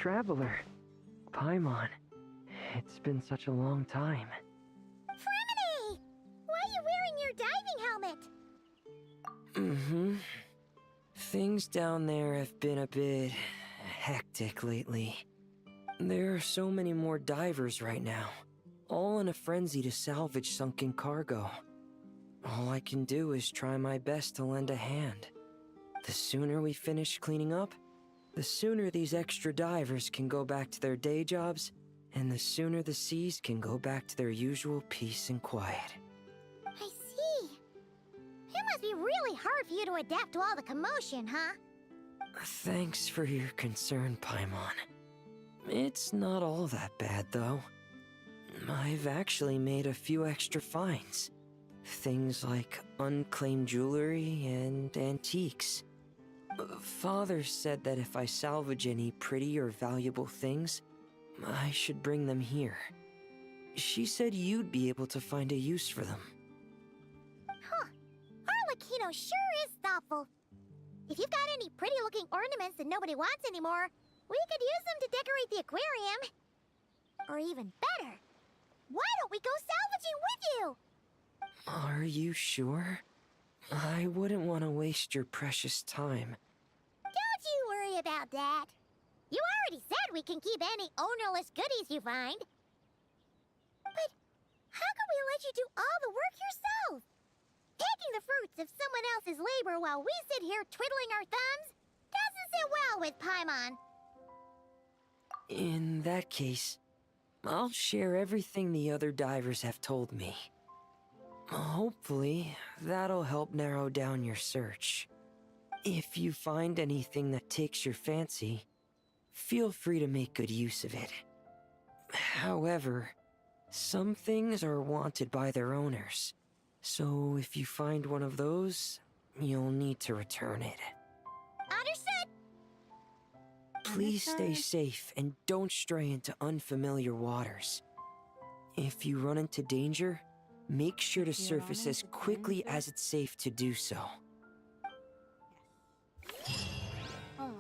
traveler. Paimon. It's been such a long time. Fremini! Why are you wearing your diving helmet? Mm-hmm. Things down there have been a bit hectic lately. There are so many more divers right now, all in a frenzy to salvage sunken cargo. All I can do is try my best to lend a hand. The sooner we finish cleaning up, the sooner these extra divers can go back to their day jobs, and the sooner the seas can go back to their usual peace and quiet. I see. It must be really hard for you to adapt to all the commotion, huh? Thanks for your concern, Paimon. It's not all that bad, though. I've actually made a few extra finds. Things like unclaimed jewelry and antiques. Father said that if I salvage any pretty or valuable things, I should bring them here. She said you'd be able to find a use for them. Huh. Arlecchino sure is thoughtful. If you've got any pretty-looking ornaments that nobody wants anymore, we could use them to decorate the aquarium. Or even better, why don't we go salvaging with you? Are you sure? I wouldn't want to waste your precious time. Don't you worry about that. You already said we can keep any ownerless goodies you find. But how can we let you do all the work yourself? Taking the fruits of someone else's labor while we sit here twiddling our thumbs doesn't sit well with Paimon. In that case, I'll share everything the other divers have told me. Hopefully, that'll help narrow down your search. If you find anything that takes your fancy, feel free to make good use of it. However, some things are wanted by their owners, so if you find one of those, you'll need to return it. Understood. Please stay safe and don't stray into unfamiliar waters. If you run into danger, make sure to surface as quickly as it's safe to do so. Alright.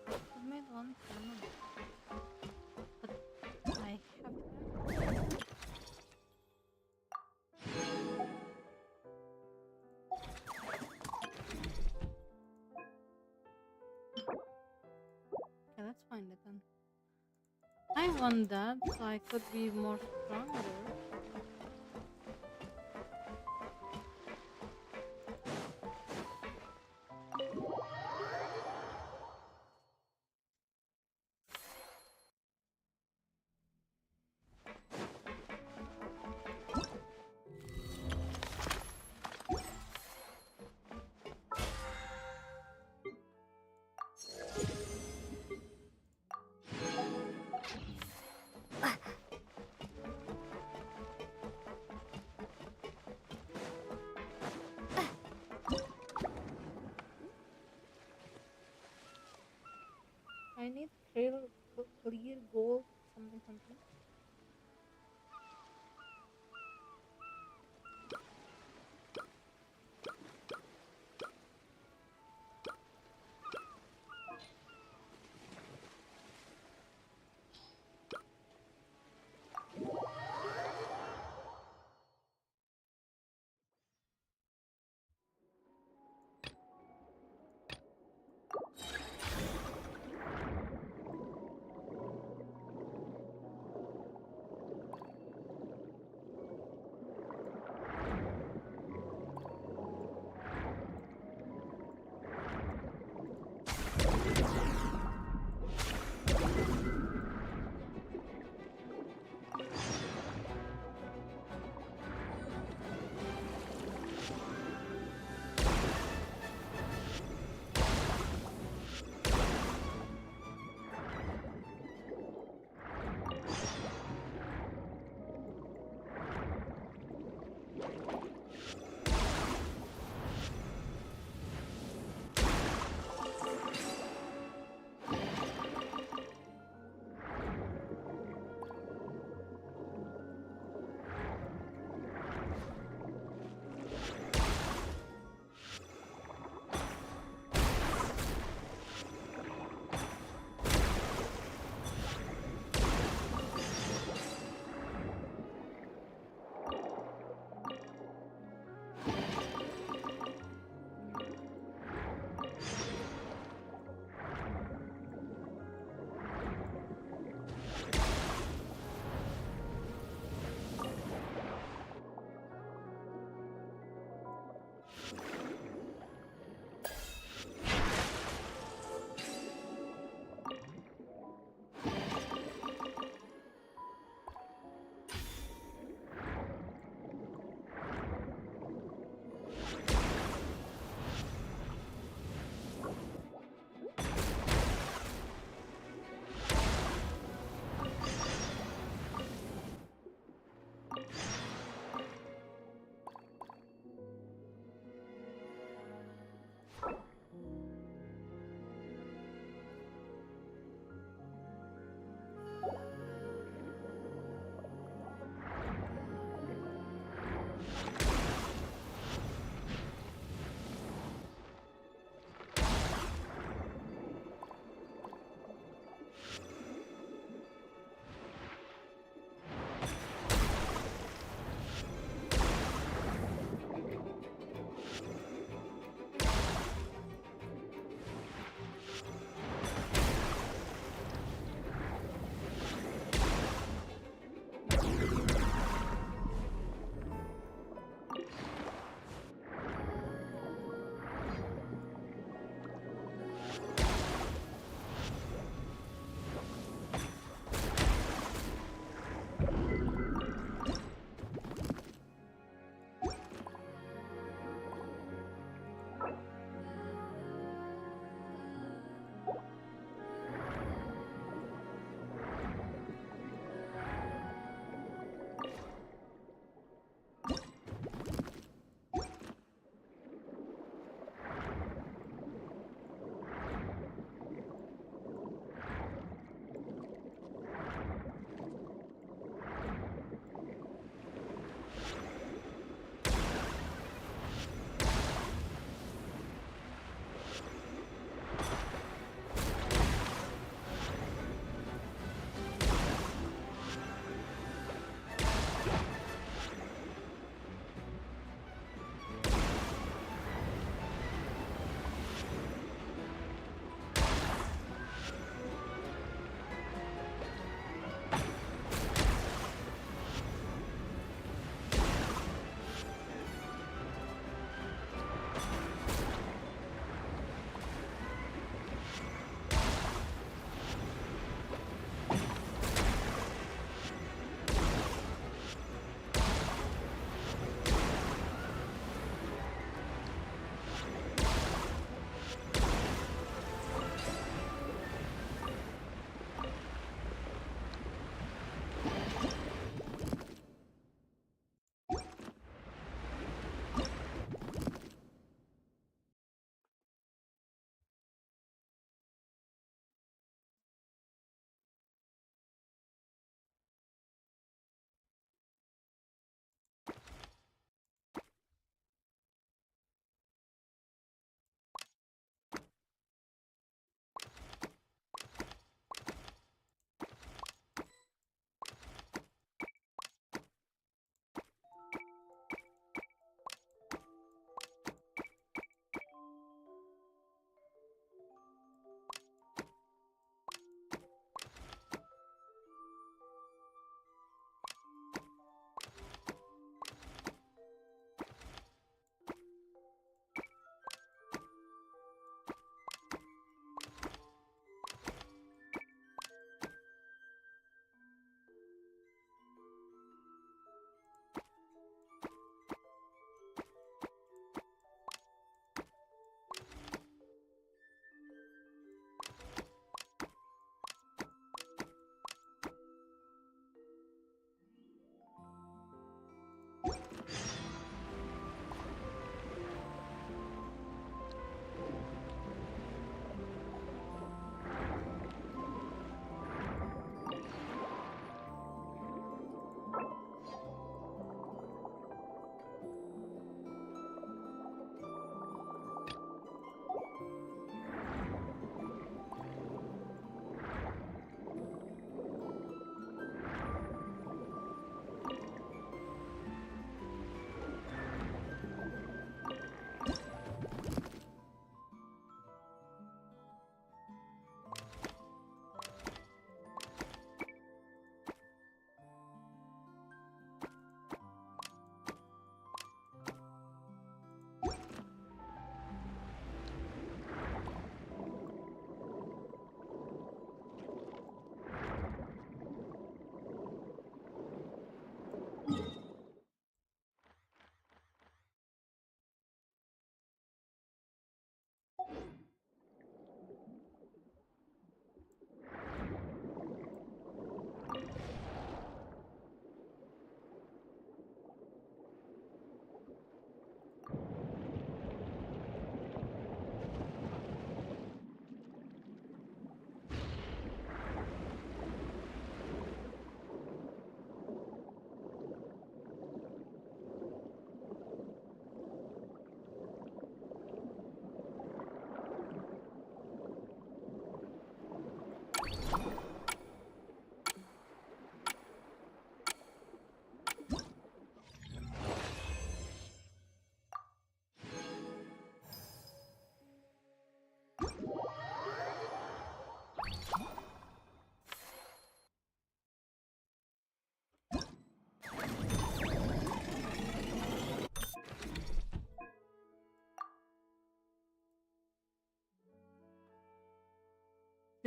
I've made one family. But I have Okay, let's find it then. I want that so I could be more stronger. I need clear gold, something, something.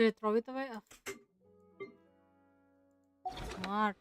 Did I throw it away? Oh, smart.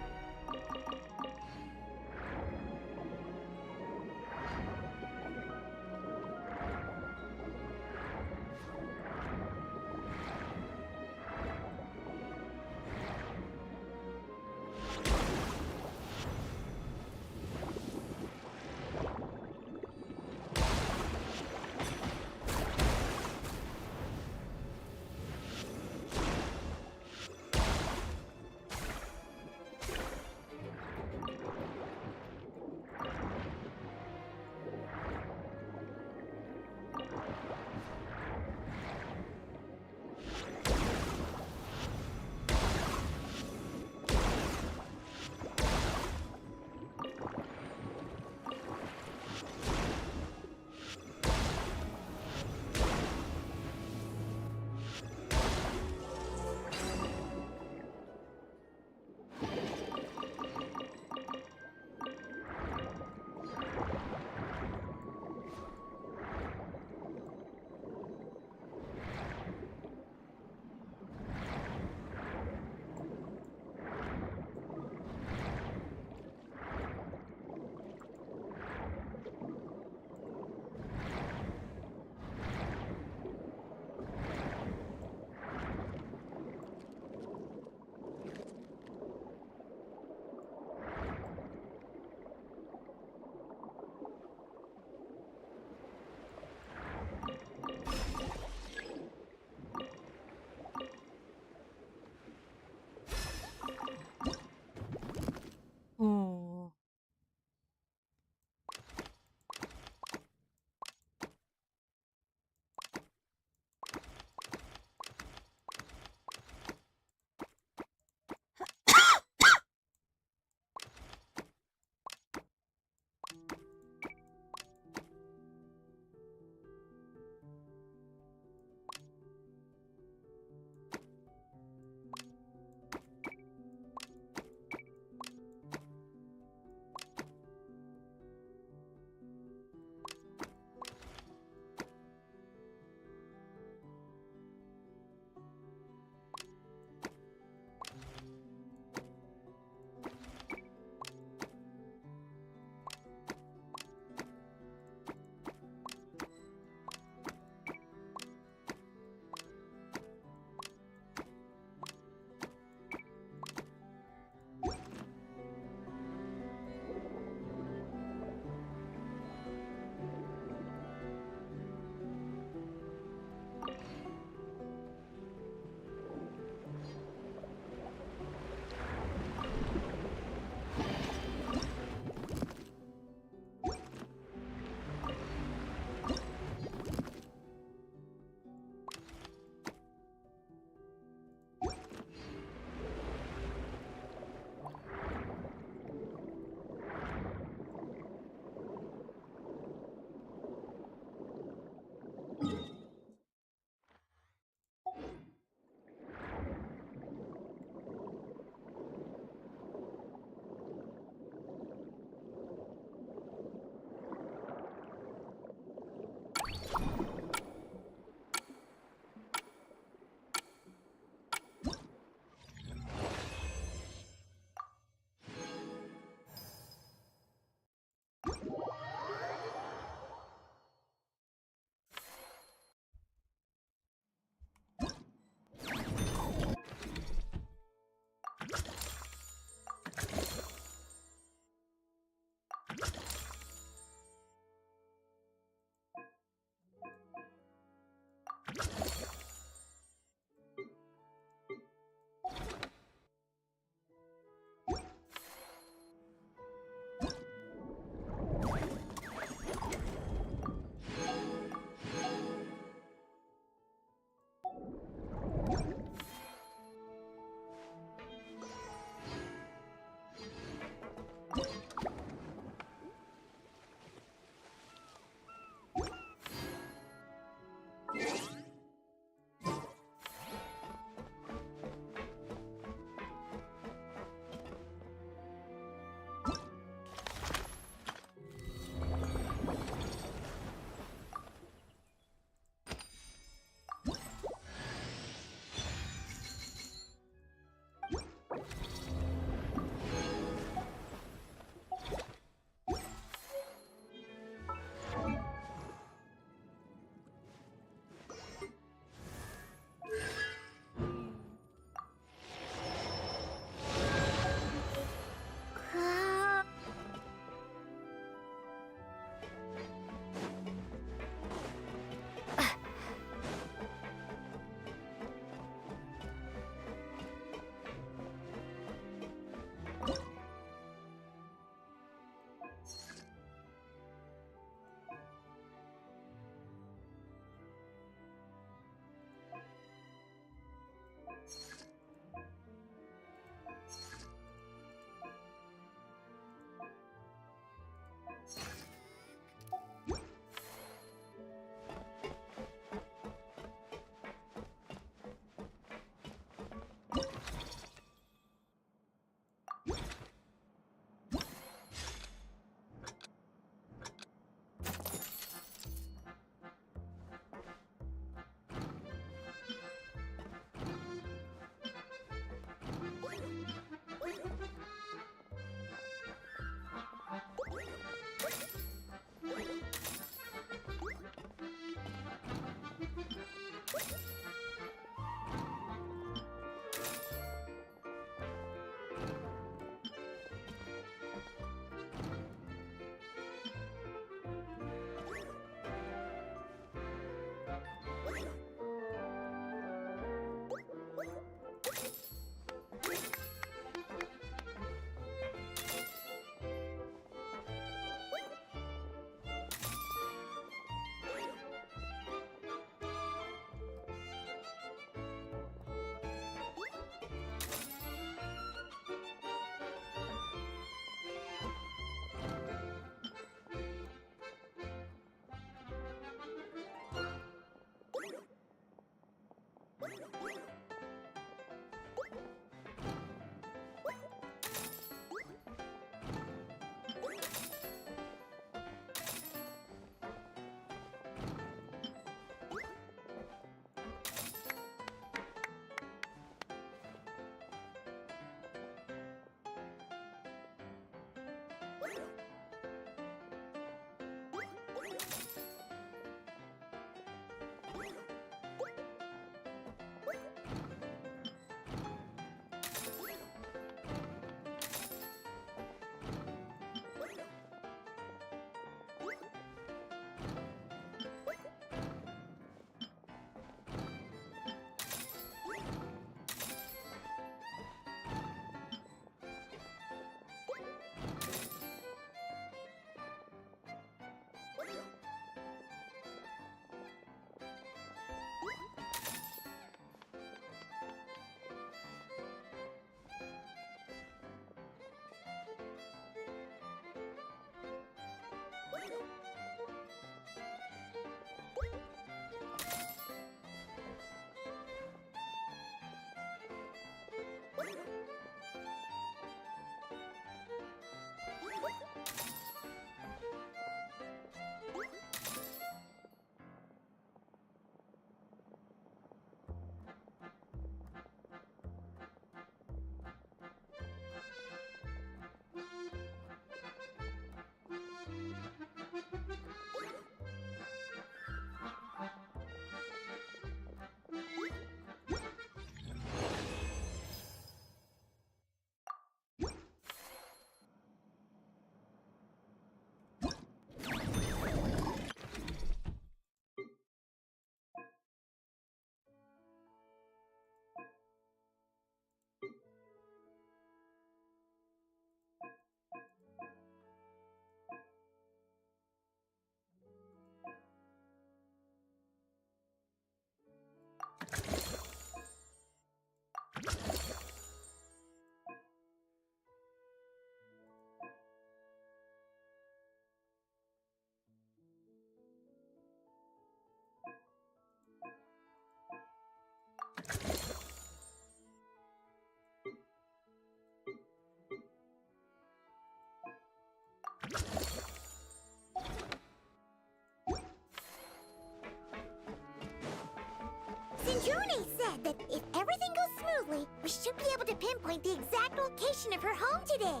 said that if everything goes smoothly, we should be able to pinpoint the exact location of her home today.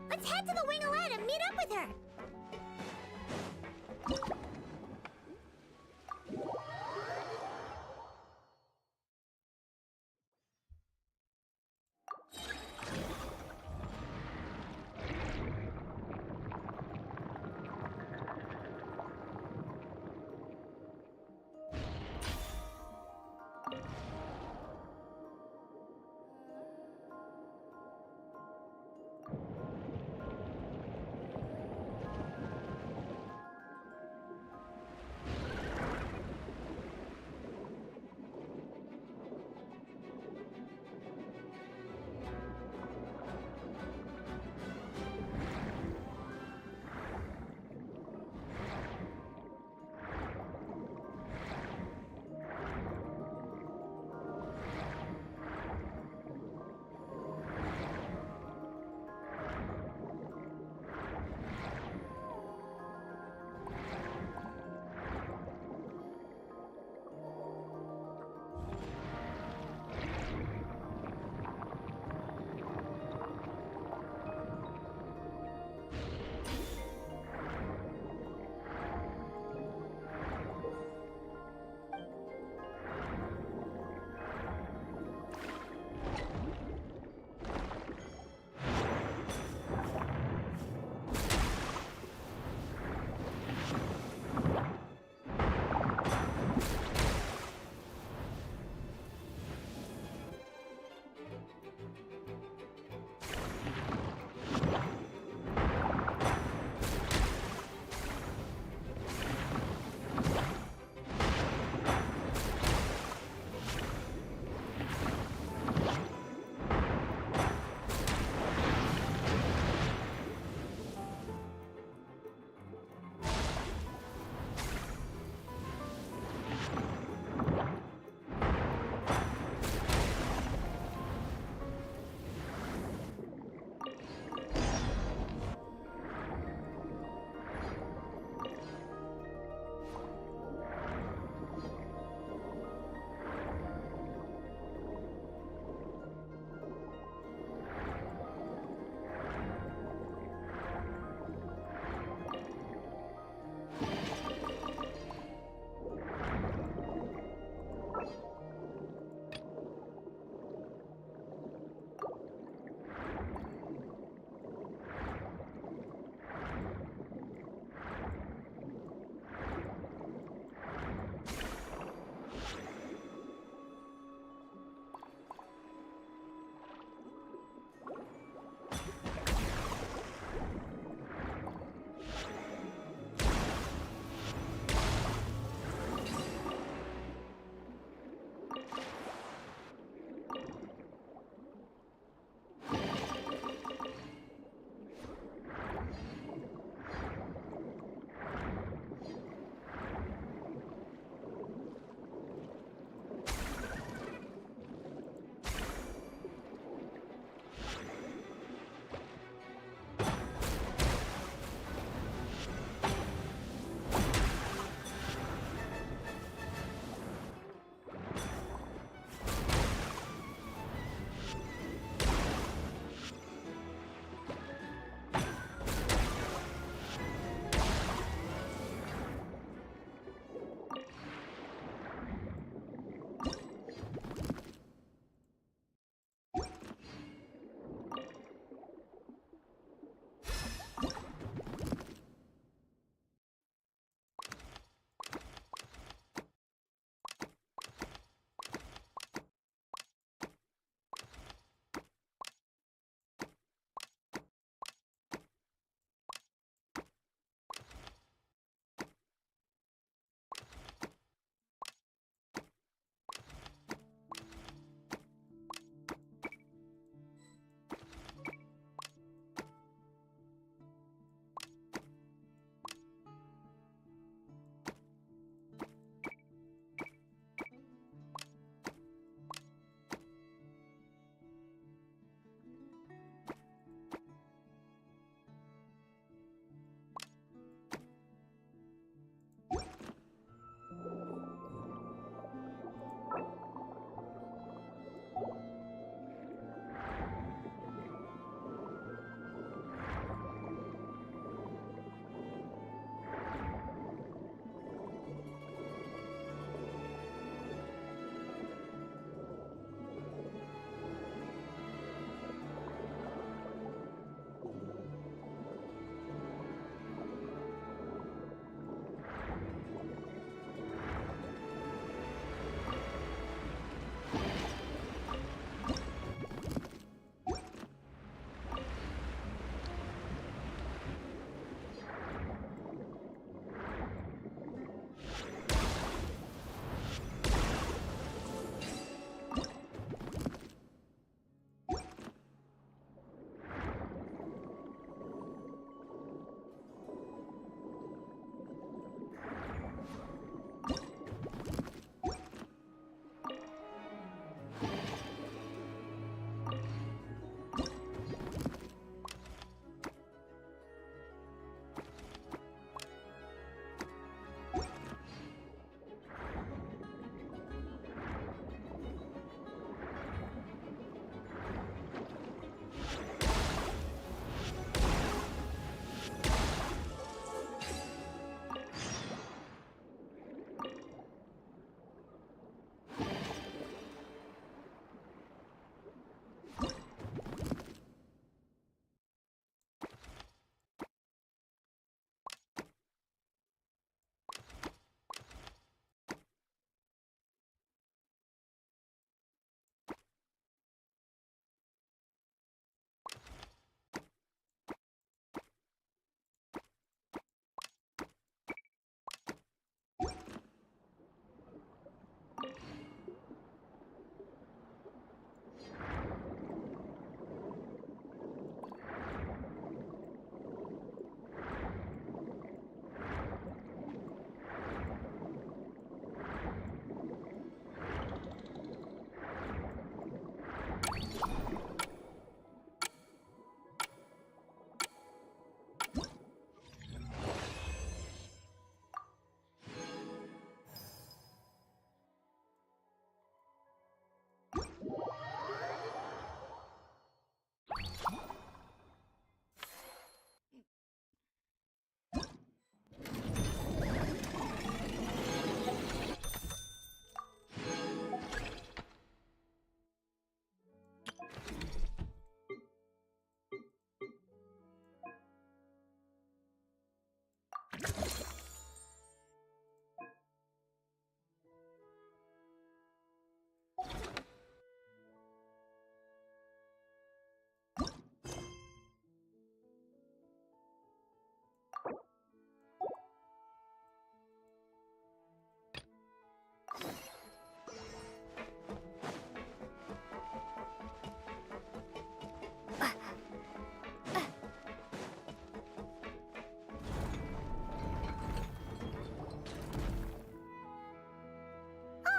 Let's head to the Wing-O-Lette and meet up with her.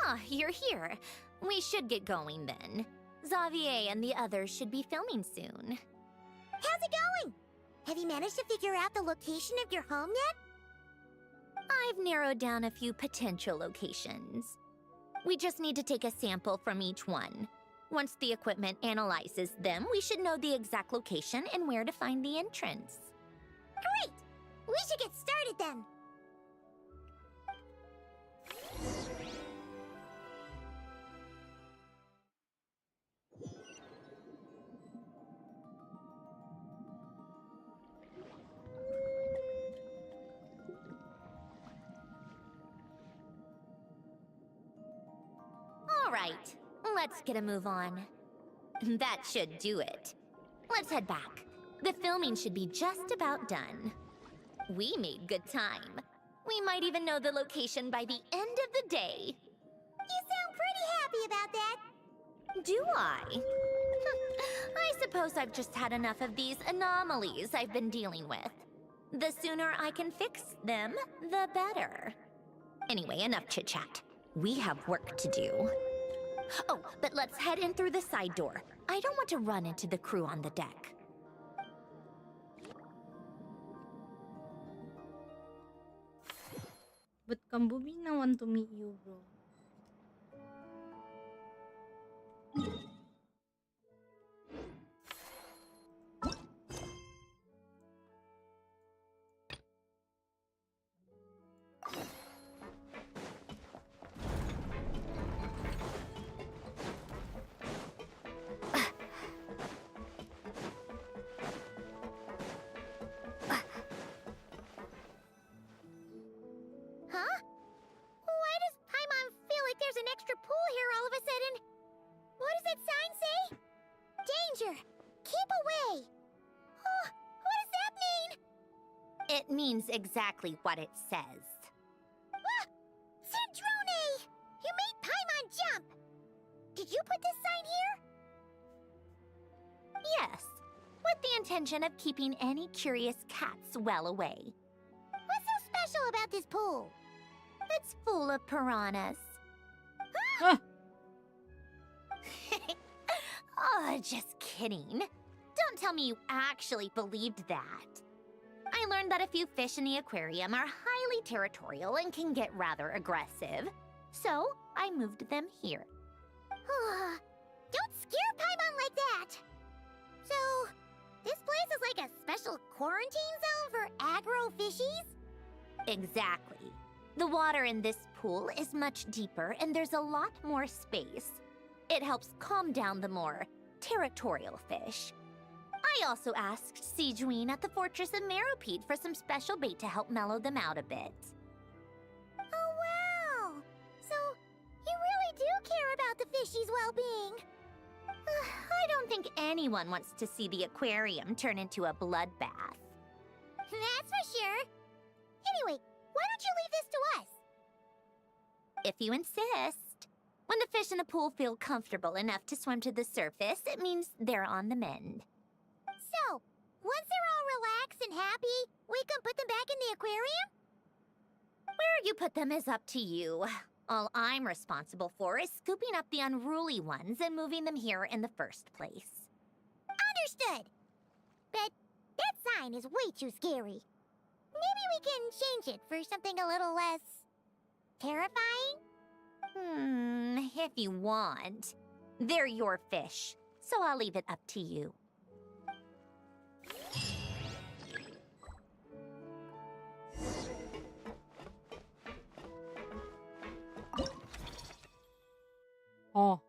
Ah, you're here. We should get going then. Xavier and the others should be filming soon. How's it going? Have you managed to figure out the location of your home yet? I've narrowed down a few potential locations. We just need to take a sample from each one. Once the equipment analyzes them, we should know the exact location and where to find the entrance. Great! We should get started then. All right, let's get a move on. That should do it. Let's head back. The filming should be just about done. We made good time. We might even know the location by the end of the day. You sound pretty happy about that. Do I? I suppose I've just had enough of these anomalies I've been dealing with. The sooner I can fix them, the better. Anyway, enough chit-chat. We have work to do. Oh, but let's head in through the side door. I don't want to run into the crew on the deck. But Kambubina want to meet you, bro. Huh? Why does Paimon feel like there's an extra pool here all of a sudden? What does that sign say? Danger! Keep away! Oh, what does that mean? It means exactly what it says. Ah! Sandroneeee! You made Paimon jump! Did you put this sign here? Yes, with the intention of keeping any curious cats well away. What's so special about this pool? It's full of piranhas. Ah! Just kidding. Don't tell me you actually believed that. I learned that a few fish in the aquarium are highly territorial and can get rather aggressive. So, I moved them here. Don't scare Paimon like that! So, this place is like a special quarantine zone for aggro fishies? Exactly. The water in this pool is much deeper and there's a lot more space. It helps calm down the more territorial fish. I also asked Sijuin at the Fortress of Meropide for some special bait to help mellow them out a bit. Oh, wow! So, you really do care about the fishies' well-being. I don't think anyone wants to see the aquarium turn into a bloodbath. That's for sure. Anyway, why don't you leave this to us? If you insist. When the fish in the pool feel comfortable enough to swim to the surface, it means they're on the mend. So, once they're all relaxed and happy, we can put them back in the aquarium? Where you put them is up to you. All I'm responsible for is scooping up the unruly ones and moving them here in the first place. Understood. But that sign is way too scary. Maybe we can change it for something a little less terrifying? If you want. They're your fish, so I'll leave it up to you. Oh.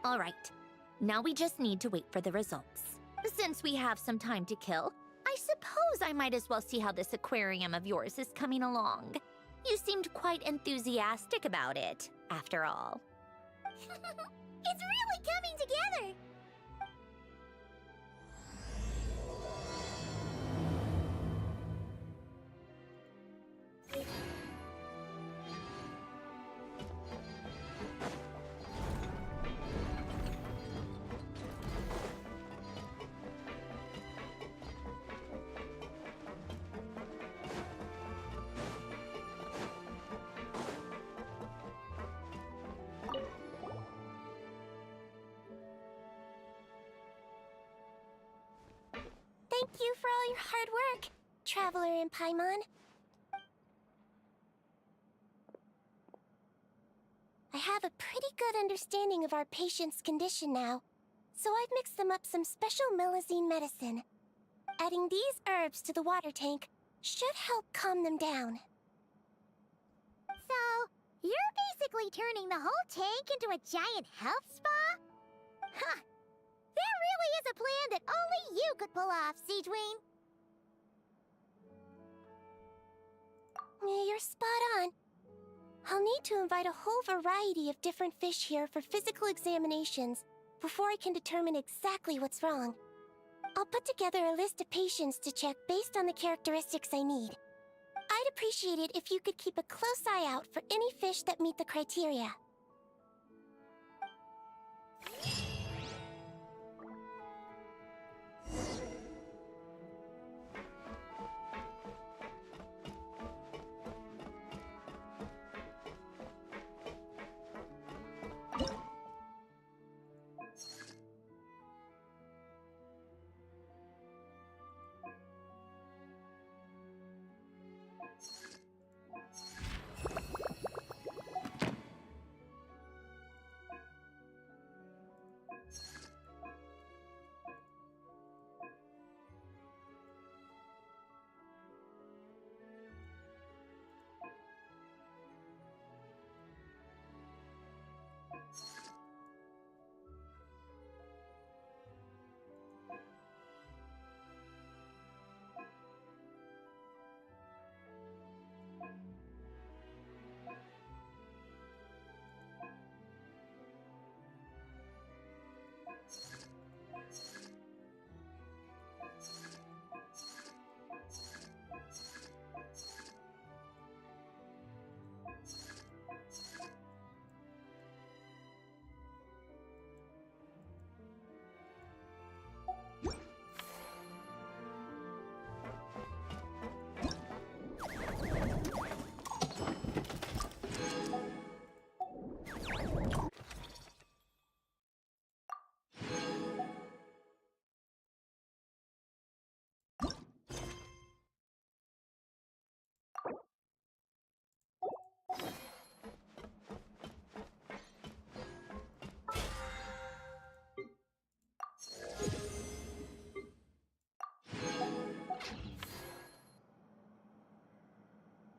All right. Now we just need to wait for the results. Since we have some time to kill, I suppose I might as well see how this aquarium of yours is coming along. You seemed quite enthusiastic about it, after all. It's really coming together! Thank you for all your hard work, Traveler in Paimon. I have a pretty good understanding of our patient's condition now, so I've mixed them up some special melazine medicine. Adding these herbs to the water tank should help calm them down. So, you're basically turning the whole tank into a giant health spa? Huh. That really is a plan that only you could pull off, Siegeween. You're spot on. I'll need to invite a whole variety of different fish here for physical examinations before I can determine exactly what's wrong. I'll put together a list of patients to check based on the characteristics I need. I'd appreciate it if you could keep a close eye out for any fish that meet the criteria.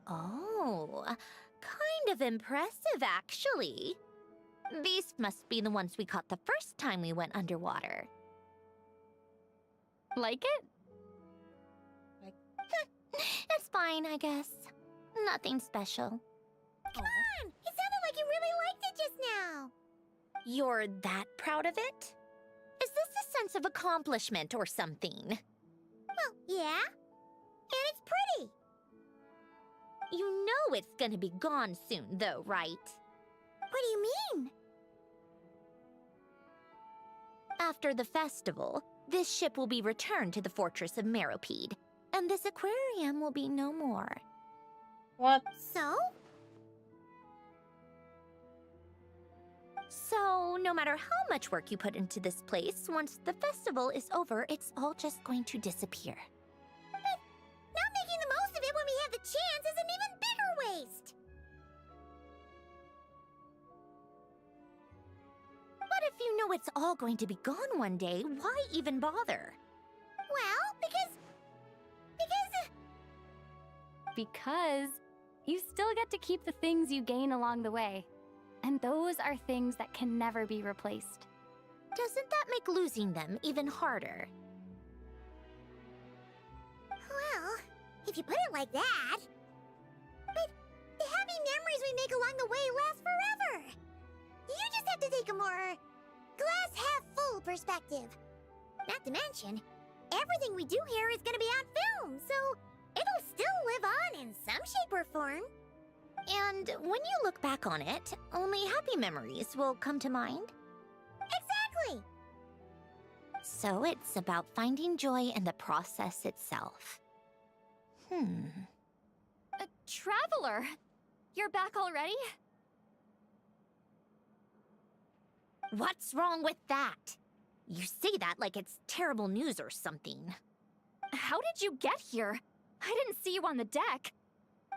Oh, kind of impressive, actually. These must be the ones we caught the first time we went underwater. Like it? It's fine, I guess. Nothing special. Come on! It sounded like you really liked it just now! You're that proud of it? Is this a sense of accomplishment or something? Well, yeah. And it's pretty! You know it's gonna be gone soon, though, right? What do you mean? After the festival, this ship will be returned to the fortress of Meropide, and this aquarium will be no more. What? So? So, no matter how much work you put into this place, once the festival is over, it's all just going to disappear. But not making the most of it when we have the chance is an even bigger waste! But if you know it's all going to be gone one day, why even bother? Well, because Because you still get to keep the things you gain along the way. And those are things that can never be replaced. Doesn't that make losing them even harder? well, if you put it like that... But more glass half full perspective. Not to mention, everything we do here is gonna be on film, so it'll still live on in some shape or form. And when you look back on it, only happy memories will come to mind. Exactly! So it's about finding joy in the process itself. Traveler! You're back already? What's wrong with that? You say that like it's terrible news or something. How did you get here? I didn't see you on the deck.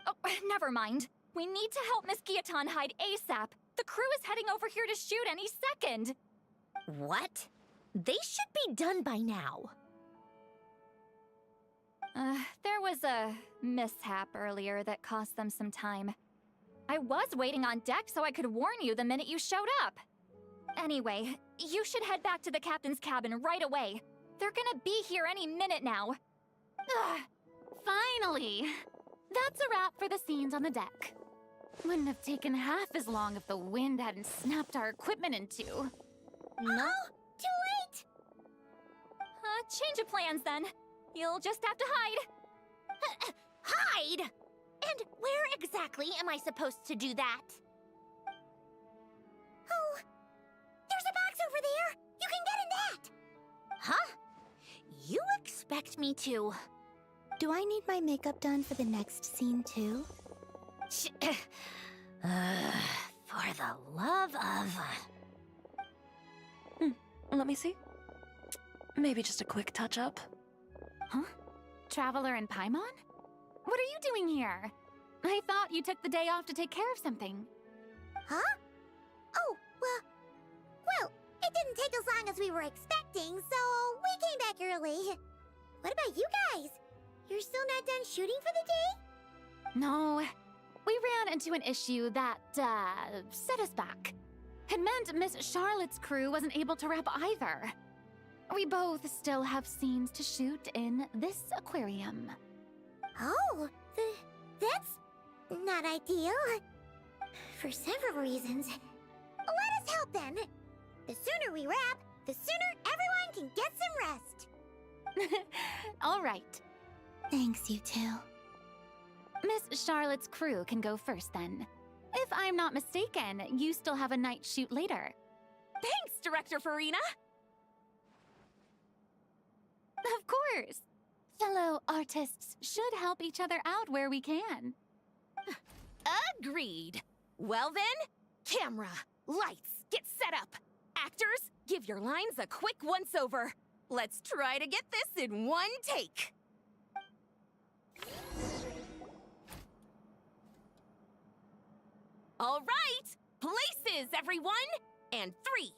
Oh, never mind. We need to help Miss Guillotin hide ASAP. The crew is heading over here to shoot any second. What? They should be done by now. There was a mishap earlier that cost them some time. I was waiting on deck so I could warn you the minute you showed up. Anyway, you should head back to the captain's cabin right away. They're gonna be here any minute now. Finally! That's a wrap for the scenes on the deck. Wouldn't have taken half as long if the wind hadn't snapped our equipment in two. No? Too late! Change of plans then. You'll just have to hide. Hide? And where exactly am I supposed to do that? Oh, there's a box over there! You can get in that! Huh? You expect me to... Do I need my makeup done for the next scene too? For the love of... Let me see. Maybe just a quick touch-up. Huh? Traveler and Paimon? What are you doing here? I thought you took the day off to take care of something. Huh? Oh, well, it didn't take as long as we were expecting, so we came back early. What about you guys? You're still not done shooting for the day? No, we ran into an issue that, set us back. It meant Miss Charlotte's crew wasn't able to wrap either. We both still have scenes to shoot in this aquarium. Oh, that's not ideal. For several reasons. Let us help then. The sooner we wrap, the sooner everyone can get some rest. All right. Thanks, you two. Miss Charlotte's crew can go first then. If I'm not mistaken, you still have a night shoot later. Thanks, Director Farina! Of course! Fellow artists should help each other out where we can. Agreed! Well then, camera, lights, get set up. Actors, give your lines a quick once-over. Let's try to get this in one take. All right, places, everyone! And 3,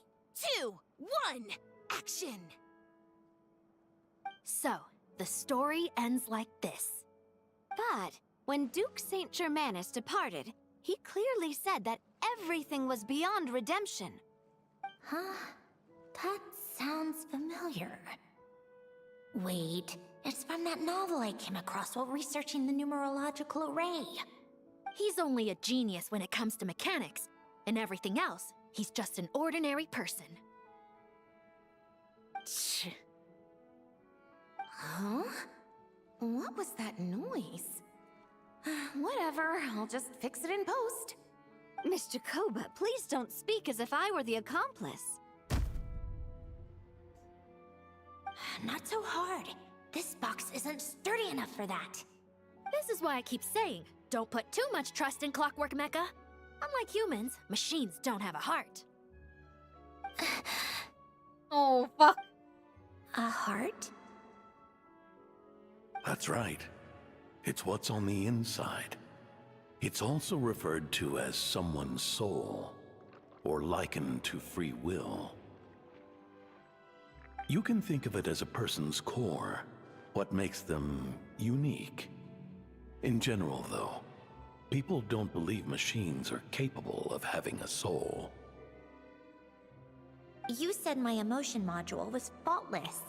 2, 1, action! So, the story ends like this. But when Duke Saint Germanus departed, he clearly said that everything was beyond redemption. Huh? That sounds familiar. Wait, it's from that novel I came across while researching the numerological array. He's only a genius when it comes to mechanics, and everything else, he's just an ordinary person. Huh? What was that noise? Whatever, I'll just fix it in post. Miss Jacoba, please don't speak as if I were the accomplice. Not so hard. This box isn't sturdy enough for that. This is why I keep saying, don't put too much trust in Clockwork Mecha. Unlike humans, machines don't have a heart. Oh, fuck. A heart? That's right. It's what's on the inside. It's also referred to as someone's soul, or likened to free will. You can think of it as a person's core, what makes them unique. In general, though, people don't believe machines are capable of having a soul. You said my emotion module was faultless.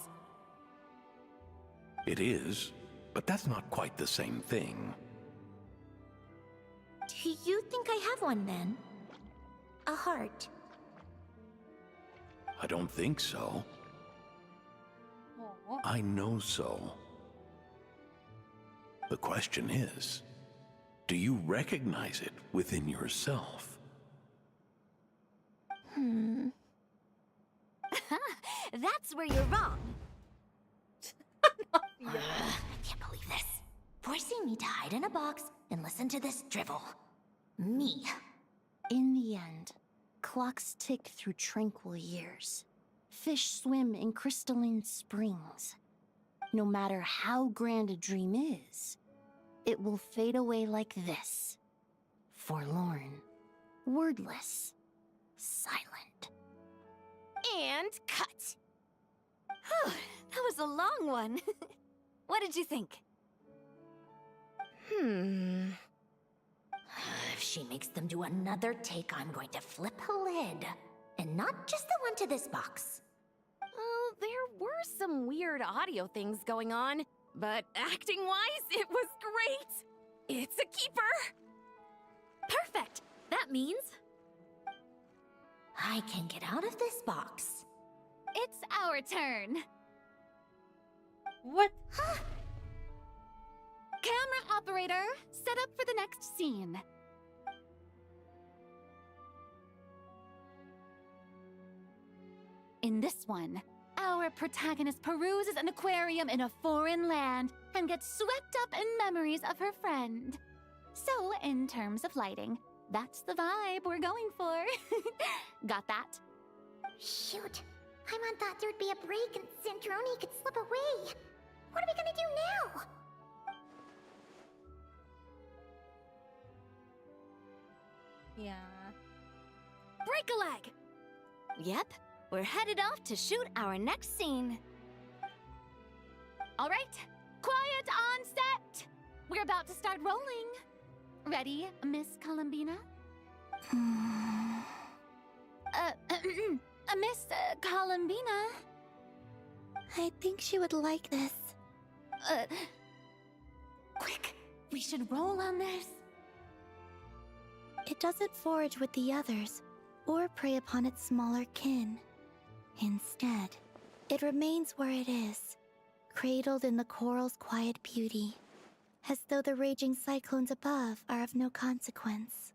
It is, but that's not quite the same thing. Do you think I have one then? A heart? I don't think so. Aw. I know so. The question is, do you recognize it within yourself? That's where you're wrong. Yeah. I can't believe this. Forcing me to hide in a box and listen to this drivel. Me. In the end, clocks tick through tranquil years. Fish swim in crystalline springs. No matter how grand a dream is, it will fade away like this. Forlorn, wordless, silent. And cut. Whew, that was a long one. What did you think? If she makes them do another take, I'm going to flip a lid. And not just the one to this box. Oh, there were some weird audio things going on, but acting-wise, it was great. It's a keeper. Perfect. That means I can get out of this box. It's our turn. What? Camera operator, set up for the next scene. In this one, our protagonist peruses an aquarium in a foreign land and gets swept up in memories of her friend. So, in terms of lighting, that's the vibe we're going for. Got that? Shoot. Paimon thought there would be a break and Sandroneeee could slip away. What are we gonna do now? Yeah. Break a leg. Yep, we're headed off to shoot our next scene. All right, quiet on set. We're about to start rolling. Ready, Miss Columbina? Miss Columbina? I think she would like this. Quick, we should roll on this. It doesn't forage with the others, or prey upon its smaller kin. Instead, it remains where it is, cradled in the coral's quiet beauty, as though the raging cyclones above are of no consequence.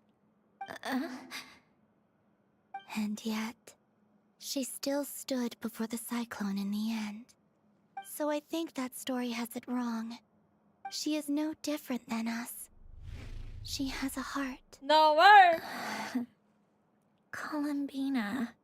And yet, she still stood before the cyclone in the end. So I think that story has it wrong. She is no different than us. She has a heart. No word. Columbina.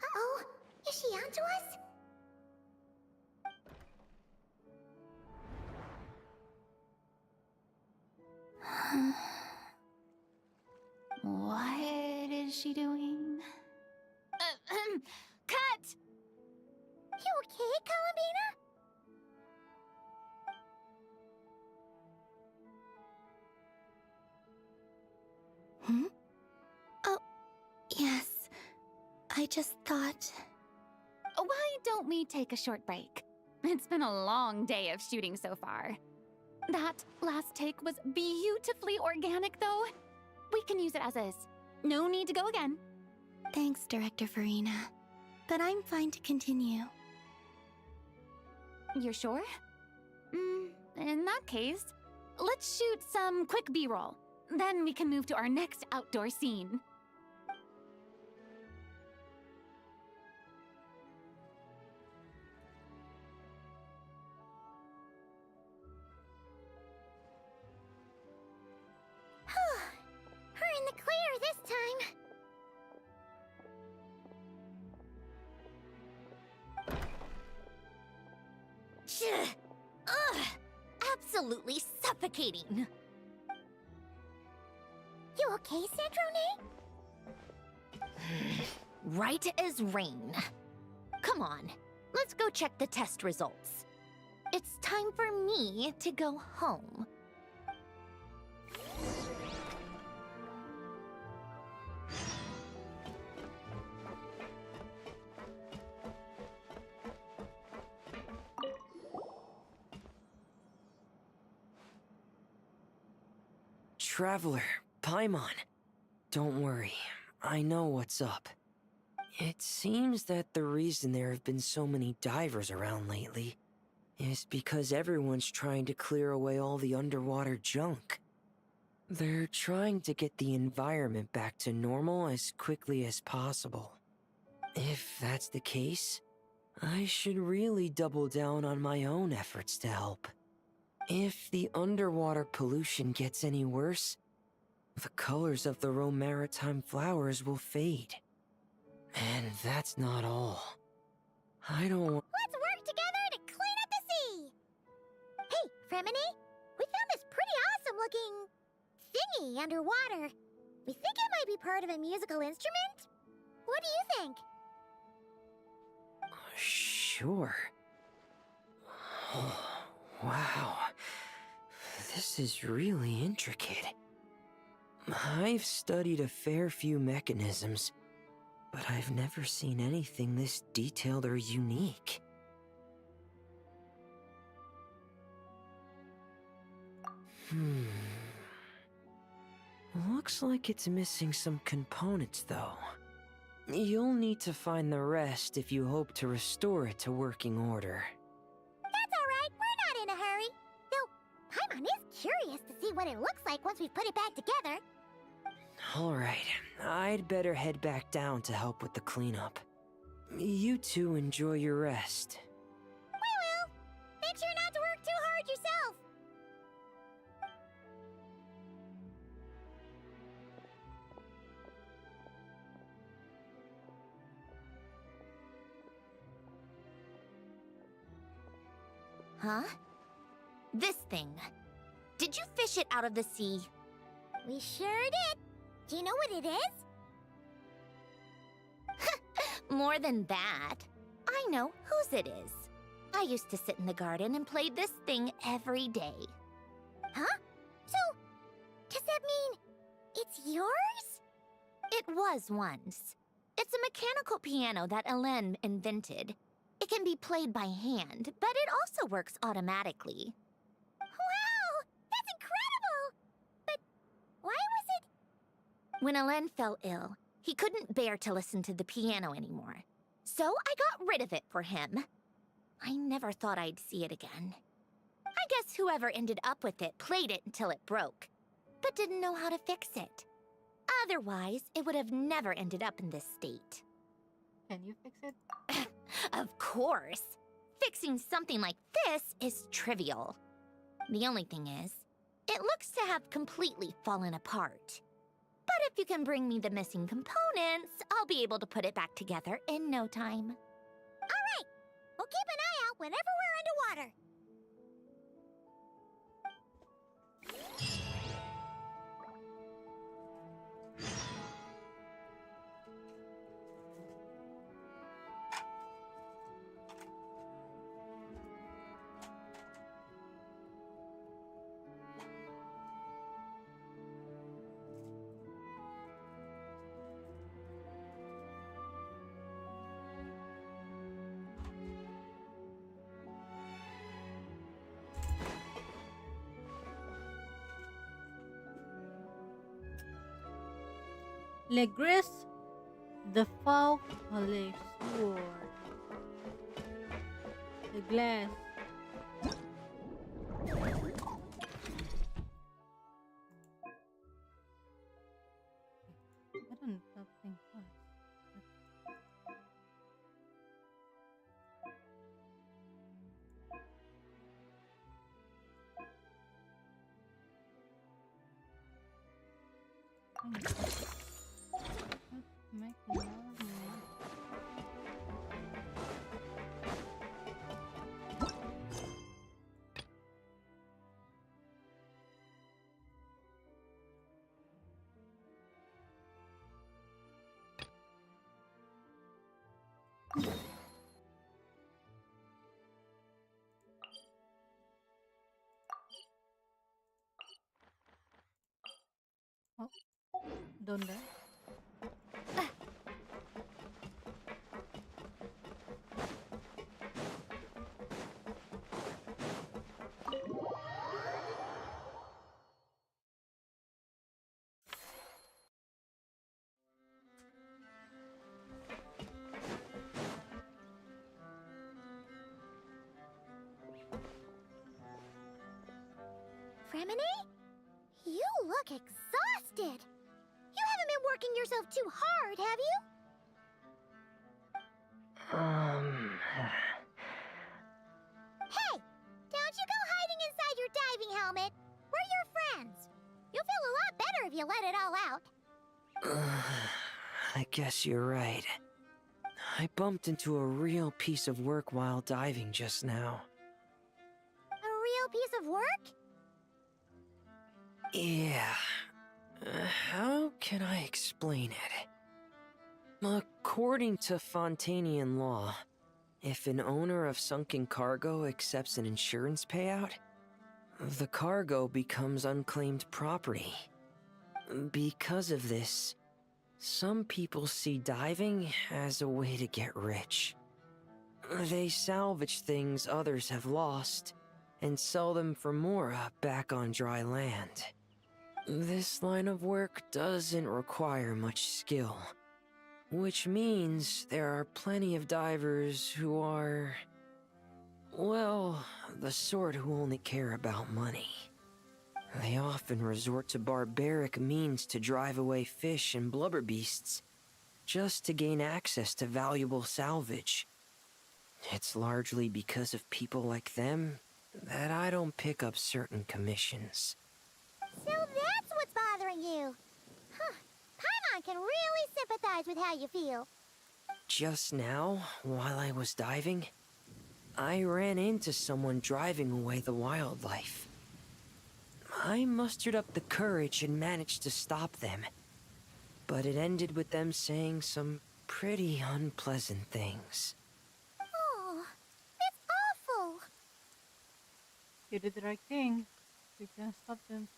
Uh-oh, is she onto us? What is she doing? Cut! You okay, Columbina? Oh, yes. I just thought... Why don't we take a short break? It's been a long day of shooting so far. That last take was beautifully organic, though. We can use it as is. No need to go again. Thanks, Director Farina. But I'm fine to continue. You're sure? In that case, let's shoot some quick B-roll. Then we can move to our next outdoor scene. We're in the clear this time. Ugh! Absolutely suffocating. You okay, Sandroneeee? Right as rain. Come on, let's go check the test results. It's time for me to go home. Traveler, Paimon. Don't worry, I know what's up. It seems that the reason there have been so many divers around lately is because everyone's trying to clear away all the underwater junk. They're trying to get the environment back to normal as quickly as possible. If that's the case, I should really double down on my own efforts to help. If the underwater pollution gets any worse, the colors of the Rome maritime flowers will fade. And that's not all. I don't want— Let's work together to clean up the sea! Hey, Fremini, we found this pretty awesome looking thingy underwater. We think it might be part of a musical instrument? What do you think? Sure. Oh, wow. This is really intricate. I've studied a fair few mechanisms, but I've never seen anything this detailed or unique. Looks like it's missing some components, though. You'll need to find the rest if you hope to restore it to working order. That's alright, we're not in a hurry. Though, Paimon is curious to see what it looks like once we've put it back together. Alright, I'd better head back down to help with the cleanup. You two enjoy your rest. We will. Make sure not to work too hard yourself. Huh? This thing. Did you fish it out of the sea? We sure did. Do you know what it is? More than that. I know whose it is. I used to sit in the garden and play this thing every day. Huh? So, does that mean it's yours? It was once. It's a mechanical piano that Hélène invented. It can be played by hand, but it also works automatically. Wow! That's incredible! But why was it... When Hélène fell ill, he couldn't bear to listen to the piano anymore. So I got rid of it for him. I never thought I'd see it again. I guess whoever ended up with it played it until it broke, but didn't know how to fix it. Otherwise, it would have never ended up in this state. Can you fix it? Of course. Fixing something like this is trivial. The only thing is, it looks to have completely fallen apart. But if you can bring me the missing components, I'll be able to put it back together in no time. All right. We'll keep an eye out whenever we're underwater. Le Gris de Faux Palais Sword. The glass. I don't think twice. Oh, ¿dónde? Remini? You look exhausted. You haven't been working yourself too hard, have you? Hey! Don't you go hiding inside your diving helmet. We're your friends. You'll feel a lot better if you let it all out. I guess you're right. I bumped into a real piece of work while diving just now. A real piece of work? Yeah. How can I explain it? According to Fontanian law, if an owner of sunken cargo accepts an insurance payout, the cargo becomes unclaimed property. Because of this, some people see diving as a way to get rich. They salvage things others have lost and sell them for more back on dry land. This line of work doesn't require much skill, which means there are plenty of divers who are, well, the sort who only care about money. They often resort to barbaric means to drive away fish and blubber beasts, just to gain access to valuable salvage. It's largely because of people like them that I don't pick up certain commissions. So that's what's bothering you. Huh. Paimon can really sympathize with how you feel. Just now, while I was diving, I ran into someone driving away the wildlife. I mustered up the courage and managed to stop them, but it ended with them saying some pretty unpleasant things. Oh, it's awful. You did the right thing. We can stop them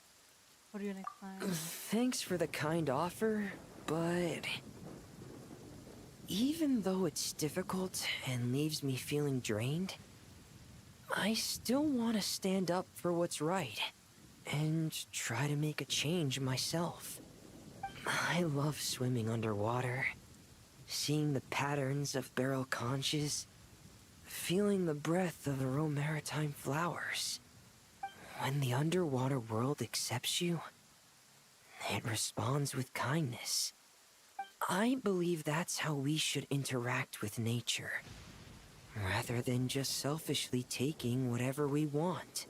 for you next time. Thanks for the kind offer, but even though it's difficult and leaves me feeling drained, I still want to stand up for what's right and try to make a change myself. I love swimming underwater, seeing the patterns of barrel conches, feeling the breath of the maritime flowers. When the underwater world accepts you, it responds with kindness. I believe that's how we should interact with nature, rather than just selfishly taking whatever we want.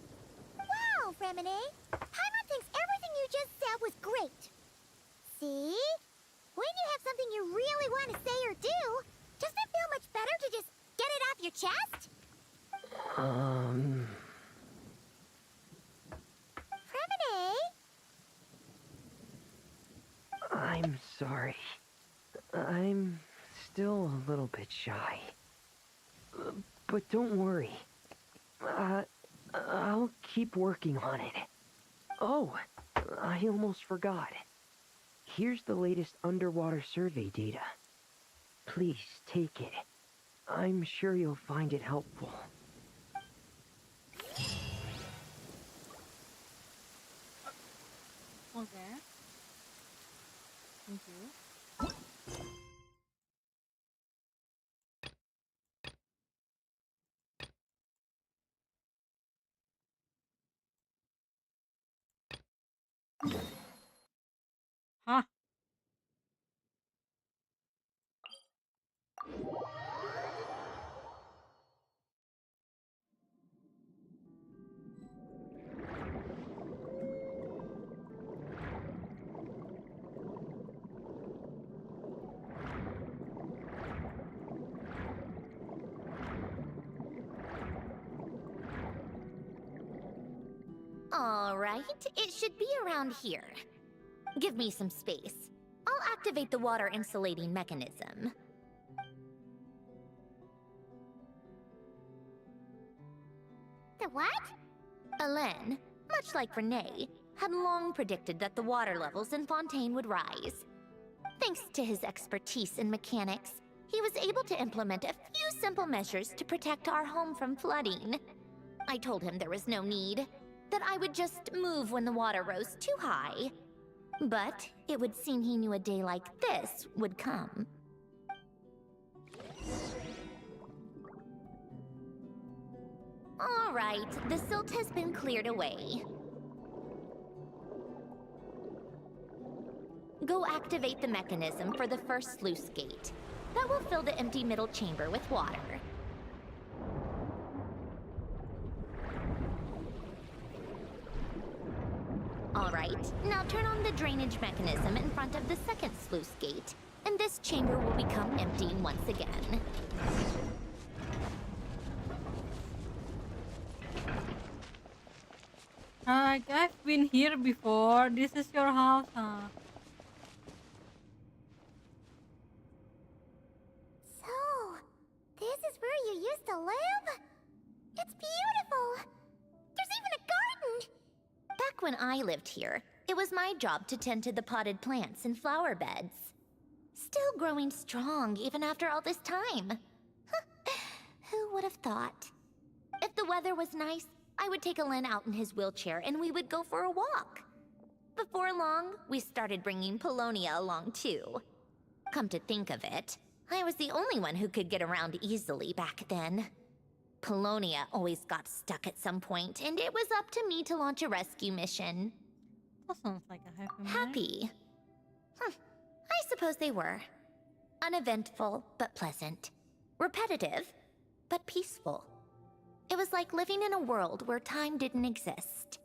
Wow, Remini! Paimon thinks everything you just said was great. See? When you have something you really want to say or do, doesn't it feel much better to just get it off your chest? Remini? I'm sorry. I'm still a little bit shy. But don't worry. I'll keep working on it. Oh, I almost forgot. Here's the latest underwater survey data. Please take it. I'm sure you'll find it helpful. Okay. Thank you. Huh? All right, it should be around here. Give me some space. I'll activate the water insulating mechanism. The what? Alain, much like Renee, had long predicted that the water levels in Fontaine would rise. Thanks to his expertise in mechanics, he was able to implement a few simple measures to protect our home from flooding. I told him there was no need, that I would just move when the water rose too high. But it would seem he knew a day like this would come. All right, the silt has been cleared away. Go activate the mechanism for the first sluice gate. That will fill the empty middle chamber with water. Alright, now turn on the drainage mechanism in front of the second sluice gate, and this chamber will become empty once again. I've been here before. This is your house, huh? So, this is where you used to live? It's beautiful! There's even a garden! Back when I lived here, it was my job to tend to the potted plants and flower beds. Still growing strong even after all this time. Who would have thought? If the weather was nice, I would take Alen out in his wheelchair and we would go for a walk. Before long, we started bringing Polonia along too. Come to think of it, I was the only one who could get around easily back then. Polonia always got stuck at some point, and it was up to me to launch a rescue mission. That sounds like a happy man. Happy? I suppose they were. Uneventful, but pleasant. Repetitive, but peaceful. It was like living in a world where time didn't exist.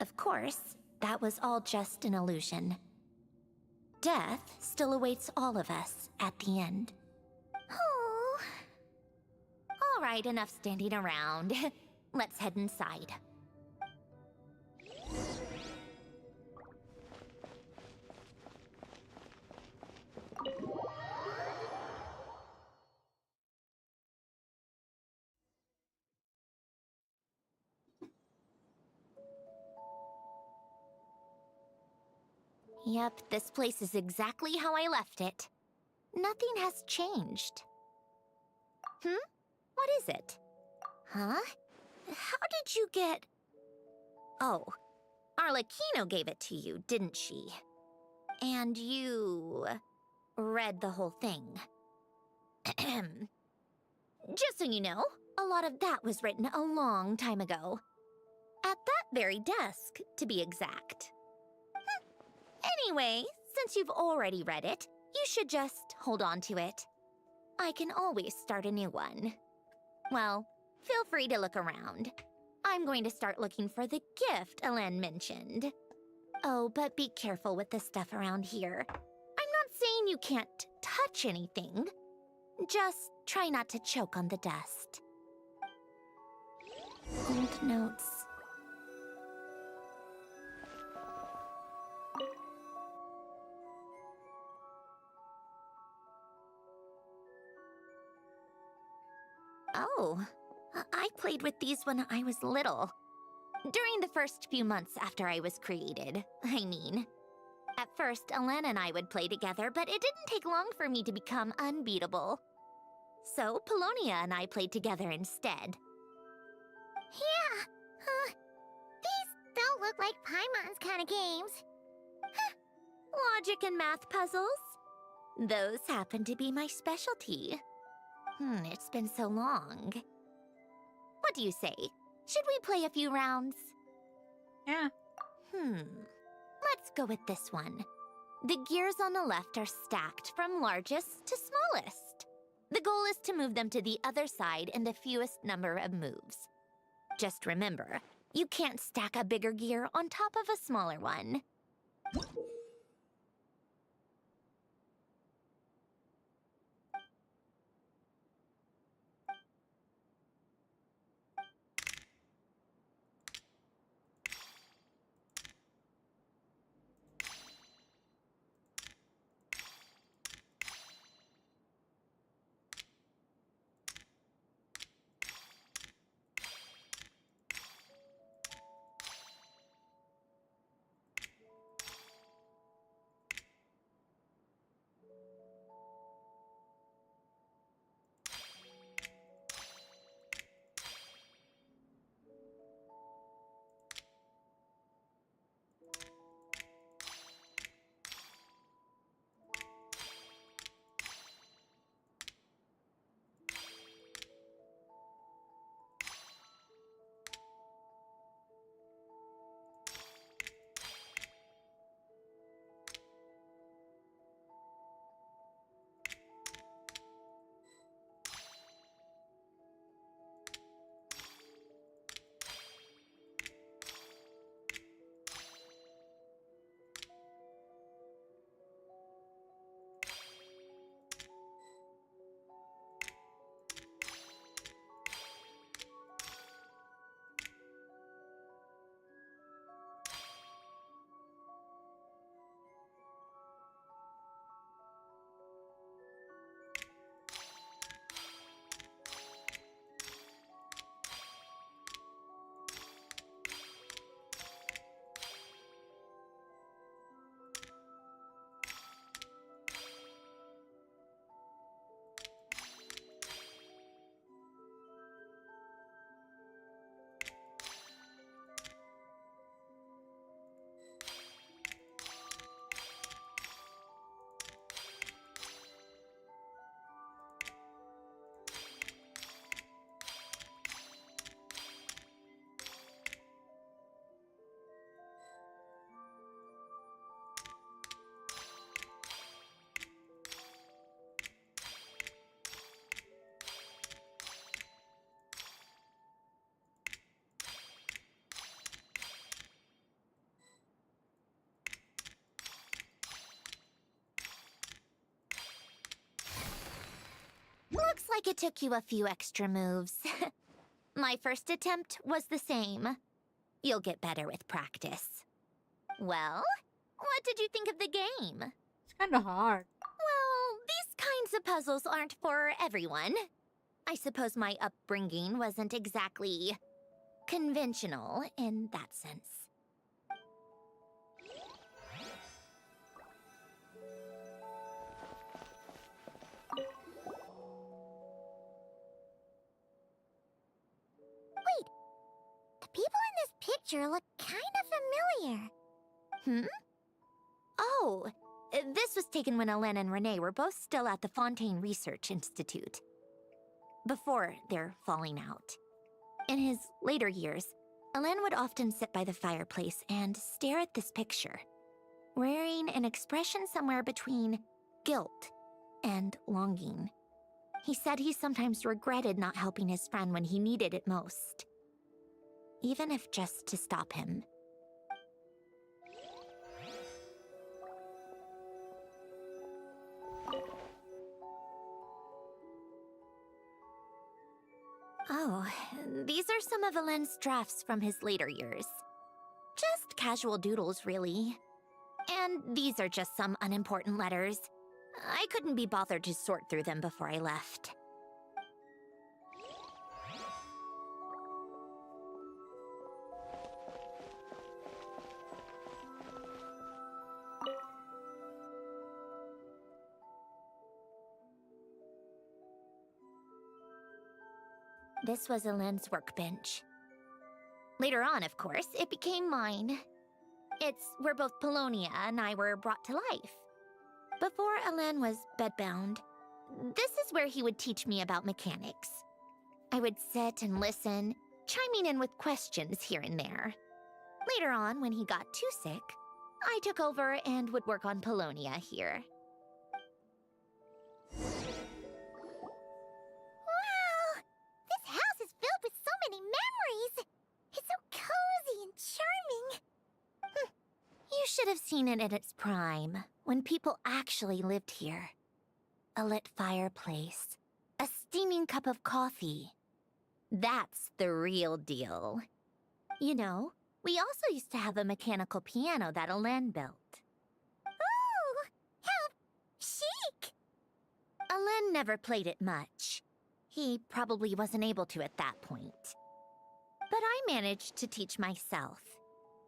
Of course, that was all just an illusion. Death still awaits all of us at the end. Oh. All right, enough standing around. Let's head inside. Yep, this place is exactly how I left it. Nothing has changed. What is it? Huh? How did you get... Oh, Arlecchino gave it to you, didn't she? And you... read the whole thing. Just so you know, a lot of that was written a long time ago. At that very desk, to be exact. Anyway, since you've already read it, you should just hold on to it. I can always start a new one. Well, feel free to look around. I'm going to start looking for the gift Alen mentioned. Oh, but be careful with the stuff around here. I'm not saying you can't touch anything. Just try not to choke on the dust. Old notes. Oh, I played with these when I was little. During the first few months after I was created, I mean. At first, Alen and I would play together, but it didn't take long for me to become unbeatable. So, Polonia and I played together instead. Yeah, these don't look like Paimon's kind of games. Logic and math puzzles? Those happen to be my specialty. It's been so long. What do you say? Should we play a few rounds? Yeah. Let's go with this one. The gears on the left are stacked from largest to smallest. The goal is to move them to the other side in the fewest number of moves. Just remember, you can't stack a bigger gear on top of a smaller one. like it took you a few extra moves. My first attempt was the same. You'll get better with practice. Well, what did you think of the game? It's kind of hard. Well, these kinds of puzzles aren't for everyone. I suppose my upbringing wasn't exactly conventional in that sense. Wait, the people in this picture look kind of familiar. Hmm? Oh, this was taken when Hélène and Renee were both still at the Fontaine Research Institute. Before their falling out. In his later years, Hélène would often sit by the fireplace and stare at this picture, wearing an expression somewhere between guilt and longing. He said he sometimes regretted not helping his friend when he needed it most, even if just to stop him. Oh, these are some of Hélène's drafts from his later years. Just casual doodles, really. And these are just some unimportant letters. I couldn't be bothered to sort through them before I left. This was Hélène's workbench. Later on, of course, it became mine. It's where both Polonia and I were brought to life. Before Hélène was bedbound, this is where he would teach me about mechanics. I would sit and listen, chiming in with questions here and there. Later on, when he got too sick, I took over and would work on Polonia here. Wow! This house is filled with so many memories! It's so cozy and charming! You should have seen it in its prime, when people actually lived here. A lit fireplace, a steaming cup of coffee. That's the real deal. You know, we also used to have a mechanical piano that Hélène built. Oh, how chic! Hélène never played it much. He probably wasn't able to at that point. But I managed to teach myself.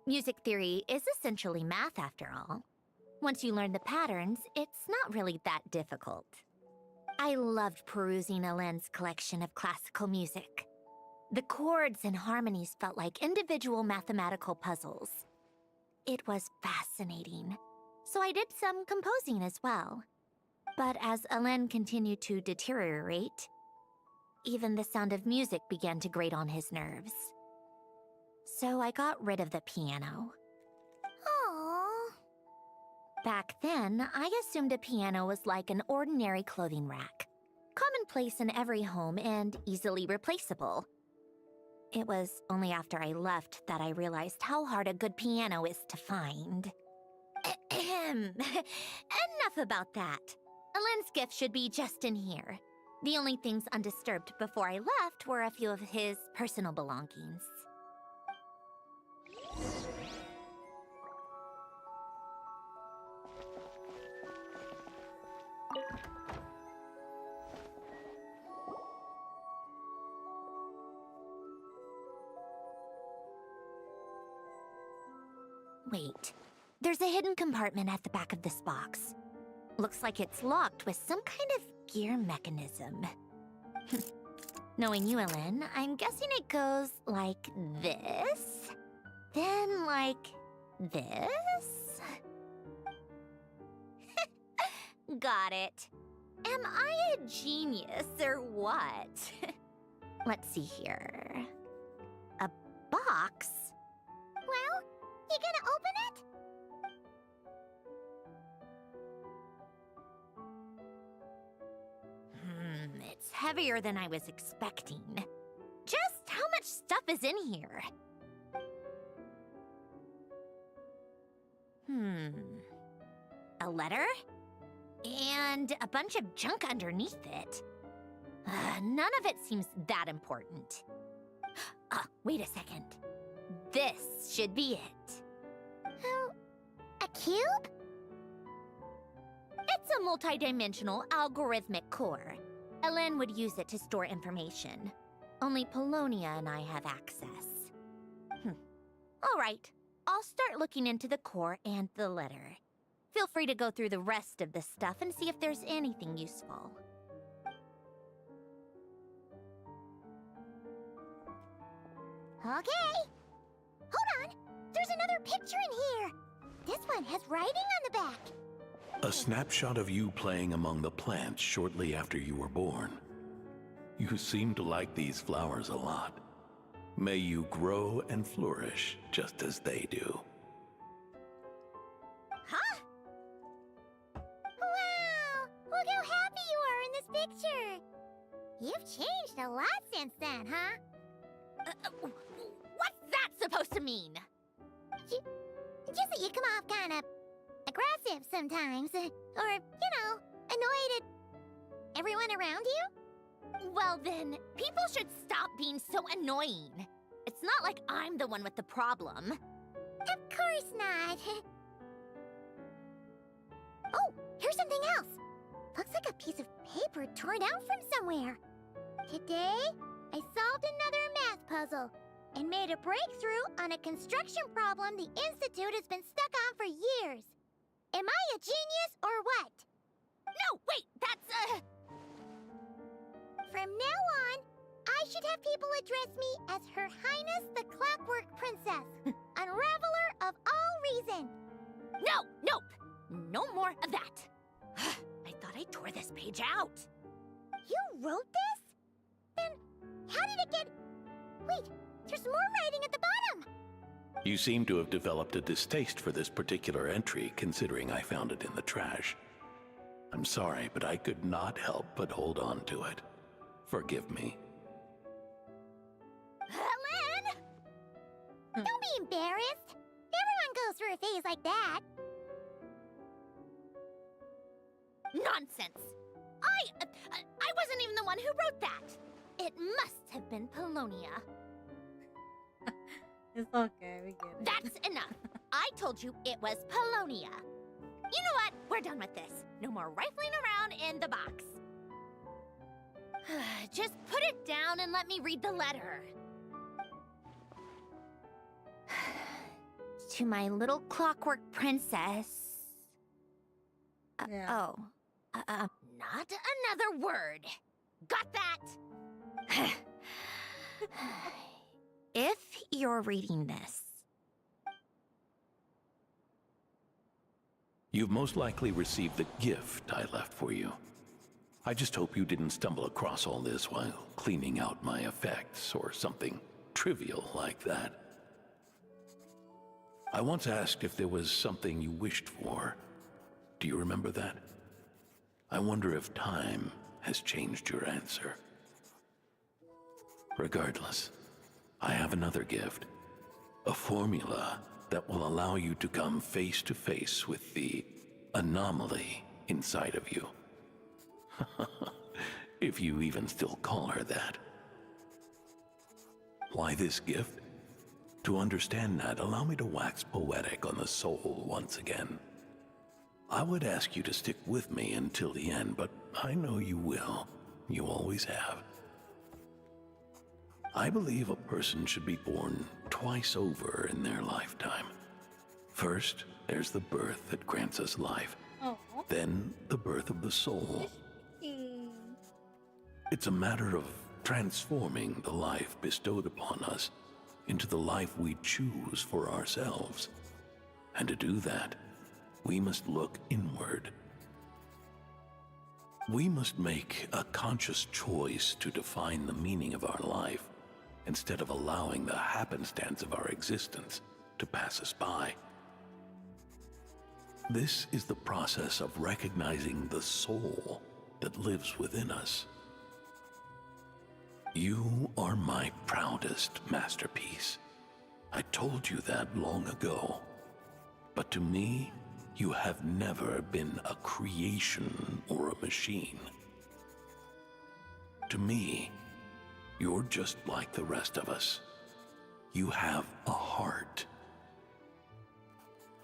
Music theory is essentially math after all. Once you learn the patterns, it's not really that difficult. I loved perusing Hélène's collection of classical music. The chords and harmonies felt like individual mathematical puzzles. It was fascinating. So I did some composing as well. But as Hélène continued to deteriorate, even the sound of music began to grate on his nerves. So I got rid of the piano. Aww. Back then, I assumed a piano was like an ordinary clothing rack, commonplace in every home and easily replaceable. It was only after I left that I realized how hard a good piano is to find. Enough about that. Hélène's gift should be just in here. The only things undisturbed before I left were a few of his personal belongings. Wait, there's a hidden compartment at the back of this box. Looks like it's locked with some kind of gear mechanism. Knowing you, Hélène, I'm guessing it goes like this, then like this. Got it. Am I a genius or what? Let's see here. A box? Well, you gonna open it? It's heavier than I was expecting. Just how much stuff is in here? A letter? And a bunch of junk underneath it. None of it seems that important. Wait a second. This should be it. Oh, a cube? It's a multidimensional algorithmic core. Elen would use it to store information. Only Polonia and I have access. All right, I'll start looking into the core and the letter. Feel free to go through the rest of the stuff and see if there's anything useful. Okay. Hold on. There's another picture in here. This one has writing on the back. A snapshot of you playing among the plants shortly after you were born. You seem to like these flowers a lot. May you grow and flourish just as they do. Huh? Wow! Look how happy you are in this picture. You've changed a lot since then, huh? What's that supposed to mean? Just that you come off kind of aggressive sometimes. Or, annoyed at everyone around you? Well then, people should stop being so annoying. It's not like I'm the one with the problem. Of course not. Oh, here's something else. Looks like a piece of paper torn out from somewhere. Today, I solved another math puzzle and made a breakthrough on a construction problem the Institute has been stuck on for years. Am I a genius or what? No, wait, that's From now on, I should have people address me as Her Highness the Clockwork Princess, unraveler of all reason. Nope, no more of that. I thought I tore this page out. You wrote this? Then how did it get... Wait, there's more writing at the bottom. You seem to have developed a distaste for this particular entry, considering I found it in the trash. I'm sorry, but I could not help but hold on to it. Forgive me. Len! Don't be embarrassed. Everyone goes through a phase like that. Nonsense. I wasn't even the one who wrote that. It must have been Polonia. It's okay, we get it. That's enough. I told you it was Polonia. You know what? We're done with this. No more rifling around in the box. Just put it down and let me read the letter. To my little clockwork princess. Yeah. Not another word. Got that? If you're reading this, You've most likely received the gift I left for you. I just hope you didn't stumble across all this while cleaning out my effects or something trivial like that. I once asked if there was something you wished for. Do you remember that? I wonder if time has changed your answer. Regardless, I have another gift. A formula that will allow you to come face to face with the anomaly inside of you. If you even still call her that. Why this gift? To understand that, allow me to wax poetic on the soul once again. I would ask you to stick with me until the end, but I know you will. You always have. I believe a person should be born twice over in their lifetime. First, there's the birth that grants us life. Then, the birth of the soul. It's a matter of transforming the life bestowed upon us into the life we choose for ourselves. And to do that, we must look inward. We must make a conscious choice to define the meaning of our life, instead of allowing the happenstance of our existence to pass us by. This is the process of recognizing the soul that lives within us. You are my proudest masterpiece. I told you that long ago. But to me, you have never been a creation or a machine. to me, you're just like the rest of us. You have a heart.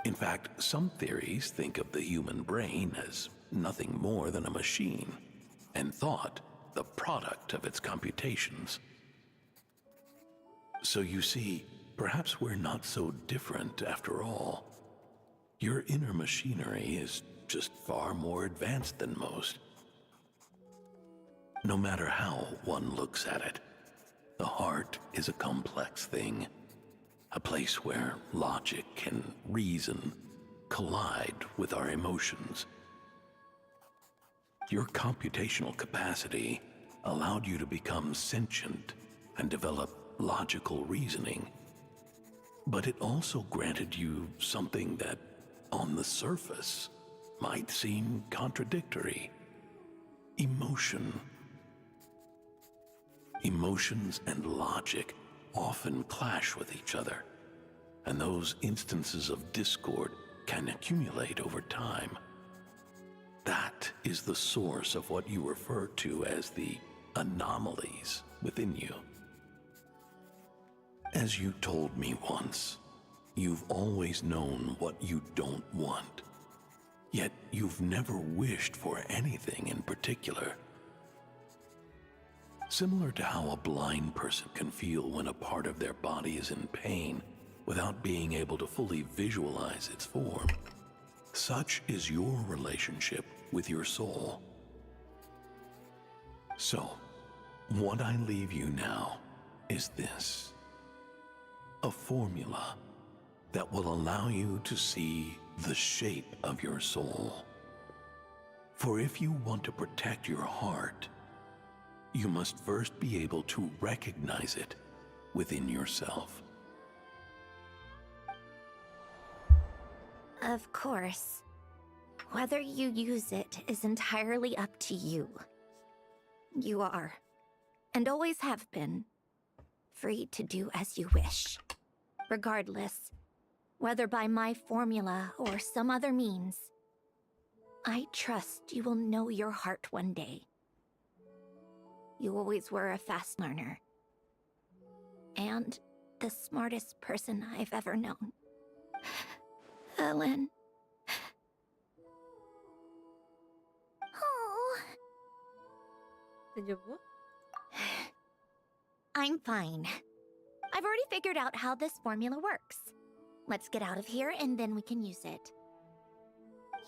In fact, some theories think of the human brain as nothing more than a machine, and thought the product of its computations. So you see, perhaps we're not so different after all. Your inner machinery is just far more advanced than most. No matter how one looks at it, the heart is a complex thing, a place where logic and reason collide with our emotions. Your computational capacity allowed you to become sentient and develop logical reasoning, but it also granted you something that, on the surface, might seem contradictory: emotion. Emotions and logic often clash with each other, and those instances of discord can accumulate over time. That is the source of what you refer to as the anomalies within you. As you told me once, you've always known what you don't want, yet you've never wished for anything in particular. Similar to how a blind person can feel when a part of their body is in pain without being able to fully visualize its form, such is your relationship with your soul. So, what I leave you now is this: a formula that will allow you to see the shape of your soul. For if you want to protect your heart, you must first be able to recognize it within yourself. Of course. Whether you use it is entirely up to you. You are, and always have been, free to do as you wish. Regardless, whether by my formula or some other means, I trust you will know your heart one day. You always were a fast learner. And the smartest person I've ever known. Ellen. Oh. I'm fine. I've already figured out how this formula works. Let's get out of here and then we can use it.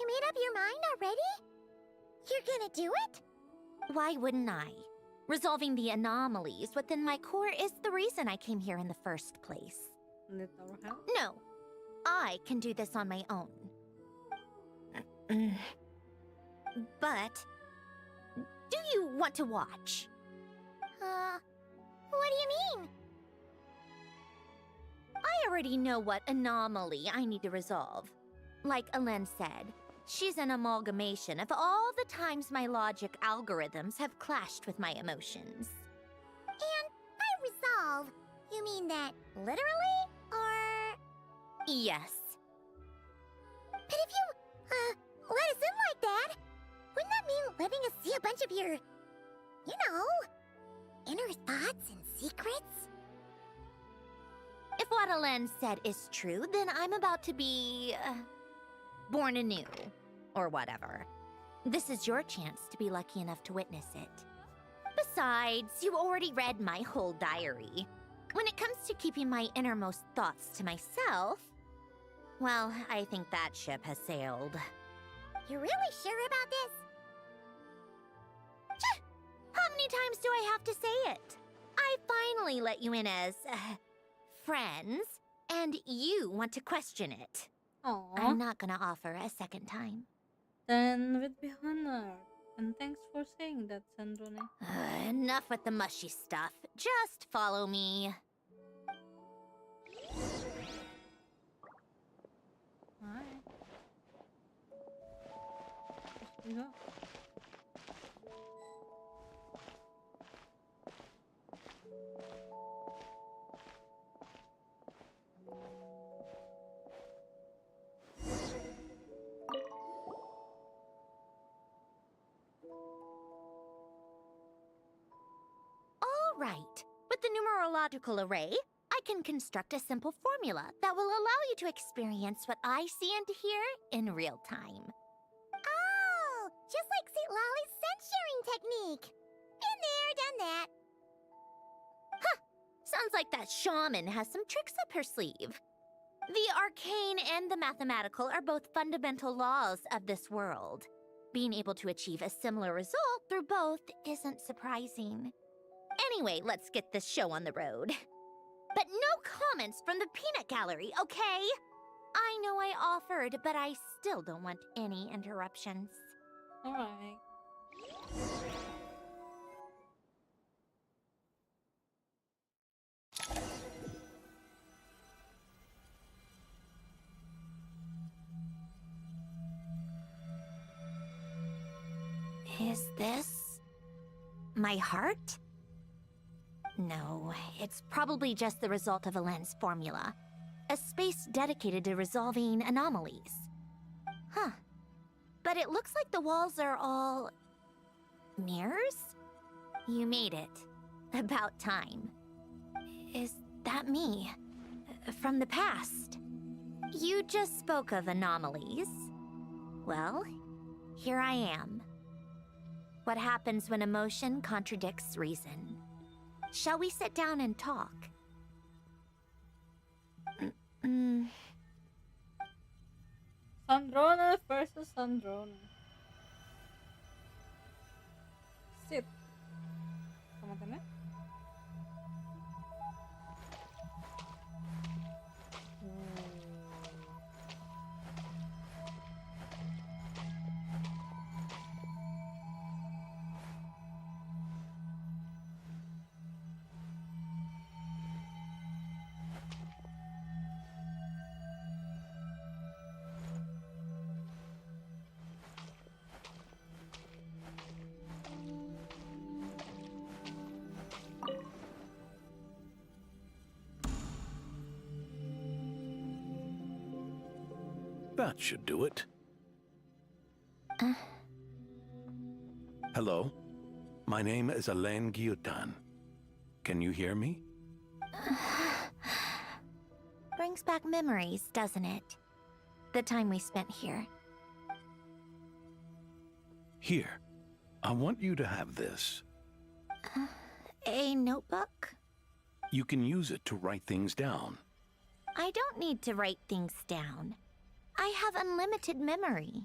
You made up your mind already? You're gonna do it? Why wouldn't I? Resolving the anomalies within my core is the reason I came here in the first place. No, I can do this on my own. But, do you want to watch? What do you mean? I already know what anomaly I need to resolve. Like Ellen said, she's an amalgamation of all the times my logic algorithms have clashed with my emotions. And by resolve, you mean that literally, or...? Yes. But if you, let us in like that, wouldn't that mean letting us see a bunch of your, you know, inner thoughts and secrets? If what Ellen said is true, then I'm about to be... born anew. Or whatever. This is your chance to be lucky enough to witness it. Besides, you already read my whole diary. When it comes to keeping my innermost thoughts to myself, well, I think that ship has sailed. You're really sure about this? How many times do I have to say it? I finally let you in as, friends, and you want to question it. Aww. I'm not gonna offer a second time. Then we'd be honored. And thanks for saying that, Sandroneeee. Enough with the mushy stuff. Just follow me. Alright. Here we go. Right. With the numerological array, I can construct a simple formula that will allow you to experience what I see and hear in real time. Oh, just like St. Lolly's scent-sharing technique. Been there, done that. Huh! Sounds like that shaman has some tricks up her sleeve. The arcane and the mathematical are both fundamental laws of this world. Being able to achieve a similar result through both isn't surprising. Anyway, let's get this show on the road. But no comments from the peanut gallery, okay? I know I offered, but I still don't want any interruptions. Alright. Is this my heart? No, it's probably just the result of a lens formula. A space dedicated to resolving anomalies. Huh. But it looks like the walls are all... mirrors? You made it. About time. Is that me? From the past? You just spoke of anomalies. Well, here I am. What happens when emotion contradicts reason? Shall we sit down and talk? Sandrone versus Sandrone. Sit. Teman-teman. That should do it. Hello? My name is Alain Guillotin. Can you hear me? Brings back memories, doesn't it? The time we spent here. Here. I want you to have this. A notebook? You can use it to write things down. I don't need to write things down. I have unlimited memory.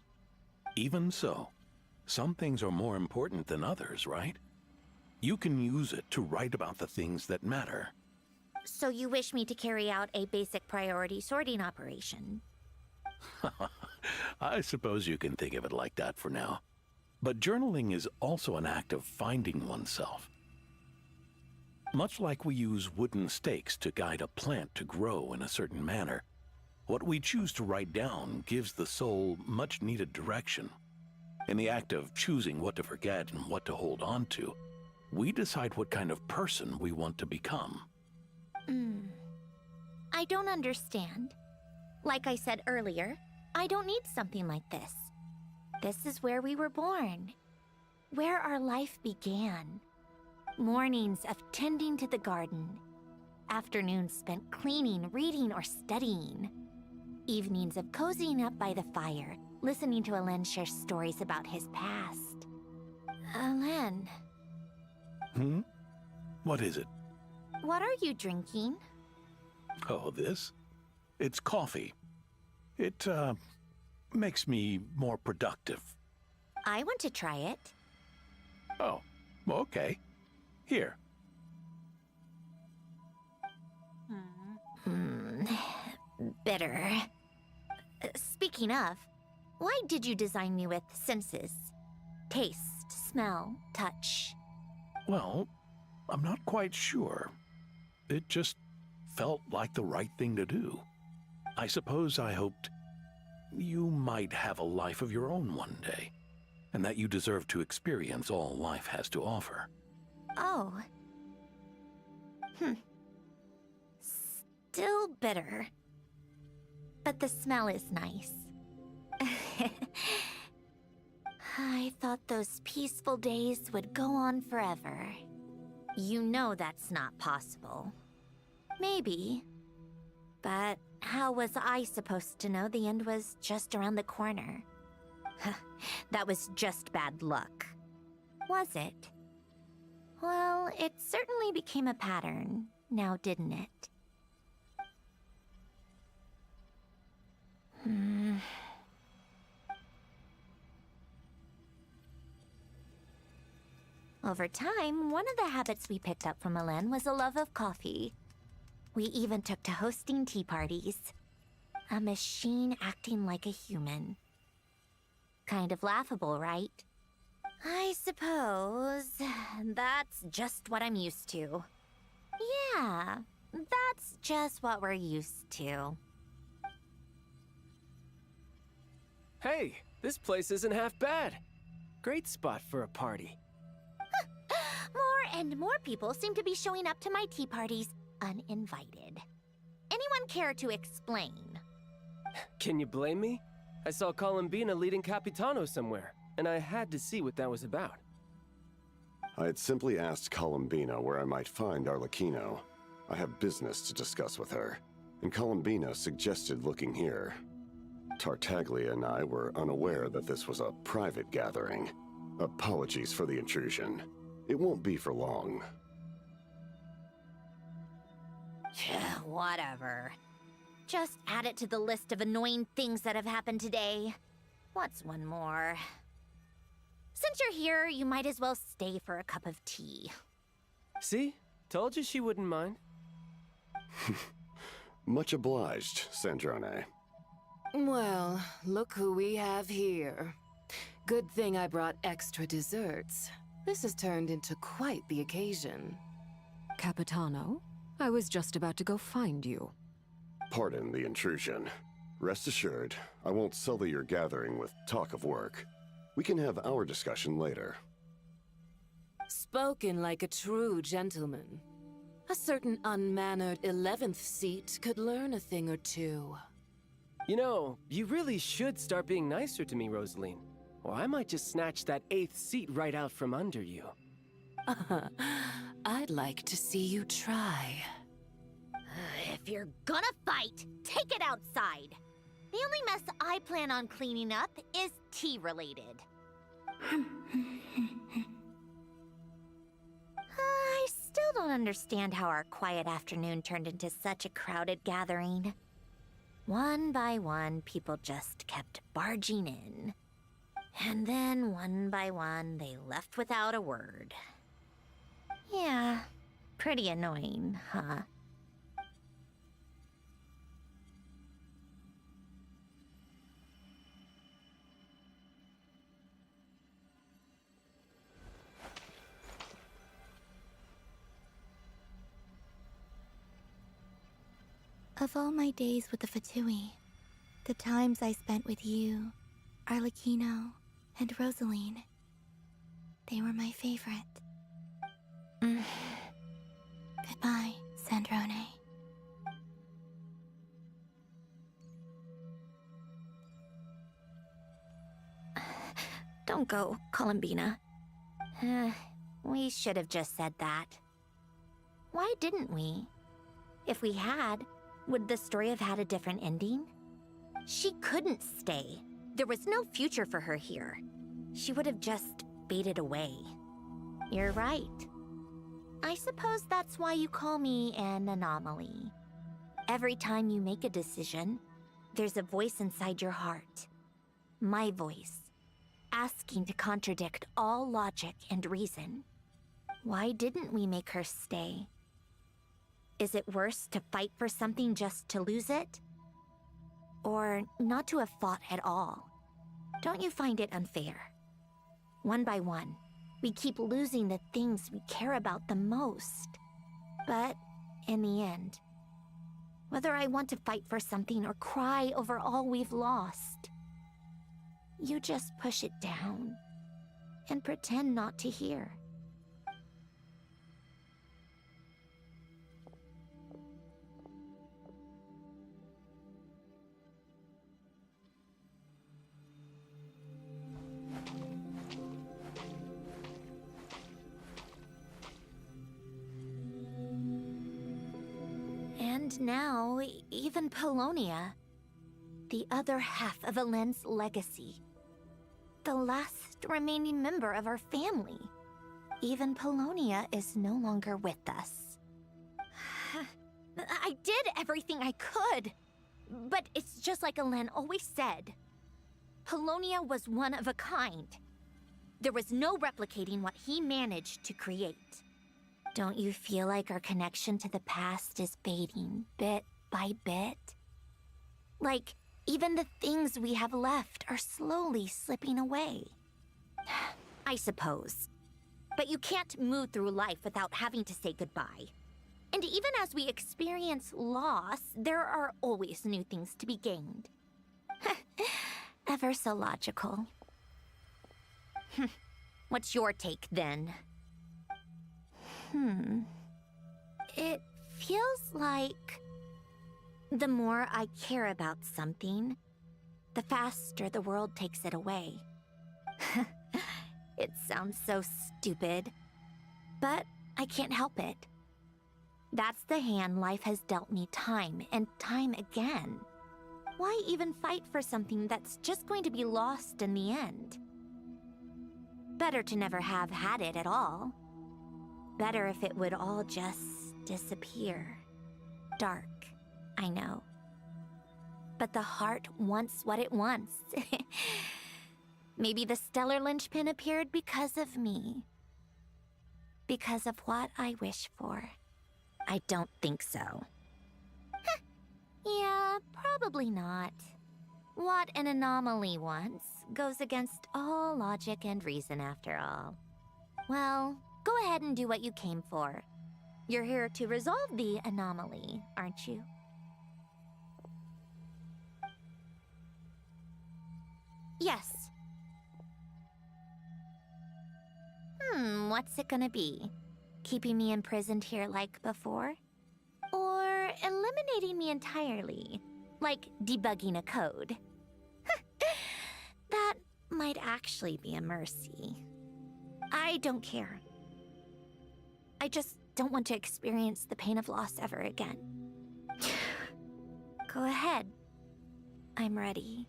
Even so, some things are more important than others, right? You can use it to write about the things that matter. So you wish me to carry out a basic priority sorting operation? I suppose you can think of it like that for now. But journaling is also an act of finding oneself. Much like we use wooden stakes to guide a plant to grow in a certain manner, what we choose to write down gives the soul much-needed direction. In the act of choosing what to forget and what to hold on to, we decide what kind of person we want to become. I don't understand. Like I said earlier, I don't need something like this. This is where we were born. Where our life began. Mornings of tending to the garden. Afternoons spent cleaning, reading, or studying. Evenings of cozying up by the fire, listening to Alain share stories about his past. Alain. What is it? What are you drinking? Oh, this? It's coffee. It, makes me more productive. I want to try it. Oh, okay. Here. Bitter. Speaking of, why did you design me with senses? Taste, smell, touch. Well, I'm not quite sure. It just felt like the right thing to do. I suppose I hoped you might have a life of your own one day, and that you deserve to experience all life has to offer. Oh. Still bitter. But the smell is nice. I thought those peaceful days would go on forever. You know that's not possible. Maybe. But how was I supposed to know the end was just around the corner? That was just bad luck. Was it? Well, it certainly became a pattern, now didn't it? Over time, one of the habits we picked up from Elen was a love of coffee. We even took to hosting tea parties. A machine acting like a human. Kind of laughable, right? I suppose that's just what I'm used to. Yeah, that's just what we're used to. Hey, this place isn't half bad. Great spot for a party. More and more people seem to be showing up to my tea parties uninvited. Anyone care to explain? Can you blame me? I saw Columbina leading Capitano somewhere, and I had to see what that was about. I had simply asked Columbina where I might find Arlecchino. I have business to discuss with her, and Columbina suggested looking here. Tartaglia and I were unaware that this was a private gathering. Apologies for the intrusion. It won't be for long. Whatever. Just add it to the list of annoying things that have happened today. What's one more? Since you're here, you might as well stay for a cup of tea. See? Told you she wouldn't mind. Much obliged, Sandrone. Well, look who we have here. Good thing I brought extra desserts. This has turned into quite the occasion. Capitano, I was just about to go find you. Pardon the intrusion. Rest assured, I won't sully your gathering with talk of work. We can have our discussion later. Spoken like a true gentleman. A certain unmannered 11th seat could learn a thing or two. You know, you really should start being nicer to me, Rosaline. Or I might just snatch that 8th seat right out from under you. I'd like to see you try. If you're gonna fight, take it outside. The only mess I plan on cleaning up is tea-related. I still don't understand how our quiet afternoon turned into such a crowded gathering. One by one, people just kept barging in. And then, one by one, they left without a word. Yeah, pretty annoying, huh? Of all my days with the Fatui, the times I spent with you, Arlecchino, and Rosaline, they were my favorite. Goodbye, Sandrone. Don't go, Columbina. We should have just said that. Why didn't we? If we had, would the story have had a different ending? She couldn't stay. There was no future for her here. She would have just faded away. You're right. I suppose that's why you call me an anomaly. Every time you make a decision, there's a voice inside your heart. My voice. Asking to contradict all logic and reason. Why didn't we make her stay? Is it worse to fight for something just to lose it? Or not to have fought at all? Don't you find it unfair? One by one, we keep losing the things we care about the most. But in the end, whether I want to fight for something or cry over all we've lost, you just push it down and pretend not to hear. And now, even Polonia. The other half of Alen's legacy. The last remaining member of our family. Even Polonia is no longer with us. I did everything I could. But it's just like Alen always said. Polonia was one of a kind. There was no replicating what he managed to create. Don't you feel like our connection to the past is fading bit by bit? Like, even the things we have left are slowly slipping away. I suppose. But you can't move through life without having to say goodbye. And even as we experience loss, there are always new things to be gained. Ever so logical. What's your take, then? It feels like... the more I care about something, the faster the world takes it away. It sounds so stupid, but I can't help it. That's the hand life has dealt me time and time again. Why even fight for something that's just going to be lost in the end? Better to never have had it at all. Better if it would all just disappear. Dark, I know. But the heart wants what it wants. Maybe the stellar linchpin appeared because of me. Because of what I wish for. I don't think so. Yeah, probably not. What an anomaly wants goes against all logic and reason after all. Well, go ahead and do what you came for. You're here to resolve the anomaly, aren't you? Yes. What's it gonna be? Keeping me imprisoned here like before? Or eliminating me entirely, like debugging a code? That might actually be a mercy. I don't care. I just don't want to experience the pain of loss ever again. Go ahead. I'm ready.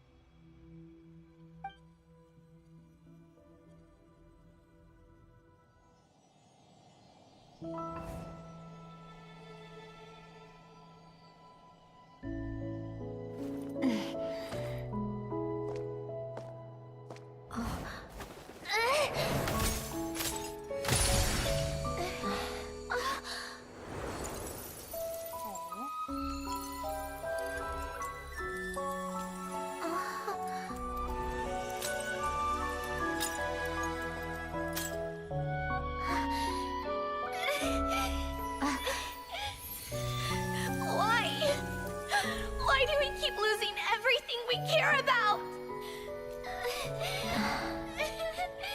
Why do we keep losing everything we care about?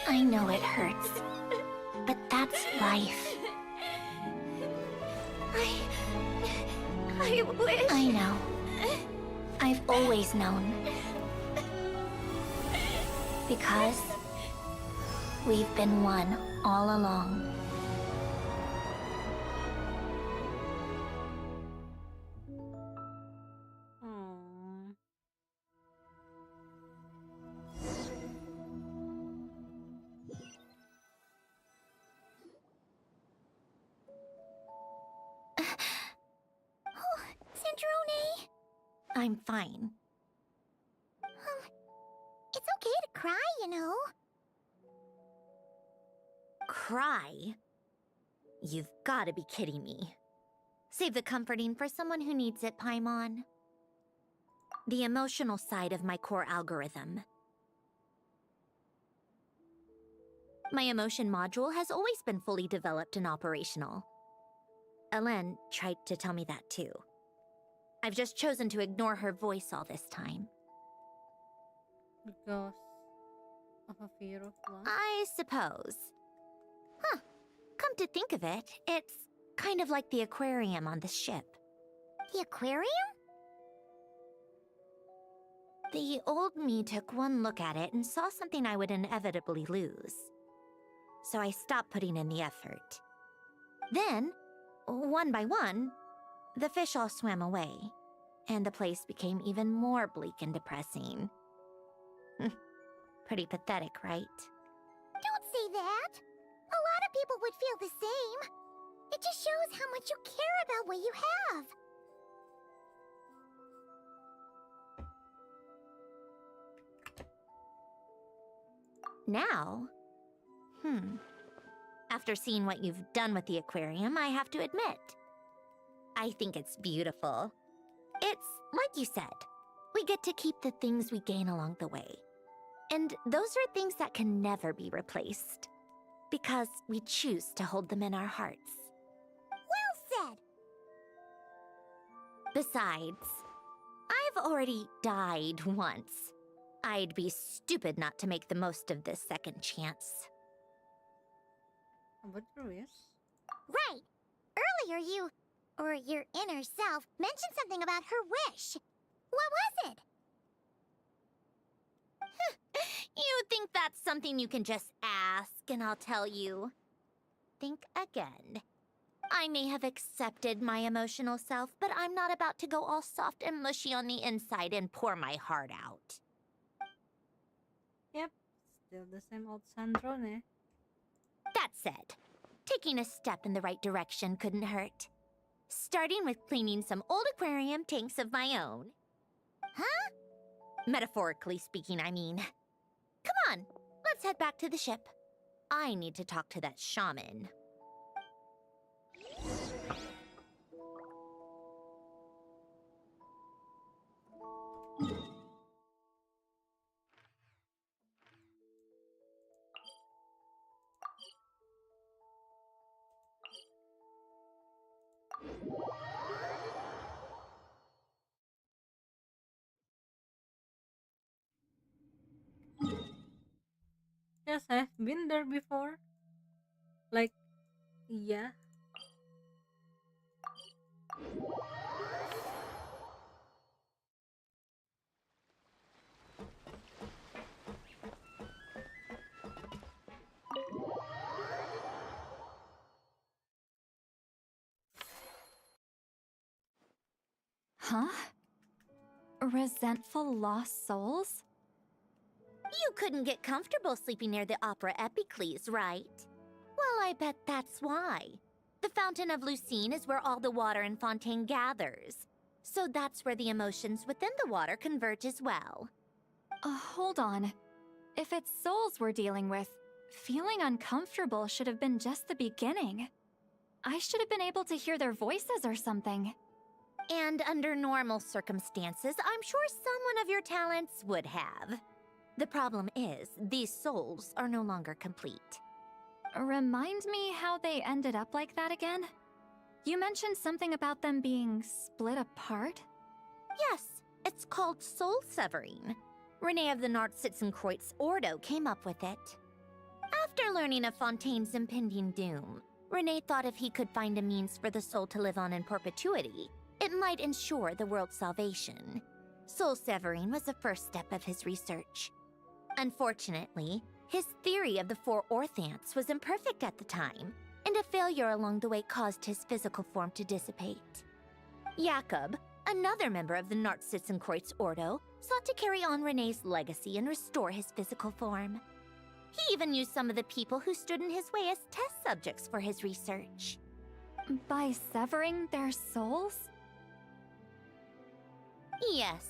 I know it hurts, but that's life. I wish... I know. I've always known. Because we've been one all along. Sandrone? I'm fine. It's okay to cry, you know. Cry? You've gotta be kidding me. Save the comforting for someone who needs it, Paimon. The emotional side of my core algorithm. My emotion module has always been fully developed and operational. Alen tried to tell me that too. I've just chosen to ignore her voice all this time. Because of a fear of loss? I suppose. Huh. Come to think of it, it's kind of like the aquarium on the ship. The aquarium? The old me took one look at it and saw something I would inevitably lose. So I stopped putting in the effort. Then, one by one, The fish all swam away, and the place became even more bleak and depressing. Pretty pathetic, right? Don't say that. A lot of people would feel the same. It just shows how much you care about what you have. Now? After seeing what you've done with the aquarium, I have to admit, I think it's beautiful. It's like you said, we get to keep the things we gain along the way. And those are things that can never be replaced, because we choose to hold them in our hearts. Well said. Besides, I've already died once. I'd be stupid not to make the most of this second chance. What wish? Right. Earlier you, or your inner self, mentioned something about her wish. What was it? You think that's something you can just ask, and I'll tell you. Think again. I may have accepted my emotional self, but I'm not about to go all soft and mushy on the inside and pour my heart out. Yep, still the same old Sandrone. That said, taking a step in the right direction couldn't hurt. Starting with cleaning some old aquarium tanks of my own. Huh? Metaphorically speaking, I mean. Come on, let's head back to the ship. I need to talk to that shaman. Yes, I've been there before. Like, yeah. Huh? Resentful lost souls? You couldn't get comfortable sleeping near the Opera Epicles, right? Well, I bet that's why. The Fountain of Lucine is where all the water in Fontaine gathers. So that's where the emotions within the water converge as well. Hold on. If it's souls we're dealing with, feeling uncomfortable should have been just the beginning. I should have been able to hear their voices or something. And under normal circumstances, I'm sure someone of your talents would have. The problem is, these souls are no longer complete. Remind me how they ended up like that again? You mentioned something about them being split apart? Yes, it's called soul severing. Renee of the Nartsitzenkreuz Ordo came up with it. After learning of Fontaine's impending doom, Renee thought if he could find a means for the soul to live on in perpetuity, it might ensure the world's salvation. Soul severing was the first step of his research. Unfortunately, his theory of the four orthants was imperfect at the time, and a failure along the way caused his physical form to dissipate. Jakob, another member of the Nartsitzenkreuz Ordo, sought to carry on Renee's legacy and restore his physical form. He even used some of the people who stood in his way as test subjects for his research. By severing their souls? Yes.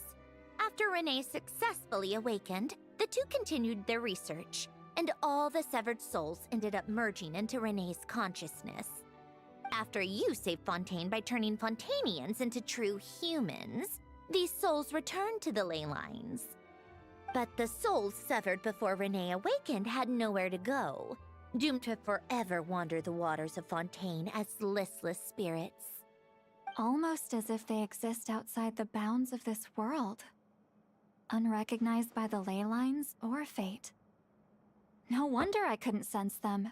After Renee successfully awakened, the two continued their research, and all the severed souls ended up merging into Renee's consciousness. After you saved Fontaine by turning Fontainians into true humans, these souls returned to the ley lines. But the souls severed before Renee awakened had nowhere to go, doomed to forever wander the waters of Fontaine as listless spirits. Almost as if they exist outside the bounds of this world. Unrecognized by the ley lines or fate. No wonder I couldn't sense them.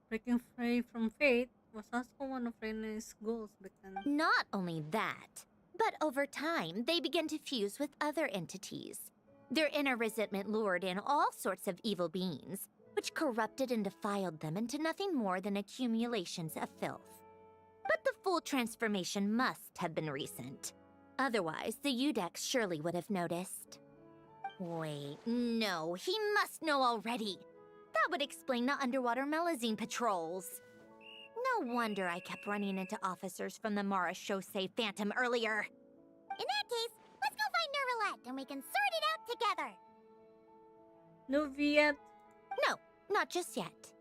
Breaking free from fate was also one of Rene's goals back then. Not only that, but over time, they began to fuse with other entities. Their inner resentment lured in all sorts of evil beings, which corrupted and defiled them into nothing more than accumulations of filth. But the full transformation must have been recent. Otherwise, the Udex surely would have noticed. Wait, no, he must know already. That would explain the underwater Melazine patrols. No wonder I kept running into officers from the Mara Chaussee Phantom earlier. In that case, let's go find Nervalette and we can sort it out together. No Viet. No, not just yet.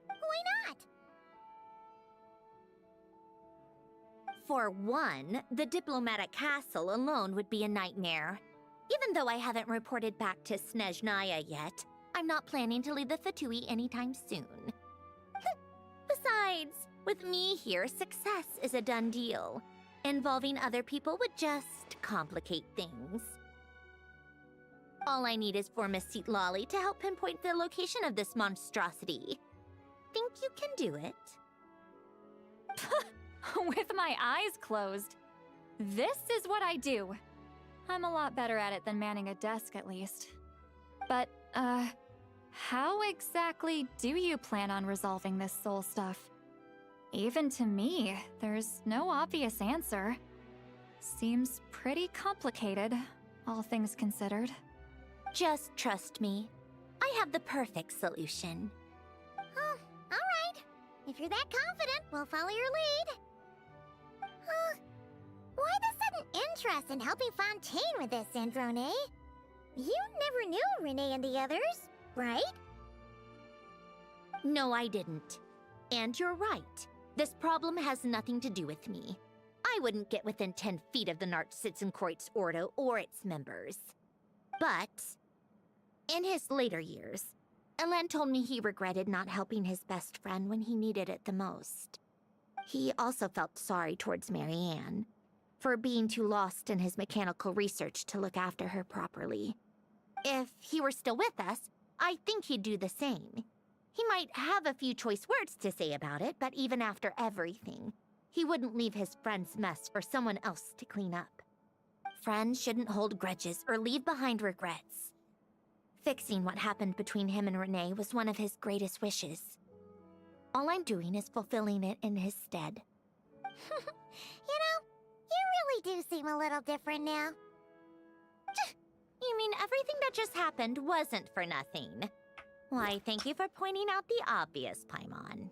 Why not? For one, the diplomatic castle alone would be a nightmare. Even though I haven't reported back to Snezhnaya yet, I'm not planning to leave the Fatui anytime soon. Besides, with me here, success is a done deal. Involving other people would just complicate things. All I need is for Miss Lolly to help pinpoint the location of this monstrosity. Think you can do it? With my eyes closed. This is what I do. I'm a lot better at it than manning a desk, at least. But, how exactly do you plan on resolving this soul stuff? Even to me, there's no obvious answer. Seems pretty complicated, all things considered. Just trust me. I have the perfect solution. Oh, alright. If you're that confident, we'll follow your lead. Why the sudden interest in helping Fontaine with this, Sandrone? You never knew Renee and the others, right? No, I didn't. And you're right. This problem has nothing to do with me. I wouldn't get within 10 feet of the Nartsitzenkreuz Ordo or its members. But, in his later years, Elen told me he regretted not helping his best friend when he needed it the most. He also felt sorry towards Marianne, for being too lost in his mechanical research to look after her properly. If he were still with us, I think he'd do the same. He might have a few choice words to say about it, but even after everything, he wouldn't leave his friend's mess for someone else to clean up. Friends shouldn't hold grudges or leave behind regrets. Fixing what happened between him and Renee was one of his greatest wishes. All I'm doing is fulfilling it in his stead. You know, you really do seem a little different now. You mean everything that just happened wasn't for nothing? Why, thank you for pointing out the obvious, Paimon.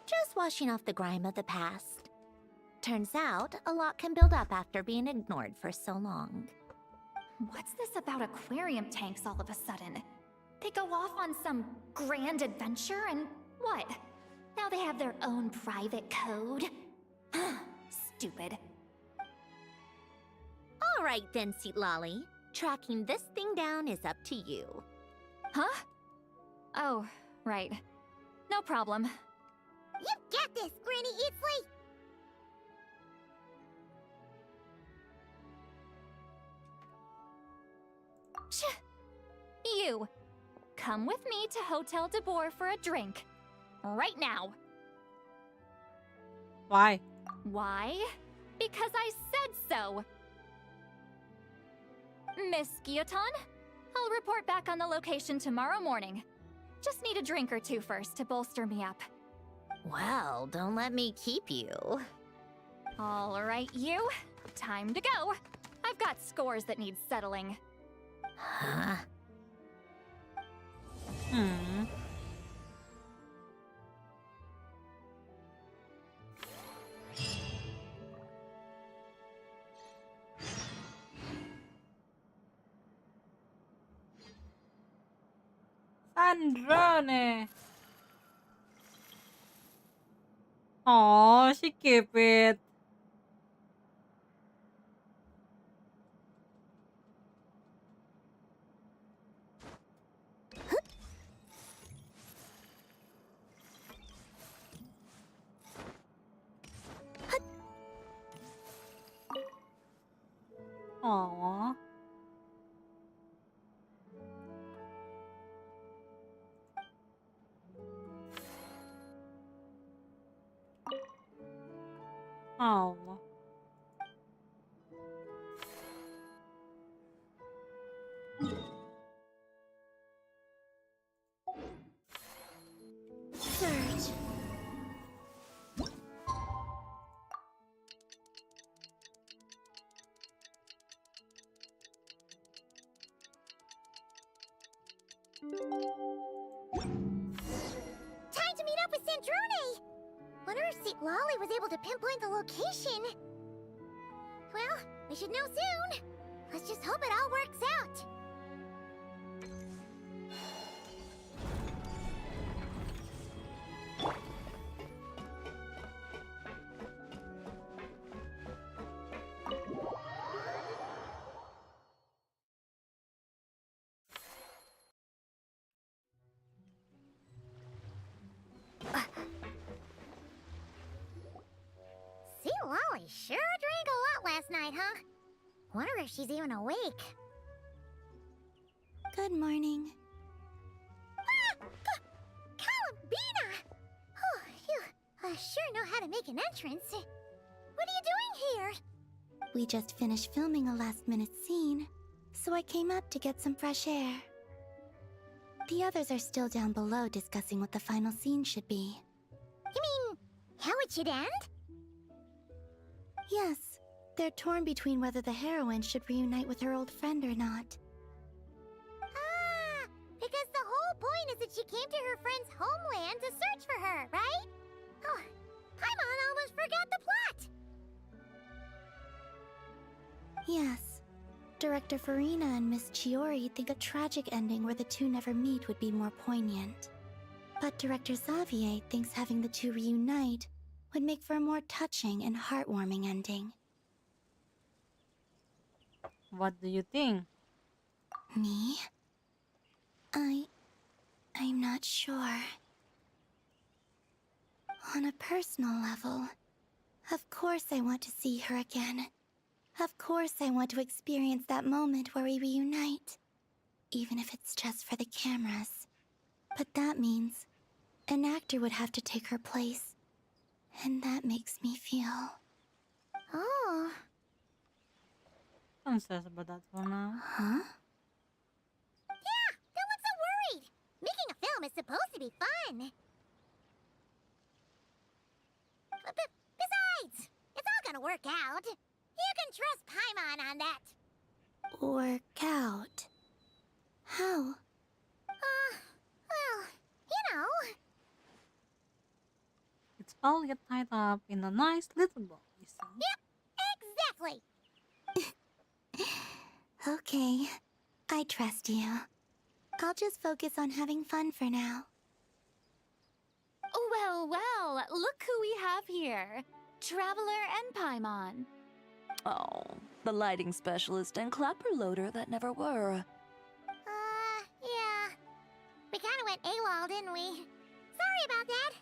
Just washing off the grime of the past. Turns out, a lot can build up after being ignored for so long. What's this about aquarium tanks all of a sudden? They go off on some grand adventure and what? Now they have their own private code? Stupid. All right then, Lolly. Tracking this thing down is up to you. Huh? Oh, right. No problem. You get this, Granny Eatsley! You! Come with me to Hotel de Boer for a drink. Right now. Why? Why? Because I said so! Miss Guillotin, I'll report back on the location tomorrow morning. Just need a drink or two first to bolster me up. Well, don't let me keep you. All right, you. Time to go. I've got scores that need settling. Huh? Sandrone! Oh, she kept it. Aww. Oh. Surge. Time to meet up with Sandrone! Wonder if St. Lolly was able to pinpoint the location. Well, we should know soon. Let's just hope it all works out. St. Lolly sure drank a lot last night, huh? Wonder if she's even awake. Good morning. Ah! Columbina! Oh, you sure know how to make an entrance. What are you doing here? We just finished filming a last-minute scene, so I came up to get some fresh air. The others are still down below discussing what the final scene should be. You mean, how it should end? Yes. They're torn between whether the heroine should reunite with her old friend or not. Ah! Because the whole point is that she came to her friend's homeland to search for her, right? Oh, Paimon almost forgot the plot! Yes. Director Farina and Miss Chiori think a tragic ending where the two never meet would be more poignant. But Director Xavier thinks having the two reunite would make for a more touching and heartwarming ending. What do you think? Me? I'm not sure. On a personal level, of course I want to see her again. Of course I want to experience that moment where we reunite. Even if it's just for the cameras. But that means an actor would have to take her place. And that makes me feel... Oh. Don't stress about that for now. Huh? Yeah, don't look so worried. Making a film is supposed to be fun. Besides, it's all gonna work out. You can trust Paimon on that. Work out? How? Well, you know. It's all get tied up in a nice little bow, you see. Yep, exactly. Okay, I trust you. I'll just focus on having fun for now. Well, well, look who we have here. Traveler and Paimon. Oh, the lighting specialist and clapper loader that never were. Yeah. We kinda went AWOL, didn't we? Sorry about that.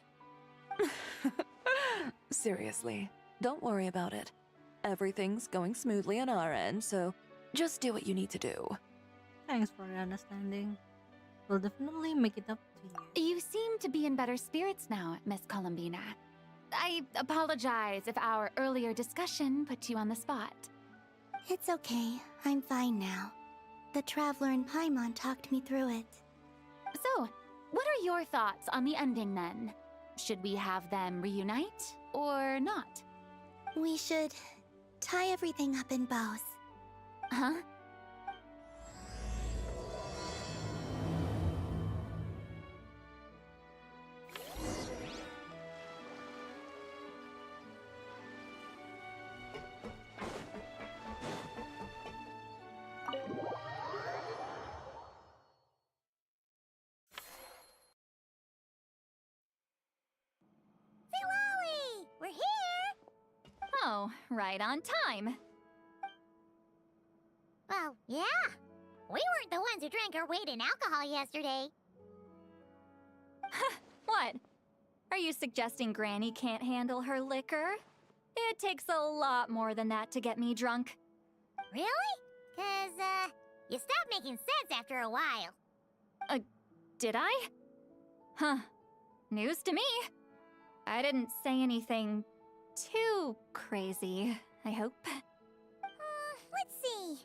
Seriously, don't worry about it. Everything's going smoothly on our end, so just do what you need to do. Thanks for your understanding. We'll definitely make it up to you. You seem to be in better spirits now, Miss Columbina. I apologize if our earlier discussion put you on the spot. It's okay. I'm fine now. The Traveler and Paimon talked me through it. So, what are your thoughts on the ending then? Should we have them reunite or not? We should tie everything up in bows. Huh? We're here! Oh, right on time. Well, yeah. We weren't the ones who drank our weight in alcohol yesterday. What? Are you suggesting Granny can't handle her liquor? It takes a lot more than that to get me drunk. Really? 'Cause, you stopped making sense after a while. Did I? Huh. News to me. I didn't say anything too crazy, I hope. Let's see.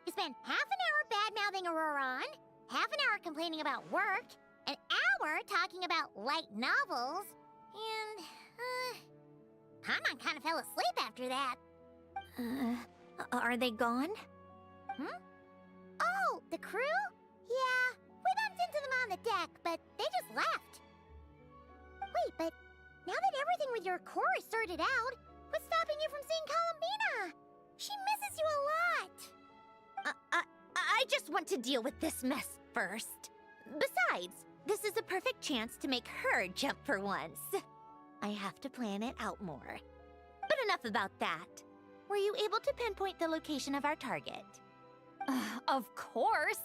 You spent half an hour bad-mouthing Auroron, half an hour complaining about work, an hour talking about light novels, and, Paimon kind of fell asleep after that. Are they gone? Oh, the crew? Yeah, we bumped into them on the deck, but they just left. Wait, but now that everything with your core is sorted out, what's stopping you from seeing Columbina? She misses you a lot. I just want to deal with this mess first. Besides, this is a perfect chance to make her jump for once. I have to plan it out more. But enough about that. Were you able to pinpoint the location of our target? Of course!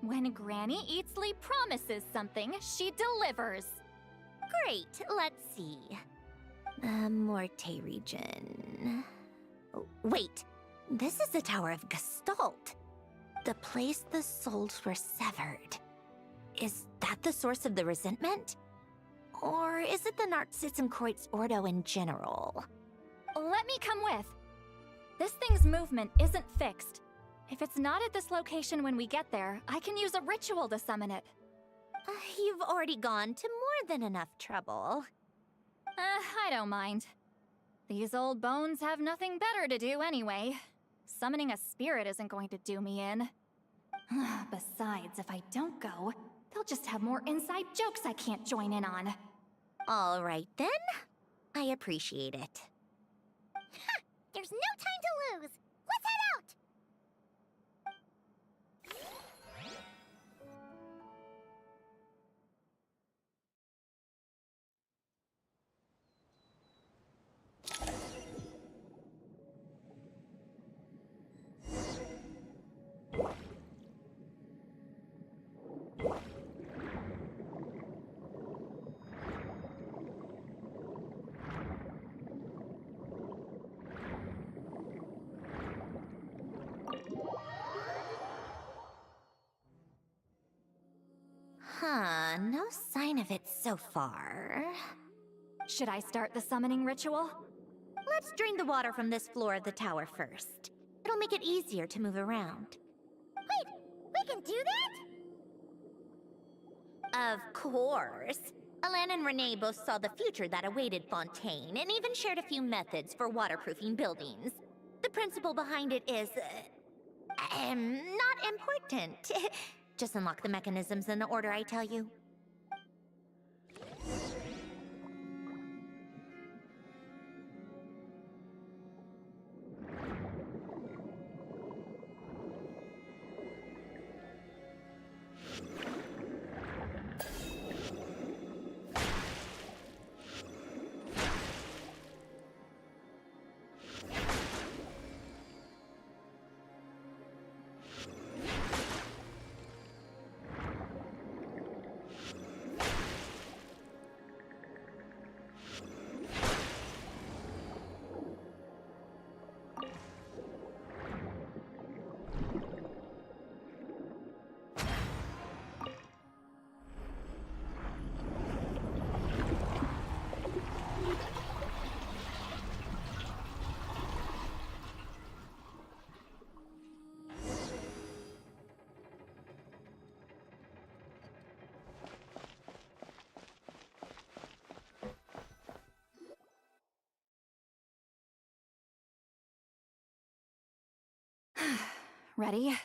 When Granny Eatsley promises something, she delivers. Great, let's see. The Morte region. Oh, wait, this is the Tower of Gestalt. The place the souls were severed. Is that the source of the resentment? Or is it the Narcissenkreuz Ordo in general? Let me come with. This thing's movement isn't fixed. If it's not at this location when we get there, I can use a ritual to summon it. You've already gone to more than enough trouble. I don't mind. These old bones have nothing better to do anyway. Summoning a spirit isn't going to do me in. Besides, if I don't go, they'll just have more inside jokes I can't join in on. All right then. I appreciate it. There's no time to lose. Let's head out! No sign of it so far. Should I start the summoning ritual? Let's drain the water from this floor of the tower first. It'll make it easier to move around. Wait, we can do that? Of course. Alan and Renee both saw the future that awaited Fontaine, and even shared a few methods for waterproofing buildings. The principle behind it is... not important. Just unlock the mechanisms in the order I tell you. Ready?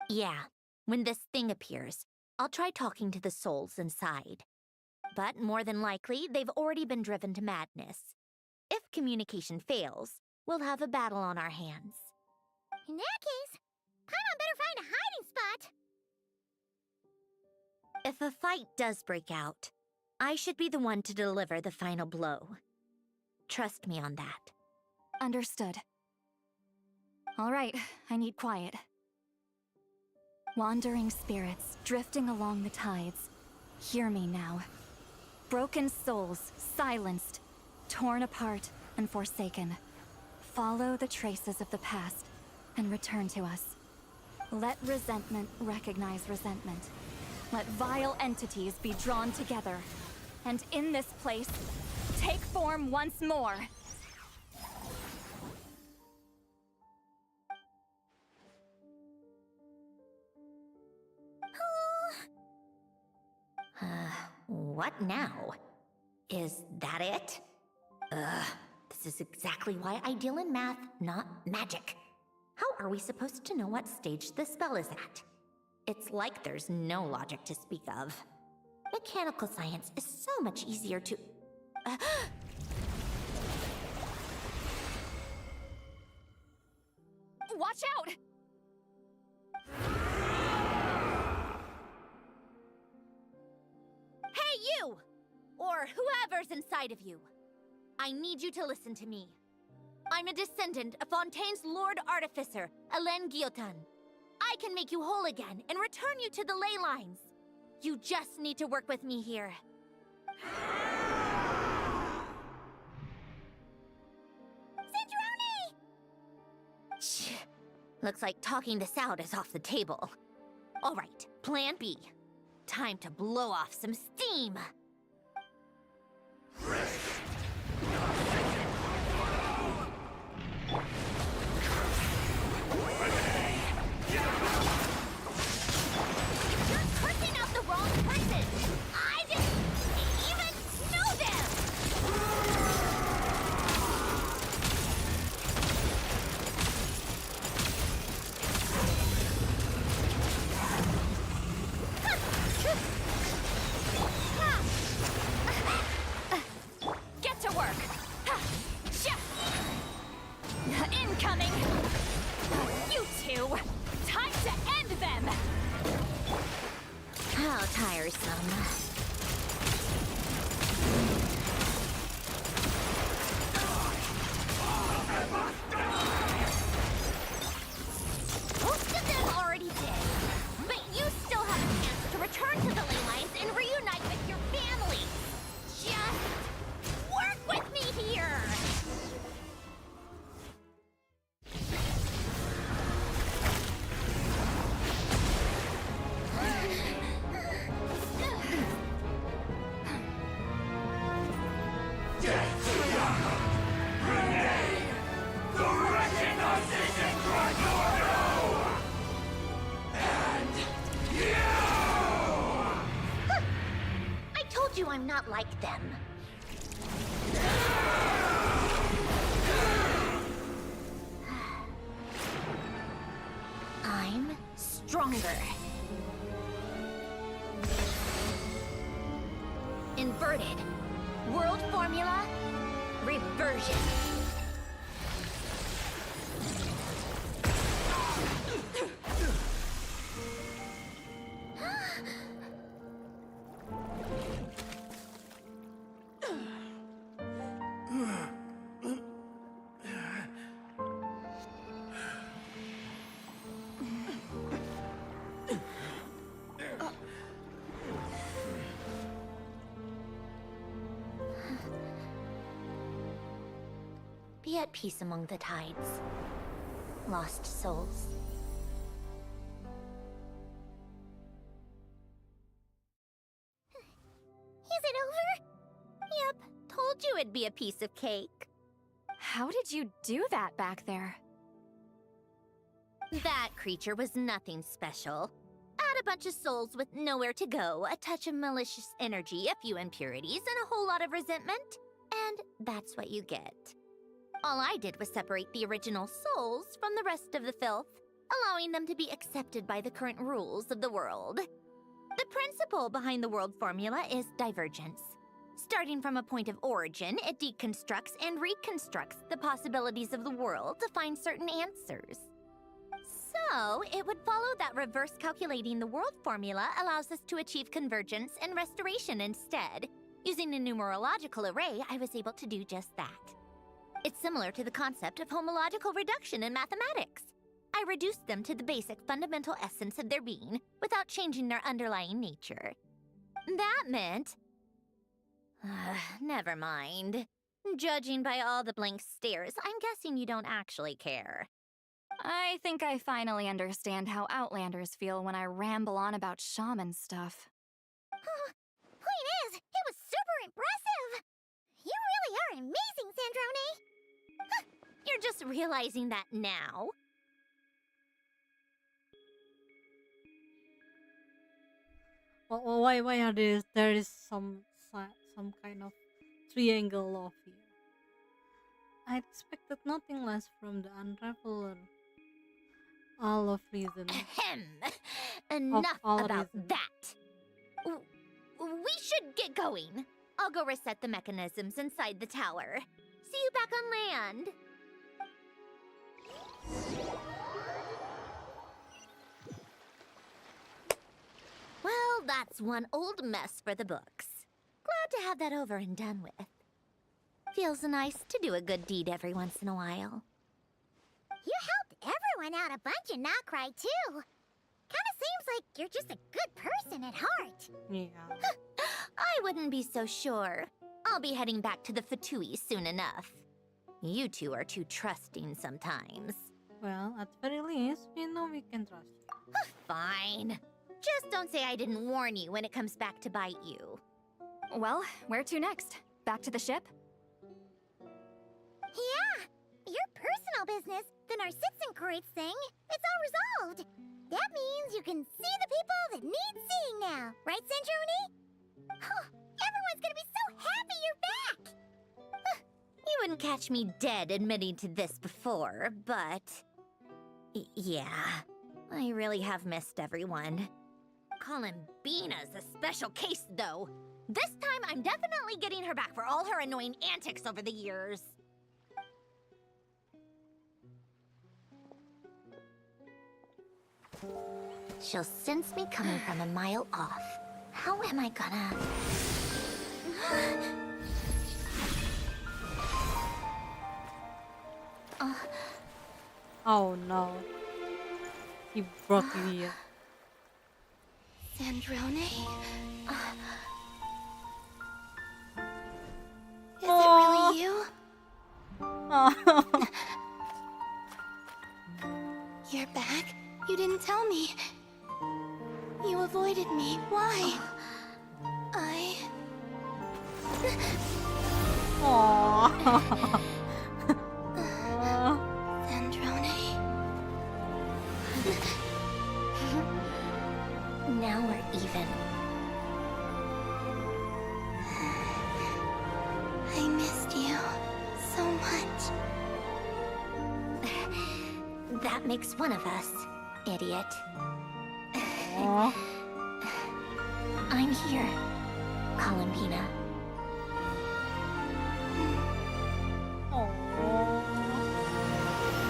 Yeah. When this thing appears, I'll try talking to the souls inside. But more than likely, they've already been driven to madness. If communication fails, we'll have a battle on our hands. In that case, Paimon better find a hiding spot. If a fight does break out, I should be the one to deliver the final blow. Trust me on that. Understood. All right, I need quiet. Wandering spirits drifting along the tides. Hear me now. Broken souls, silenced, torn apart and forsaken. Follow the traces of the past and return to us. Let resentment recognize resentment. Let vile entities be drawn together. And in this place, take form once more. What now? Is that it? Ugh, this is exactly why I deal in math, not magic. How are we supposed to know what stage the spell is at? It's like there's no logic to speak of. Mechanical science is so much easier to... Watch out! Hey, you! Or whoever's inside of you. I need you to listen to me. I'm a descendant of Fontaine's Lord Artificer, Hélène Guillotin. I can make you whole again and return you to the ley lines. You just need to work with me here. Sandrone! Shh. Looks like talking this out is off the table. All right, plan B. Time to blow off some steam. You're cursing out the wrong person! I didn't even know them! Get to work! Incoming! You two! Time to end them! How tiresome. Most of them already did. But you still have a chance to return to the ley lines and reunite with your family. Just work with me here! I told you I'm not like them. I'm stronger. Inverted. World formula. Reversion. Be at peace among the tides. Lost souls. Is it over? Yep, told you it'd be a piece of cake. How did you do that back there? That creature was nothing special. Add a bunch of souls with nowhere to go, a touch of malicious energy, a few impurities, and a whole lot of resentment, and that's what you get. All I did was separate the original souls from the rest of the filth, allowing them to be accepted by the current rules of the world. The principle behind the world formula is divergence. Starting from a point of origin, it deconstructs and reconstructs the possibilities of the world to find certain answers. So, it would follow that reverse calculating the world formula allows us to achieve convergence and restoration instead. Using a numerological array, I was able to do just that. It's similar to the concept of homological reduction in mathematics. I reduced them to the basic fundamental essence of their being without changing their underlying nature. That meant... never mind. Judging by all the blank stares, I'm guessing you don't actually care. I think I finally understand how Outlanders feel when I ramble on about shaman stuff. Point is, it was super impressive! You really are amazing, Sandrone! You're just realizing that now? Why are there is some some kind of triangle love here. I expected nothing less from the unraveler. All of reason. Ahem. Of Enough all about reasons. that. We should get going. I'll go reset the mechanisms inside the tower. See you back on land. Well, that's one old mess for the books. Glad to have that over and done with. Feels nice to do a good deed every once in a while. You helped everyone out a bunch and not cry too. Kinda seems like you're just a good person at heart. Yeah. I wouldn't be so sure. I'll be heading back to the Fatui soon enough. You two are too trusting sometimes. Well, at the very least, we know we can trust you. Fine. Just don't say I didn't warn you when it comes back to bite you. Well, where to next? Back to the ship? Yeah, your personal business, the Narcissism thing, it's all resolved. That means you can see the people that need seeing now, right, Sandroneeee? Oh, everyone's gonna be so happy you're back! You wouldn't catch me dead admitting to this before, but... yeah, I really have missed everyone. Columbina's a special case, though. This time, I'm definitely getting her back for all her annoying antics over the years. She'll sense me coming from a mile off. How am I gonna... Oh no. He brought you here. Sandroneeee? Is it Aw. really you? Oh. You're back? You didn't tell me. You avoided me. Why? Aww. Sandroneeee? Now we're even. I missed you so much. That makes one of us, idiot. Aw. I'm here, Columbina.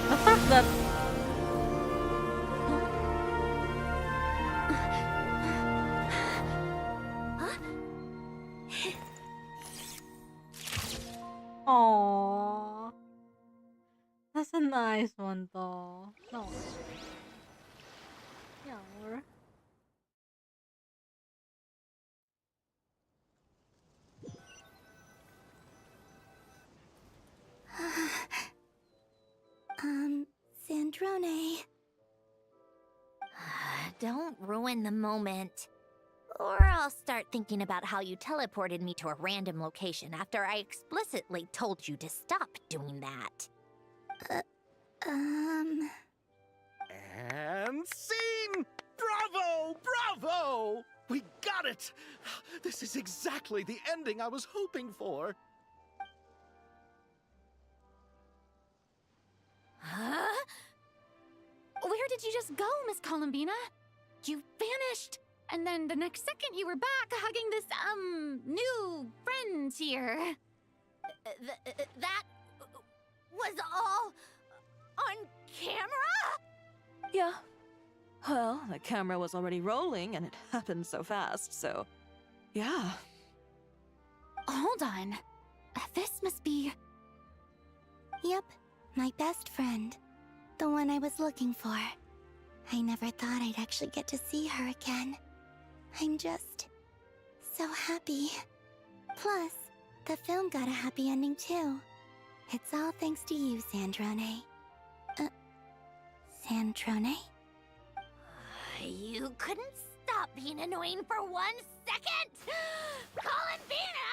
The fact that Aww. That's a nice one though. No. Yeah. Sandroneeee. Don't ruin the moment. Or I'll start thinking about how you teleported me to a random location after I explicitly told you to stop doing that. And scene! Bravo! Bravo! We got it! This is exactly the ending I was hoping for. Huh? Where did you just go, Miss Columbina? You vanished! And then the next second you were back hugging this, new friend here. That was all on camera? Yeah. Well, the camera was already rolling and it happened so fast, so... yeah. Hold on. This must be... Yep, my best friend. The one I was looking for. I never thought I'd actually get to see her again. I'm just... so happy. Plus, the film got a happy ending too. It's all thanks to you, Sandroneeee. Sandroneeee? You couldn't stop being annoying for 1 second? Columbina!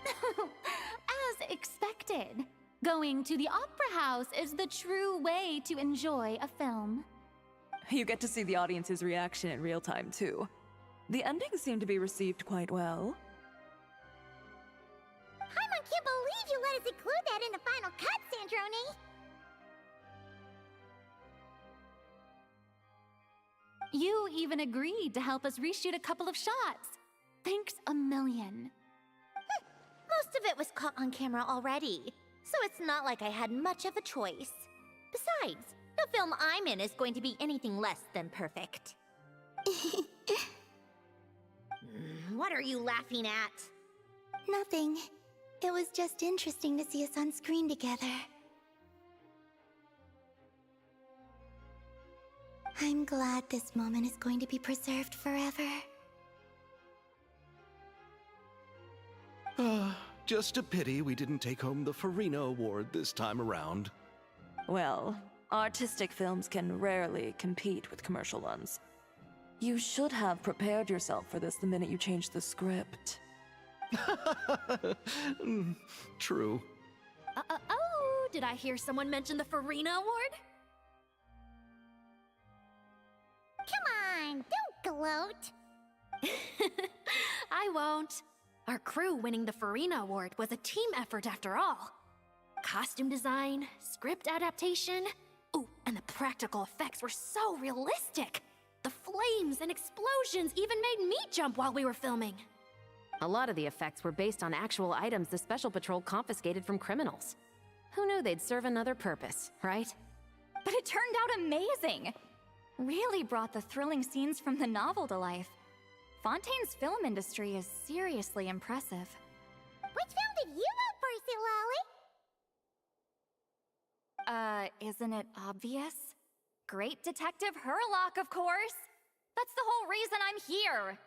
As expected. Going to the opera house is the true way to enjoy a film. You get to see the audience's reaction in real time, too. The endings seem to be received quite well. Paimon can't believe you let us include that in the final cut, Sandrone! You even agreed to help us reshoot a couple of shots. Thanks a million. Most of it was caught on camera already, so it's not like I had much of a choice. Besides, the film I'm in is going to be anything less than perfect. What are you laughing at? Nothing. It was just interesting to see us on screen together. I'm glad this moment is going to be preserved forever. Just a pity we didn't take home the Farina Award this time around. Well, artistic films can rarely compete with commercial ones. You should have prepared yourself for this the minute you changed the script. True. Oh, did I hear someone mention the Farina Award? Come on, don't gloat! I won't. Our crew winning the Farina Award was a team effort after all. Costume design, script adaptation. Ooh, and the practical effects were so realistic. The flames and explosions even made me jump while we were filming. A lot of the effects were based on actual items the Special Patrol confiscated from criminals. Who knew they'd serve another purpose, right? But it turned out amazing! Really brought the thrilling scenes from the novel to life. Fontaine's film industry is seriously impressive. Which film did you vote for, Silali? Isn't it obvious? Great Detective Herlock, of course! That's the whole reason I'm here!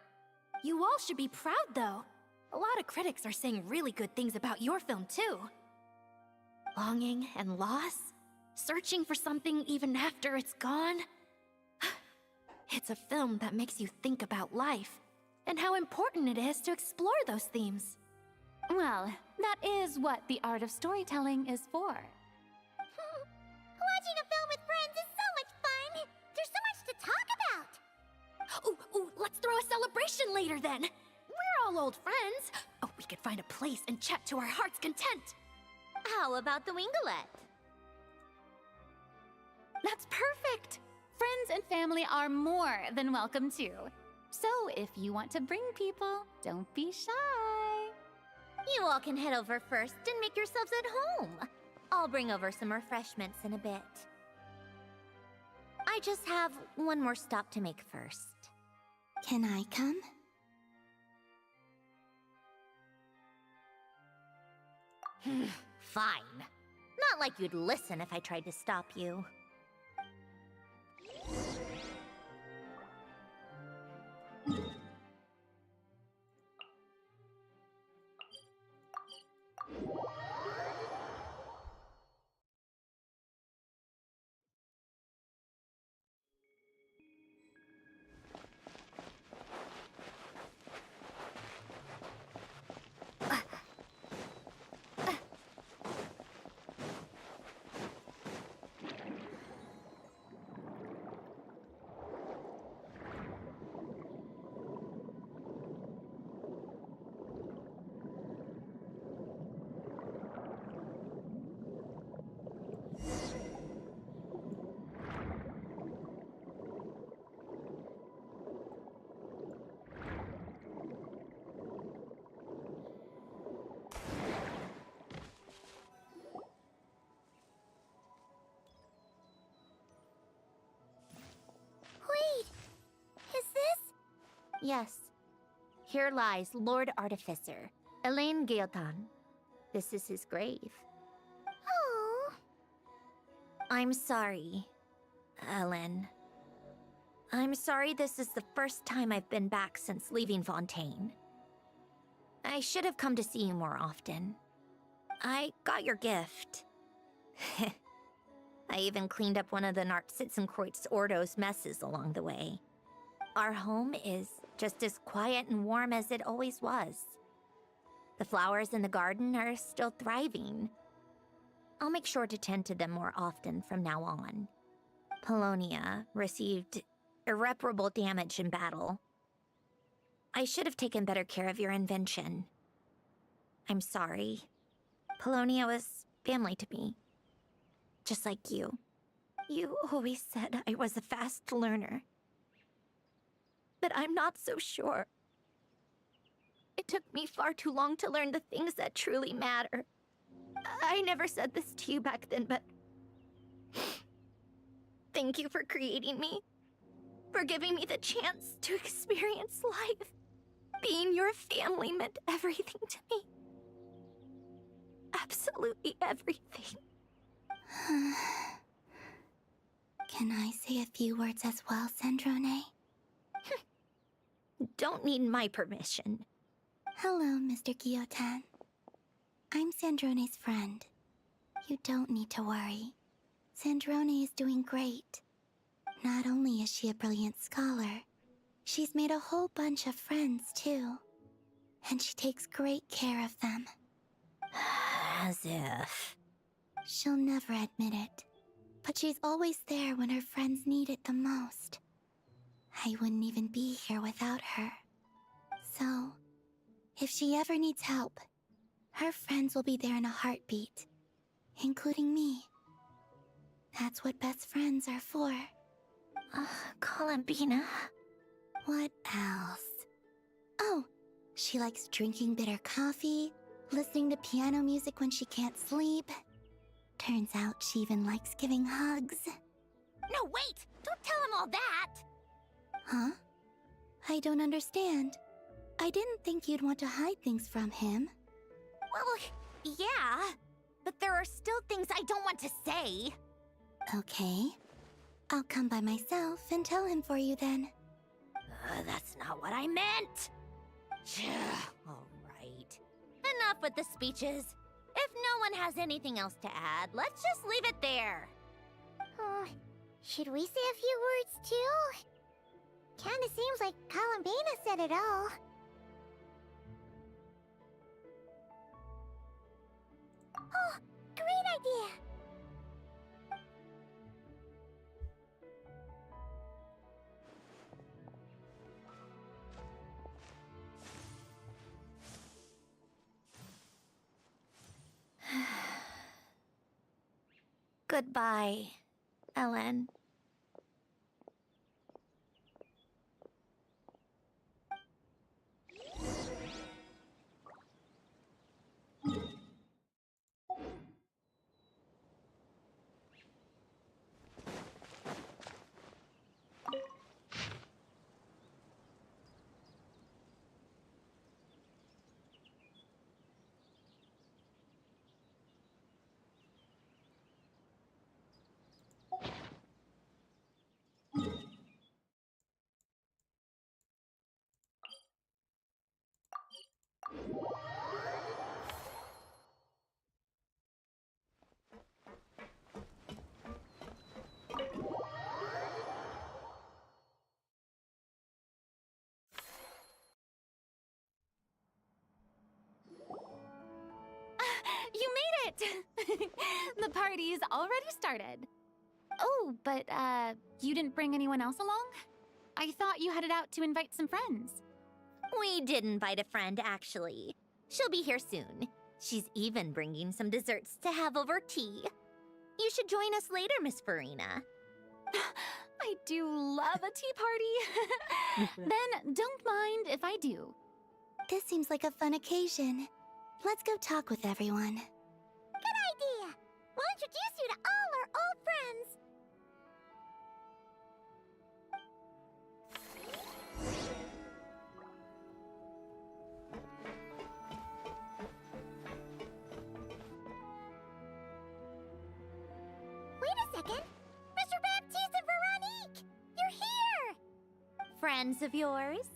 You all should be proud, though. A lot of critics are saying really good things about your film, too. Longing and loss? Searching for something even after it's gone? It's a film that makes you think about life, and how important it is to explore those themes. Well, that is what the art of storytelling is for. Watching a film with friends is so much fun! There's so much to talk about! Ooh, let's throw a celebration later then! We're all old friends! Oh, we could find a place and chat to our heart's content! How about the Winglet? That's perfect! Friends and family are more than welcome too. So if you want to bring people, don't be shy. You all can head over first and make yourselves at home. I'll bring over some refreshments in a bit. I just have one more stop to make first. Can I come? Fine. Not like you'd listen if I tried to stop you. Yes. Here lies Lord Artificer, Elaine Gaeltan. This is his grave. Oh. I'm sorry, Ellen. I'm sorry this is the first time I've been back since leaving Fontaine. I should have come to see you more often. I got your gift. I even cleaned up one of the Nartsitzenkreuz Ordo's messes along the way. Our home is just as quiet and warm as it always was. The flowers in the garden are still thriving. I'll make sure to tend to them more often from now on. Polonia received irreparable damage in battle. I should have taken better care of your invention. I'm sorry. Polonia was family to me. Just like you. You always said I was a fast learner. But I'm not so sure. It took me far too long to learn the things that truly matter. I never said this to you back then, but... Thank you for creating me. For giving me the chance to experience life. Being your family meant everything to me. Absolutely everything. Can I say a few words as well, Sandrone? Don't need my permission. Hello, Mr. Guillotin. I'm Sandrone's friend. You don't need to worry. Sandrone is doing great. Not only is she a brilliant scholar, she's made a whole bunch of friends, too. And she takes great care of them. As if... She'll never admit it, but she's always there when her friends need it the most. I wouldn't even be here without her. So, if she ever needs help, her friends will be there in a heartbeat, including me. That's what best friends are for. Columbina. What else? Oh, she likes drinking bitter coffee, listening to piano music when she can't sleep. Turns out she even likes giving hugs. No, wait! Don't tell him all that! Huh? I don't understand. I didn't think you'd want to hide things from him. Well, yeah. But there are still things I don't want to say. Okay. I'll come by myself and tell him for you then. That's not what I meant! Alright. Enough with the speeches. If no one has anything else to add, let's just leave it there. Should we say a few words too? Kinda seems like Columbina said it all. Oh, great idea! Goodbye, Ellen. You made it! The party's already started. Oh, but, you didn't bring anyone else along? I thought you headed out to invite some friends. We did invite a friend, actually. She'll be here soon. She's even bringing some desserts to have over tea. You should join us later, Miss Farina. I do love a tea party. Then don't mind if I do. This seems like a fun occasion. Let's go talk with everyone. Good idea! We'll introduce you to all our old friends. Wait a second! Mr. Baptiste and Veronique! You're here! Friends of yours?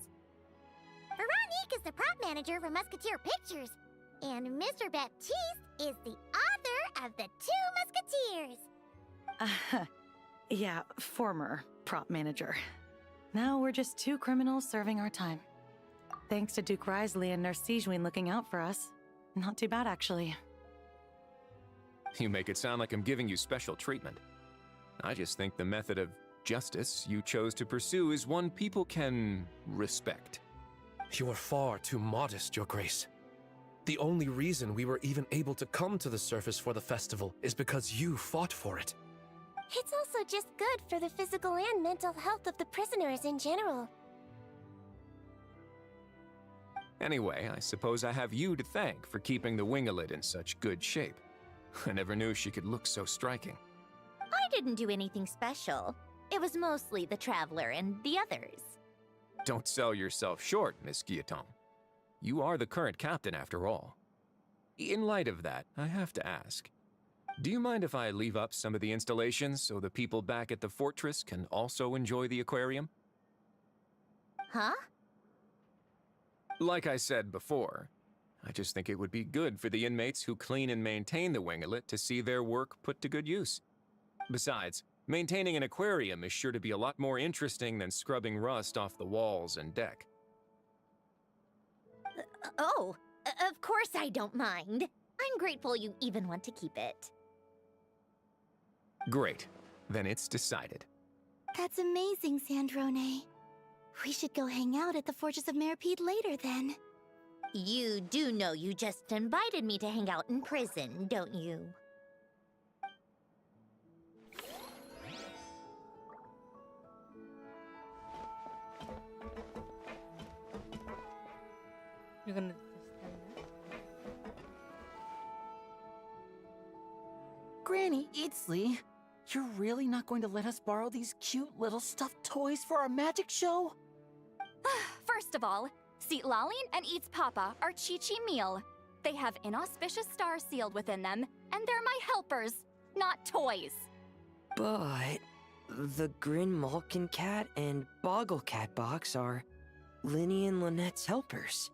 Veronique is the prop manager for Musketeer Pictures, and Mr. Baptiste is the author of The Two Musketeers. Yeah, former prop manager. Now we're just two criminals serving our time. Thanks to Duke Risley and Nurse Sijwin looking out for us. Not too bad, actually. You make it sound like I'm giving you special treatment. I just think the method of justice you chose to pursue is one people can respect. You are far too modest, Your Grace. The only reason we were even able to come to the surface for the festival is because you fought for it. It's also just good for the physical and mental health of the prisoners in general. Anyway, I suppose I have you to thank for keeping the winglet in such good shape. I never knew she could look so striking. I didn't do anything special. It was mostly the Traveler and the others. Don't sell yourself short, Miss Guillotin. You are the current captain, after all. In light of that, I have to ask, do you mind if I leave up some of the installations so the people back at the fortress can also enjoy the aquarium? Huh? Like I said before, I just think it would be good for the inmates who clean and maintain the winglet to see their work put to good use. Besides, maintaining an aquarium is sure to be a lot more interesting than scrubbing rust off the walls and deck. Of course I don't mind. I'm grateful you even want to keep it. Great. Then it's decided. That's amazing, Sandrone. We should go hang out at the Fortress of Meripede later, then. You do know you just invited me to hang out in prison, don't you? You're gonna just stand there? Granny Eatsley, you're really not going to let us borrow these cute little stuffed toys for our magic show? First of all, Seat Laline and Eats Papa are Chi-Chi meal. They have inauspicious stars sealed within them, and they're my helpers, not toys. But the Grin Malkin Cat and Boggle Cat box are Linny and Lynette's helpers.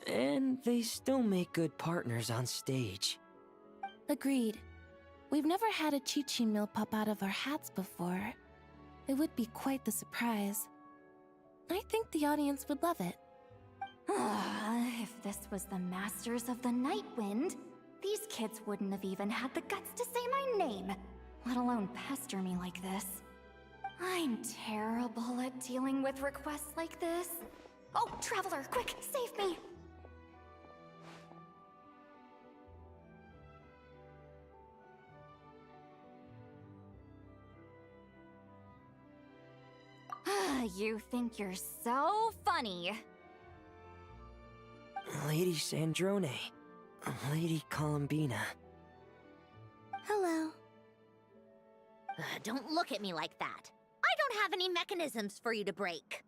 And they still make good partners on stage. Agreed. We've never had a Chi-Chi meal pop out of our hats before. It would be quite the surprise. I think the audience would love it. If this was the Masters of the Night Wind, these kids wouldn't have even had the guts to say my name, let alone pester me like this. I'm terrible at dealing with requests like this. Oh, Traveler, quick, save me! You think you're so funny. Lady Sandrone, Lady Columbina. Hello. Don't look at me like that. I don't have any mechanisms for you to break.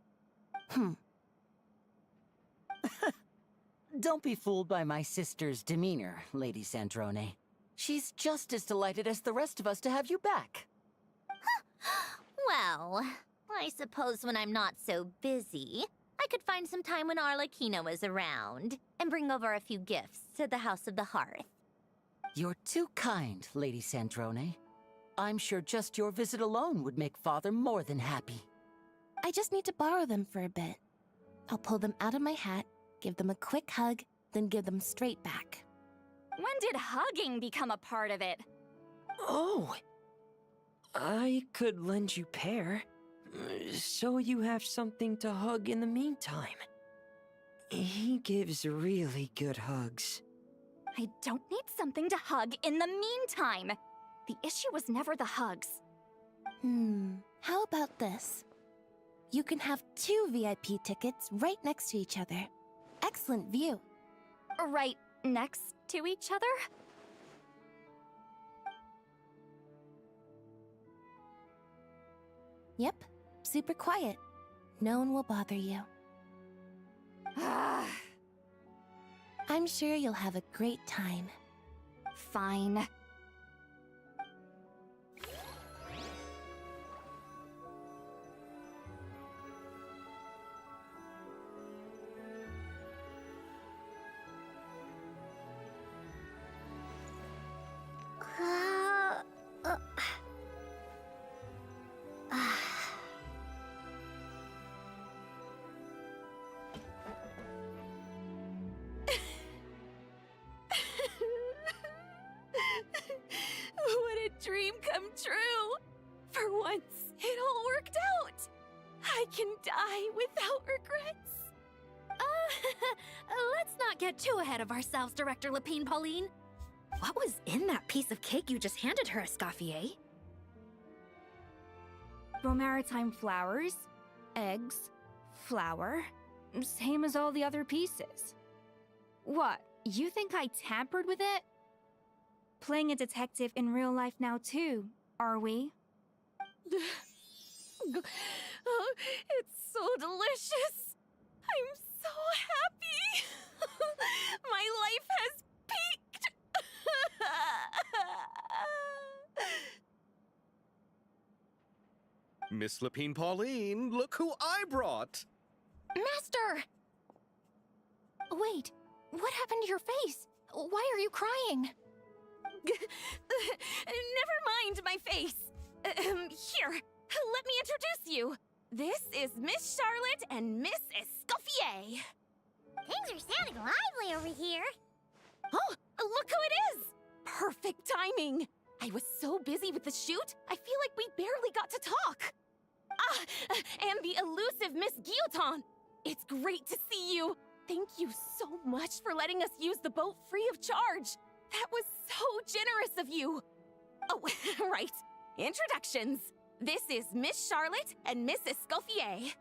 Don't be fooled by my sister's demeanor, Lady Sandrone. She's just as delighted as the rest of us to have you back. Well, I suppose when I'm not so busy, I could find some time when Arlecchino is around and bring over a few gifts to the House of the Hearth. You're too kind, Lady Sandrone. I'm sure just your visit alone would make Father more than happy. I just need to borrow them for a bit. I'll pull them out of my hat, give them a quick hug, then give them straight back. When did hugging become a part of it? Oh! I could lend you Pear, so you have something to hug in the meantime. He gives really good hugs. I don't need something to hug in the meantime. The issue was never the hugs. How about this? You can have 2 VIP tickets right next to each other. Excellent view. Right next to each other? Yep, super quiet. No one will bother you. I'm sure you'll have a great time. Fine. not get too ahead of ourselves, Director Lapine Pauline. What was in that piece of cake you just handed her, Escoffier? Romaritime flowers, eggs, flour, same as all the other pieces. What, you think I tampered with it? Playing a detective in real life now too, are we? Oh, it's so delicious. I'm so happy. My life has peaked. Miss Lapine Pauline, look who I brought! Master! Wait, what happened to your face? Why are you crying? Never mind my face. Here, let me introduce you. This is Miss Charlotte and Miss Escoffier. Things are sounding lively over here. Oh, look who it is! Perfect timing. I was so busy with the shoot, I feel like we barely got to talk. Ah, and the elusive Miss Guillotin. It's great to see you. Thank you so much for letting us use the boat free of charge. That was so generous of you. Oh, right. Introductions. This is Miss Charlotte and Miss Escoffier.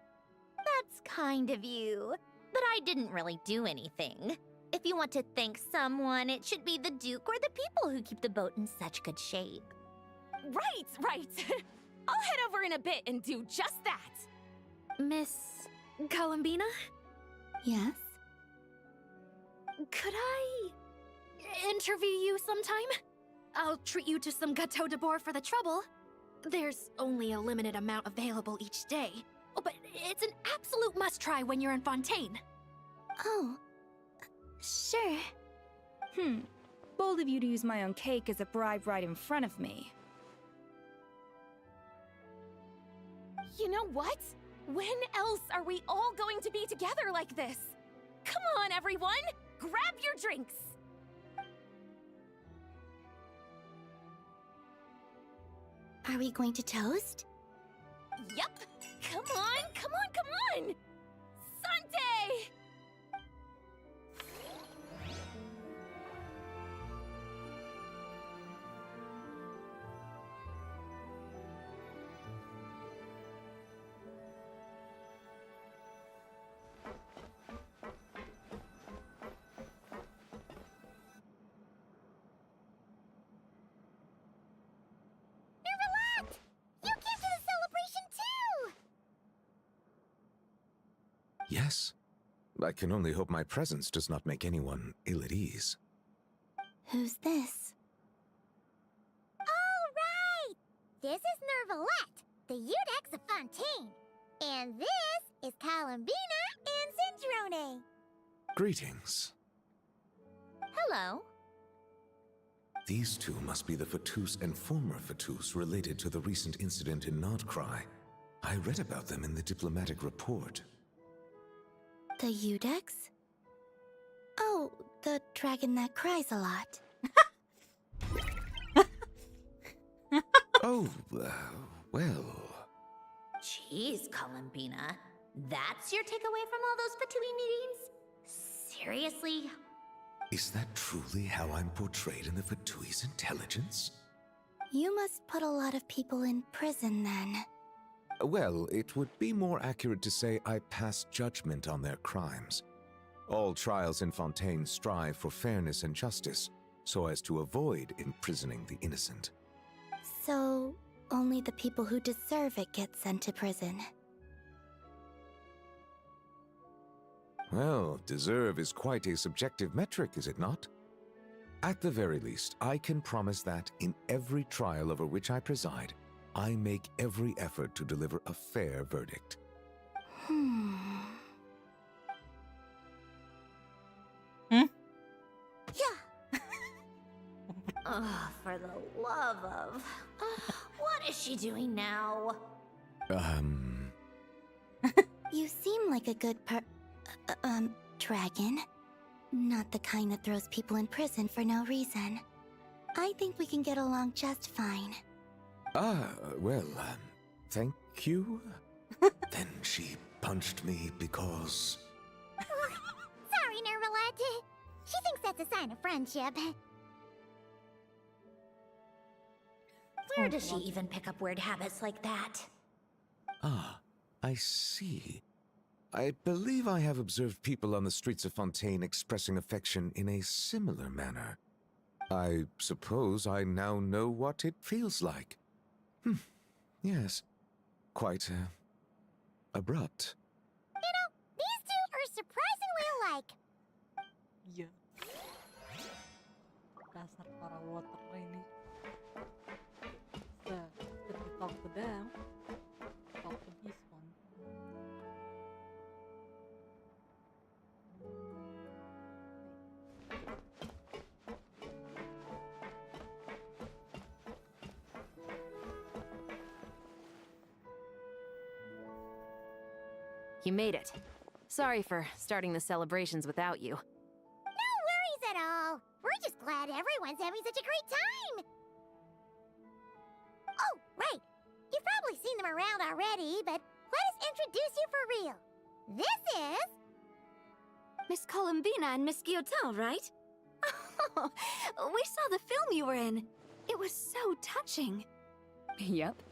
That's kind of you. But I didn't really do anything. If you want to thank someone, it should be the Duke or the people who keep the boat in such good shape. Right. I'll head over in a bit and do just that. Miss Columbina? Yes? Could I interview you sometime? I'll treat you to some gâteau de bord for the trouble. There's only a limited amount available each day. Oh, but it's an absolute must-try when you're in Fontaine. Oh, sure. Bold of you to use my own cake as a bribe right in front of me. You know what? When else are we all going to be together like this? Come on, everyone! Grab your drinks! Are we going to toast? Yup! Come on! Sante! Yes. I can only hope my presence does not make anyone ill at ease. Who's this? All right! This is Nervalette, the Udex of Fontaine. And this is Columbina and Sandrone. Greetings. Hello. These two must be the Fatus and former Fatus related to the recent incident in Nodcry. I read about them in the diplomatic report. The Udex? Oh, the dragon that cries a lot. Oh, well... Jeez, Columbina. That's your takeaway from all those Fatui meetings? Seriously? Is that truly how I'm portrayed in the Fatui's intelligence? You must put a lot of people in prison then. Well, it would be more accurate to say I pass judgment on their crimes. All trials in Fontaine strive for fairness and justice, so as to avoid imprisoning the innocent. So, only the people who deserve it get sent to prison. Well, deserve is quite a subjective metric, is it not? At the very least, I can promise that in every trial over which I preside, I make every effort to deliver a fair verdict. Yeah. Oh, for the love of... what is she doing now? You seem like a good dragon. Not the kind that throws people in prison for no reason. I think we can get along just fine. Well, thank you? Then she punched me because... Sorry, Nervalette. that's a sign of friendship. Where does she even pick up weird habits like that? Ah, I see. I believe I have observed people on the streets of Fontaine expressing affection in a similar manner. I suppose I now know what it feels like. Yes. Quite, abrupt. You know, these two are surprisingly alike. Iya. Dasar para water ini. So, if you talk to them, talk to this one. You made it. Sorry for starting the celebrations without you. No worries at all. We're just glad everyone's having such a great time. Oh, right. You've probably seen them around already, but let us introduce you for real. This is... Miss Columbina and Miss Guillotin, right? Oh, we saw the film you were in. It was so touching. Yep.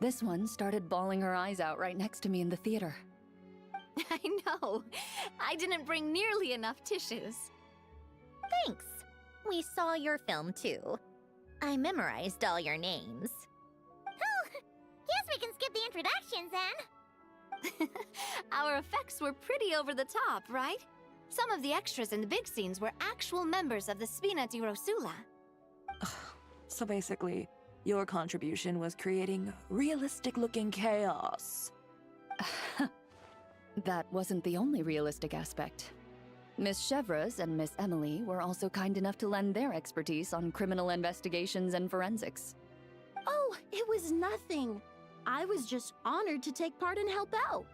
This one started bawling her eyes out right next to me in the theater. I know. I didn't bring nearly enough tissues. Thanks. We saw your film too. I memorized all your names. Oh, guess we can skip the introductions then. Our effects were pretty over the top, right? Some of the extras in the big scenes were actual members of the Spina di Rosula. So basically, your contribution was creating realistic-looking chaos. That wasn't the only realistic aspect. Miss Chevres and Miss Emily were also kind enough to lend their expertise on criminal investigations and forensics. Oh, it was nothing. I was just honored to take part and help out.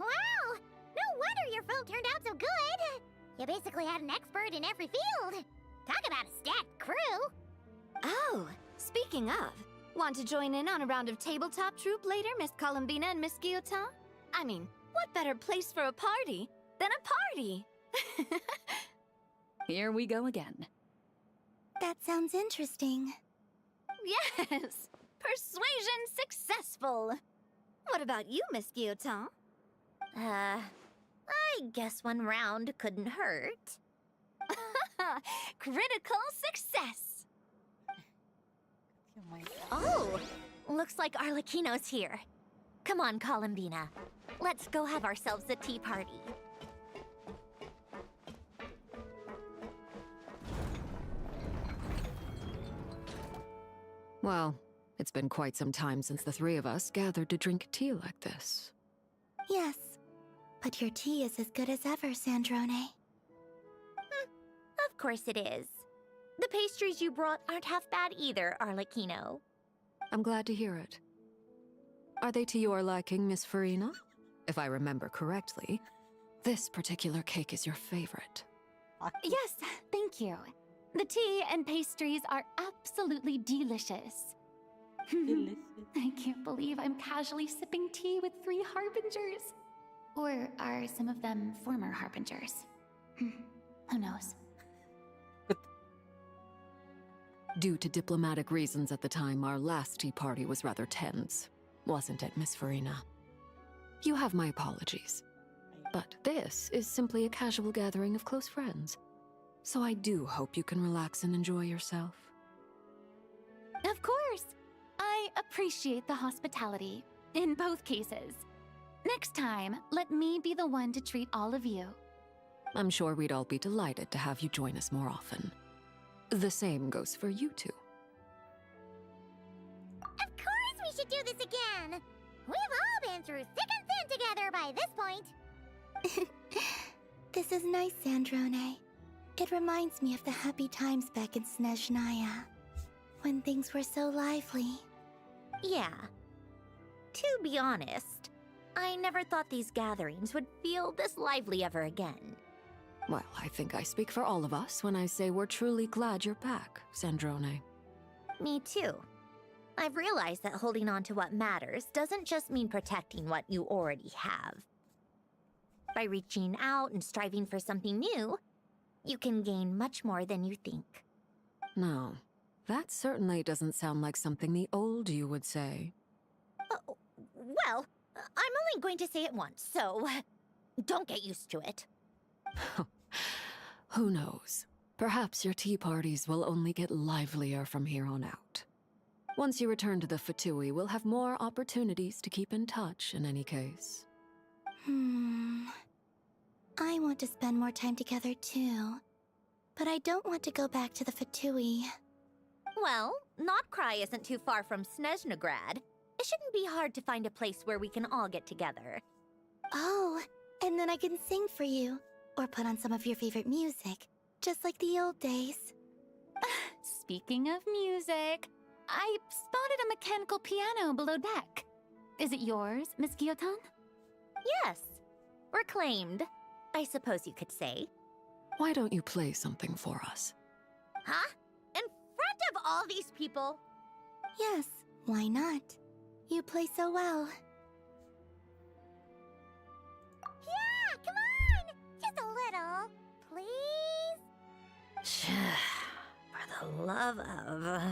Wow! No wonder your film turned out so good. You basically had an expert in every field. Talk about a stacked crew. Oh, speaking of, want to join in on a round of tabletop troupe later, Miss Columbina and Miss Guillotin? I mean, what better place for a party than a party? Here we go again. That sounds interesting. Yes! Persuasion successful! What about you, Miss Guillotin? I guess one round couldn't hurt. Critical success! Oh, looks like Arlecchino's here. Come on, Columbina. Let's go have ourselves a tea party. Well, it's been quite some time since the three of us gathered to drink tea like this. Yes, but your tea is as good as ever, Sandrone. Of course it is. The pastries you brought aren't half bad either, Arlecchino. I'm glad to hear it. Are they to your liking, Miss Farina? If I remember correctly, this particular cake is your favorite. Yes, thank you. The tea and pastries are absolutely delicious. Delicious. I can't believe I'm casually sipping tea with 3 harbingers. Or are some of them former harbingers? Who knows? Due to diplomatic reasons at the time, our last tea party was rather tense, wasn't it, Miss Farina? You have my apologies. But this is simply a casual gathering of close friends. So I do hope you can relax and enjoy yourself. Of course! I appreciate the hospitality, in both cases. Next time, let me be the one to treat all of you. I'm sure we'd all be delighted to have you join us more often. The same goes for you two. Of course we should do this again. We've all been through thick and thin together by this point. This is nice, Sandrone. It reminds me of the happy times back in Snezhnaya, when things were so lively. Yeah. To be honest, I never thought these gatherings would feel this lively ever again. Well, I think I speak for all of us when I say we're truly glad you're back, Sandrone. Me too. I've realized that holding on to what matters doesn't just mean protecting what you already have. By reaching out and striving for something new, You can gain much more than you think. No, that certainly doesn't sound like something the old you would say. Well, I'm only going to say it once, so don't get used to it. Who knows? Perhaps your tea parties will only get livelier from here on out. Once you return to the Fatui, we'll have more opportunities to keep in touch in any case. I want to spend more time together too. But I don't want to go back to the Fatui. Well, Notcry isn't too far from Snezhnograd. It shouldn't be hard to find a place where we can all get together. Oh, and then I can sing for you. Or put on some of your favorite music. Just like the old days. Speaking of music, I spotted a mechanical piano below deck. Is it yours, Miss Guillotin? Yes. Reclaimed, I suppose you could say. Why don't you play something for us? Huh? In front of all these people? Yes, why not? You play so well. Yeah, come on! Just a little, please? For the love of...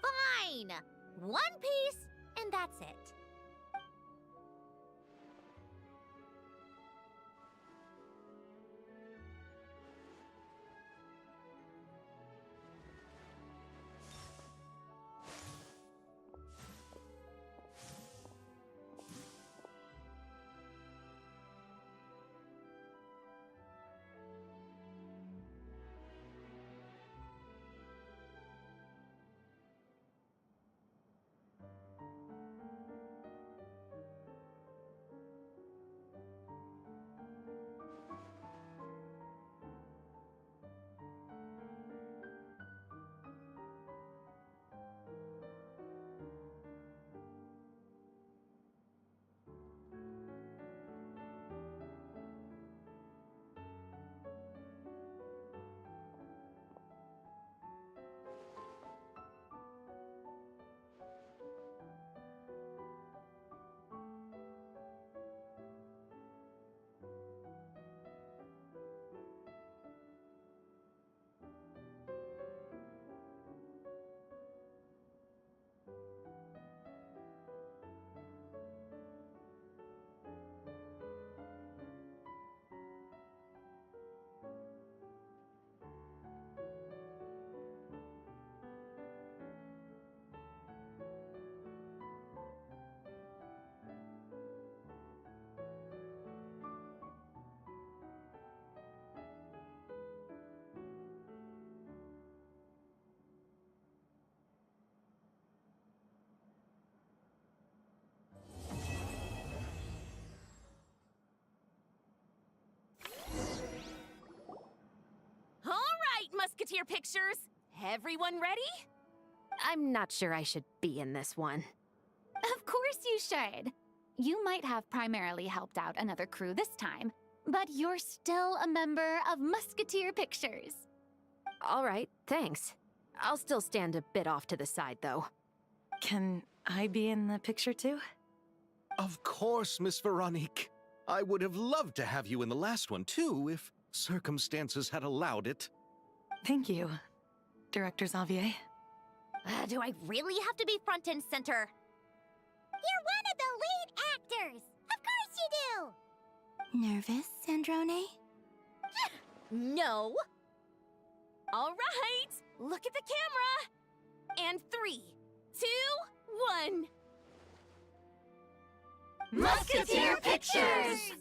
Fine! One piece, and that's it. Musketeer pictures. Everyone ready? I'm not sure I should be in this one. Of course you should. You might have primarily helped out another crew this time, but you're still a member of Musketeer Pictures. All right, thanks. I'll still stand a bit off to the side, though. Can I be in the picture too? Of course, Miss Veronique. I would have loved to have you in the last one, too, if circumstances had allowed it. Thank you, Director Xavier. Do I really have to be front and center? You're one of the lead actors! Of course you do! Nervous, Sandrone? No. All right, look at the camera. And 3, 2, 1. Musketeer Pictures!